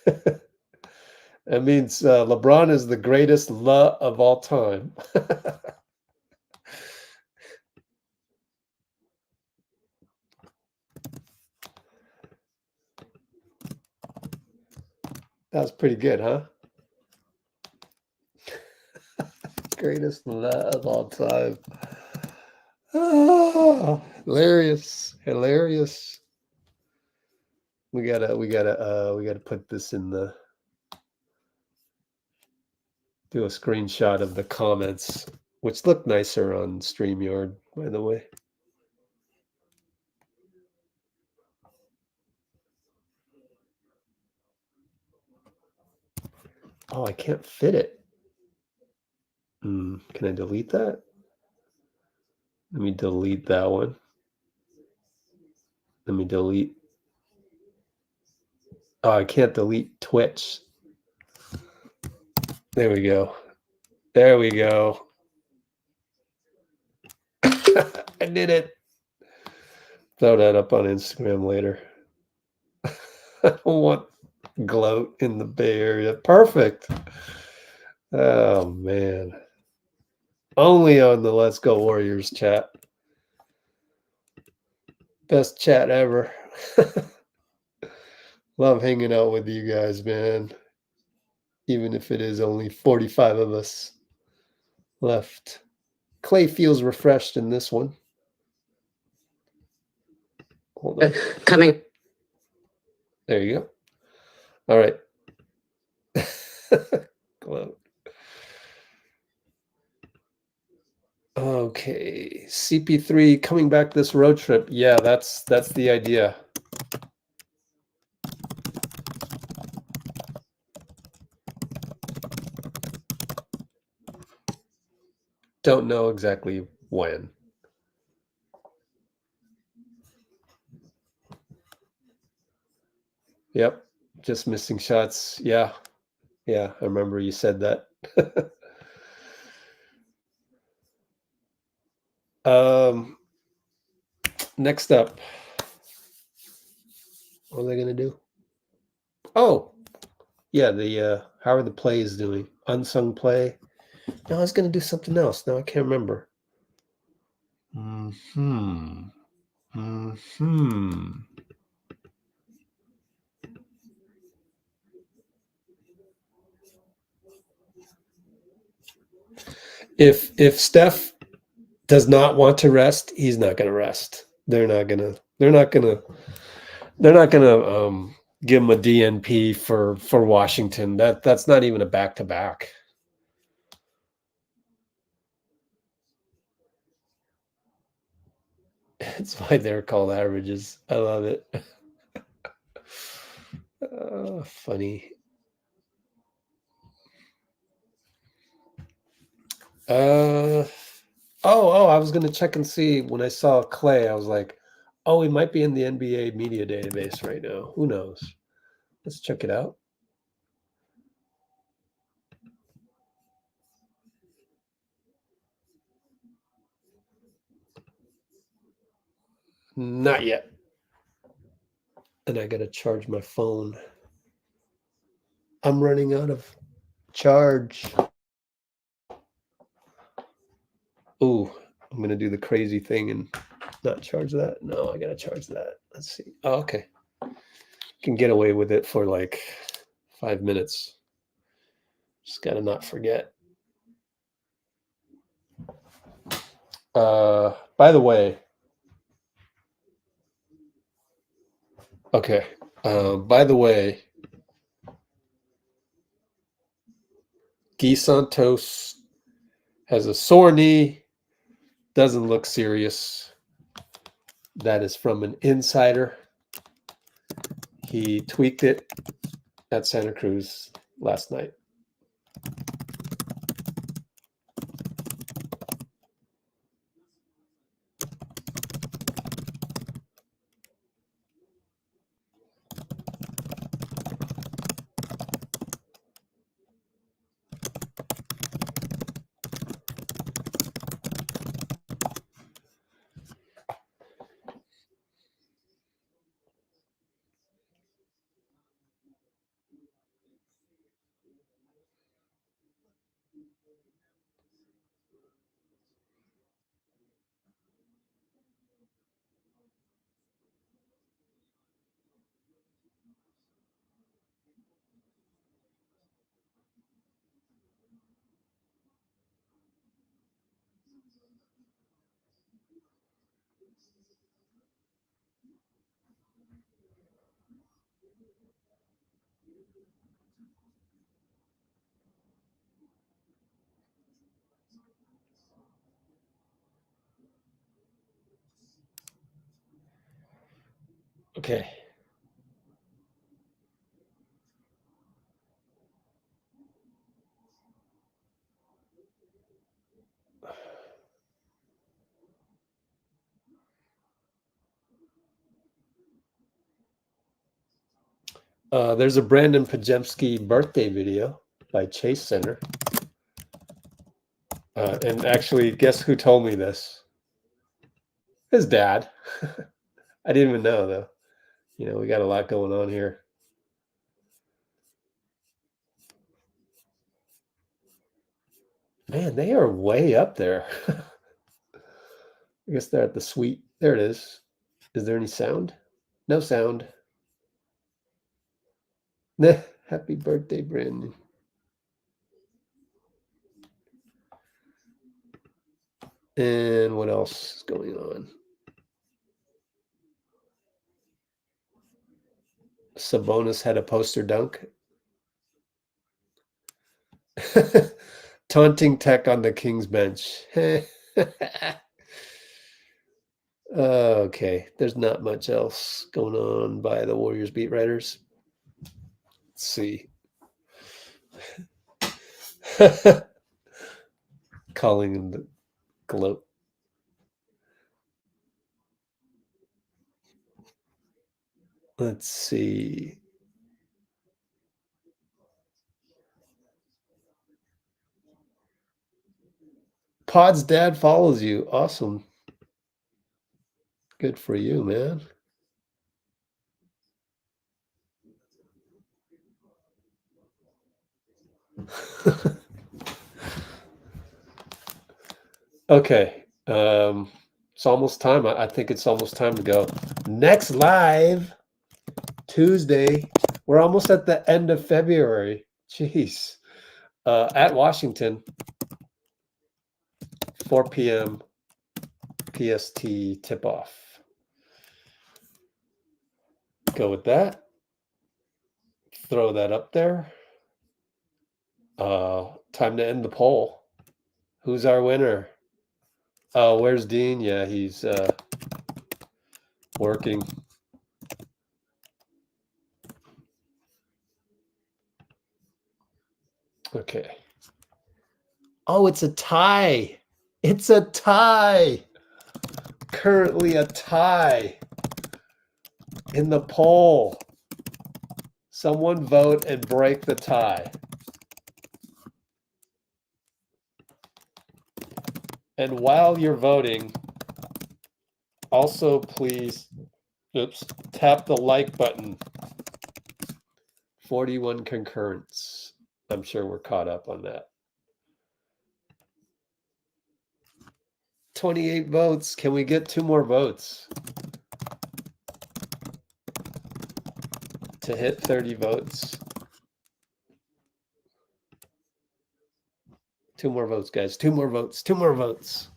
Speaker 1: It means LeBron is the greatest of all time. That was pretty good, huh? Greatest of all time. Oh, hilarious. We gotta put this in the, do a screenshot of the comments, which look nicer on StreamYard, by the way. Oh, I can't fit it. Can I delete that? Let me delete that one. Let me delete. Oh, I can't delete Twitch. There we go. There we go. I did it. Throw that up on Instagram later. I don't want gloat in the Bay Area. Perfect. Oh, man. Only on the Let's Go Warriors chat. Best chat ever. Love hanging out with you guys, man. Even if it is only 45 of us left. Klay feels refreshed in this one. Hold on.
Speaker 16: Coming.
Speaker 1: There you go. All right. Gloat. Okay. CP3 coming back this road trip. Yeah, that's the idea. Don't know exactly when. Yep. Just missing shots. Yeah. Yeah, I remember you said that. Next up. What are they gonna do? Oh, yeah, the how are the plays doing? Unsung play. No, I was gonna do something else. No, I can't remember. If Steph does not want to rest, he's not gonna rest. They're not gonna give him a DNP for Washington. That's not even a back-to-back. That's why they're called averages. I love it. Funny. I was gonna check and see when I saw Klay. I was like, Oh, he might be in the NBA media database right now. Who knows? Let's check it out. Not yet. And I got to charge my phone. I'm running out of charge. Ooh, I'm going to do the crazy thing and not charge that. No, I got to charge that. Let's see. Oh, okay. Can get away with it for like 5 minutes. Just got to not forget. By the way, okay. By the way, Guy Santos has a sore knee. Doesn't look serious. That is from an insider. He tweaked it at Santa Cruz last night. Okay. There's a Brandon Podziemski birthday video by Chase Center. And actually, guess who told me this? His dad. I didn't even know, though. You know, we got a lot going on here. Man, they are way up there. I guess they're at the suite. There it is. Is there any sound? No sound. Happy birthday, Brandon. And what else is going on? Sabonis had a poster dunk. Taunting Tech on the Kings bench. Okay, there's not much else going on by the Warriors beat writers. Let's see. Calling him the gloat. Let's see. Pod's dad follows you. Awesome. Good for you, man. Okay. It's almost time. I think it's almost time to go. Next live, Tuesday. We're almost at the end of February. Jeez. At Washington, 4 p.m. PST tip-off. Go with that. Throw that up there. Time to end the poll. Who's our winner? Oh, where's Dean? Yeah, he's working. Okay. Oh, it's a tie. It's a tie. Currently a tie. In the poll, someone vote and break the tie. And while you're voting, also please, tap the like button. 41 concurrents. I'm sure we're caught up on that. 28 votes. Can we get 2 more votes to hit 30 votes? 2 more votes, guys. 2 more votes. 2 more votes.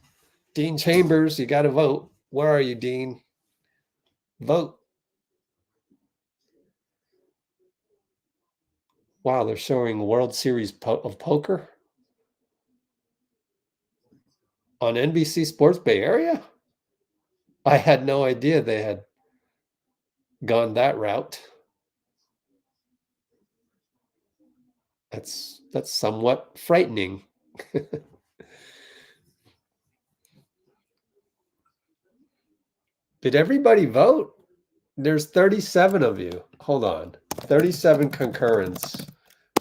Speaker 1: Dean Chambers, you got to vote. Where are you, Dean? Vote. Wow, they're showing World Series of Poker on NBC Sports Bay Area? I had no idea they had gone that route. That's somewhat frightening. Did everybody vote? There's 37 of you. Hold on. 37 concurrents.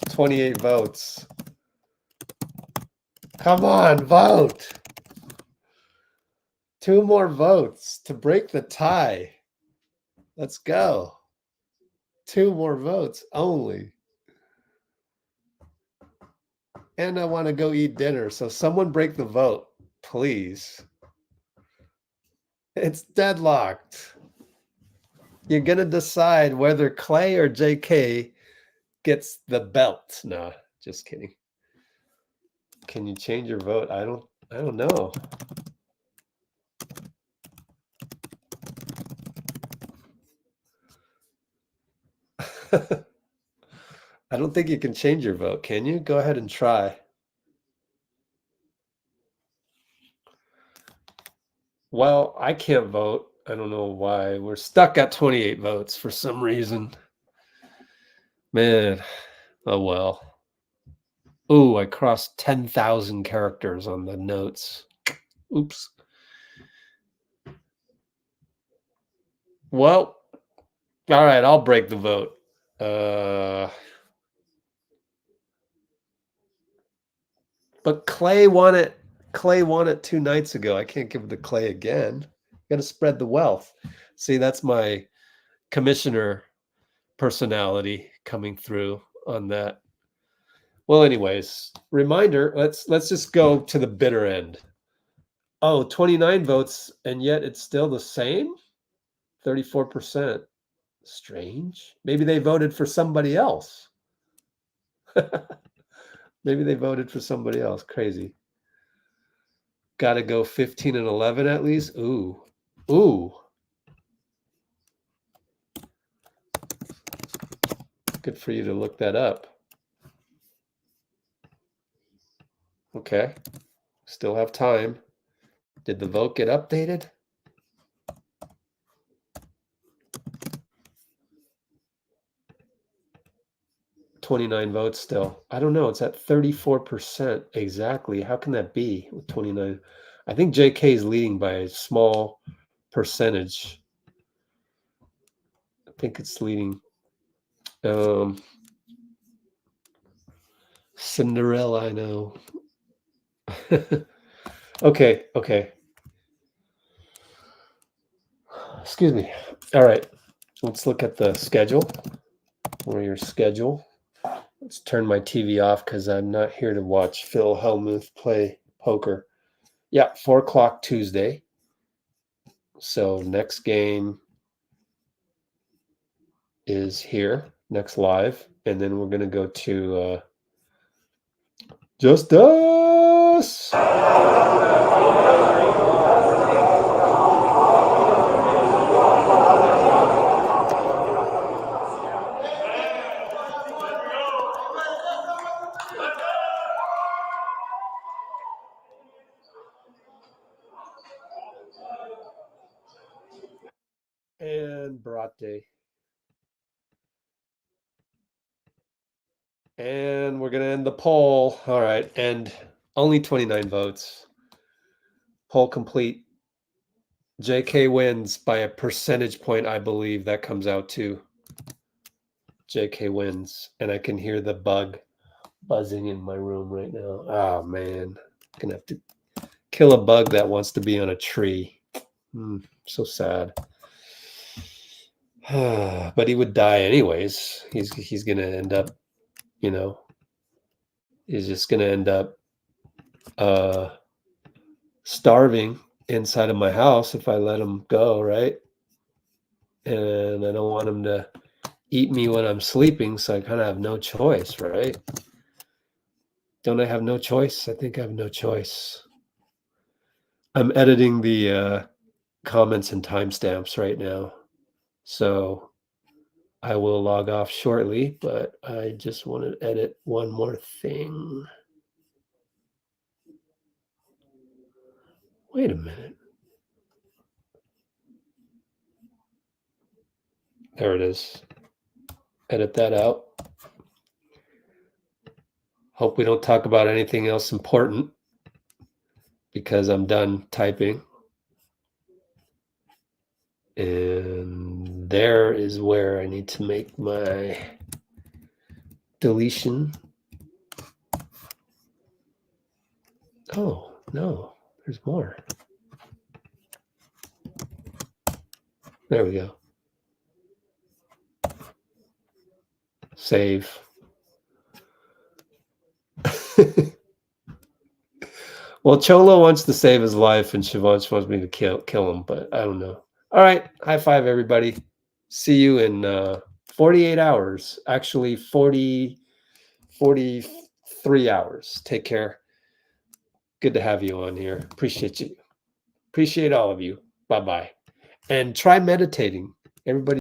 Speaker 1: 28 votes. Come on, vote. 2 more votes to break the tie. Let's go. 2 more votes only. And I want to go eat dinner. So someone break the vote, please. It's deadlocked. You're going to decide whether Klay or JK gets the belt. No, just kidding. Can you change your vote? I don't know. I don't think you can change your vote, can you? Go ahead and try. Well, I can't vote. I don't know why. We're stuck at 28 votes for some reason. Man, oh well. Ooh, I crossed 10,000 characters on the notes. Oops. Well, all right, I'll break the vote. But Klay won it. Klay won it 2 nights ago. I can't give it to Klay again. Got to spread the wealth. See, that's my commissioner personality coming through on that. Well, anyways, reminder, let's just go to the bitter end. Oh, 29 votes, and yet it's still the same? 34%. Strange. Maybe they voted for somebody else. Maybe they voted for somebody else. Crazy. Got to go 15 and 11 at least. Ooh. Ooh. Good for you to look that up. Okay. Still have time. Did the vote get updated? $29 votes still. I don't know. It's at 34% exactly. How can that be with 29? I think JK is leading by a small percentage. I think it's leading. Cinderella, I know. Okay. Excuse me. All right. Let's look at the schedule. Or your schedule. Let's turn my TV off because I'm not here to watch Phil Hellmuth play poker. Yeah, 4 o'clock Tuesday. So next game is here, next live. And then we're going to go to Just Us. And Brate. And we're going to end the poll. All right. And only 29 votes. Poll complete. JK wins by a percentage point, I believe that comes out to. JK wins. And I can hear the bug buzzing in my room right now. Oh, man. Gonna have to kill a bug that wants to be on a tree. So sad. But he would die anyways. He's gonna end up, you know, he's just gonna end up starving inside of my house if I let him go, right? And I don't want him to eat me when I'm sleeping, so I kind of have no choice, right? Don't I have no choice? I think I have no choice. I'm editing the comments and timestamps right now, so I will log off shortly, but I just want to edit one more thing. Wait a minute. There it is. Edit that out. Hope we don't talk about anything else important because I'm done typing. And there is where I need to make my deletion. Oh, no, there's more. There we go. Save. Well, Cholo wants to save his life and Shivansh wants me to kill him, but I don't know. All right. High five, everybody. See you in 48 hours. Actually, 43 hours. Take care. Good to have you on here. Appreciate you. Appreciate all of you. Bye-bye. And try meditating. Everybody.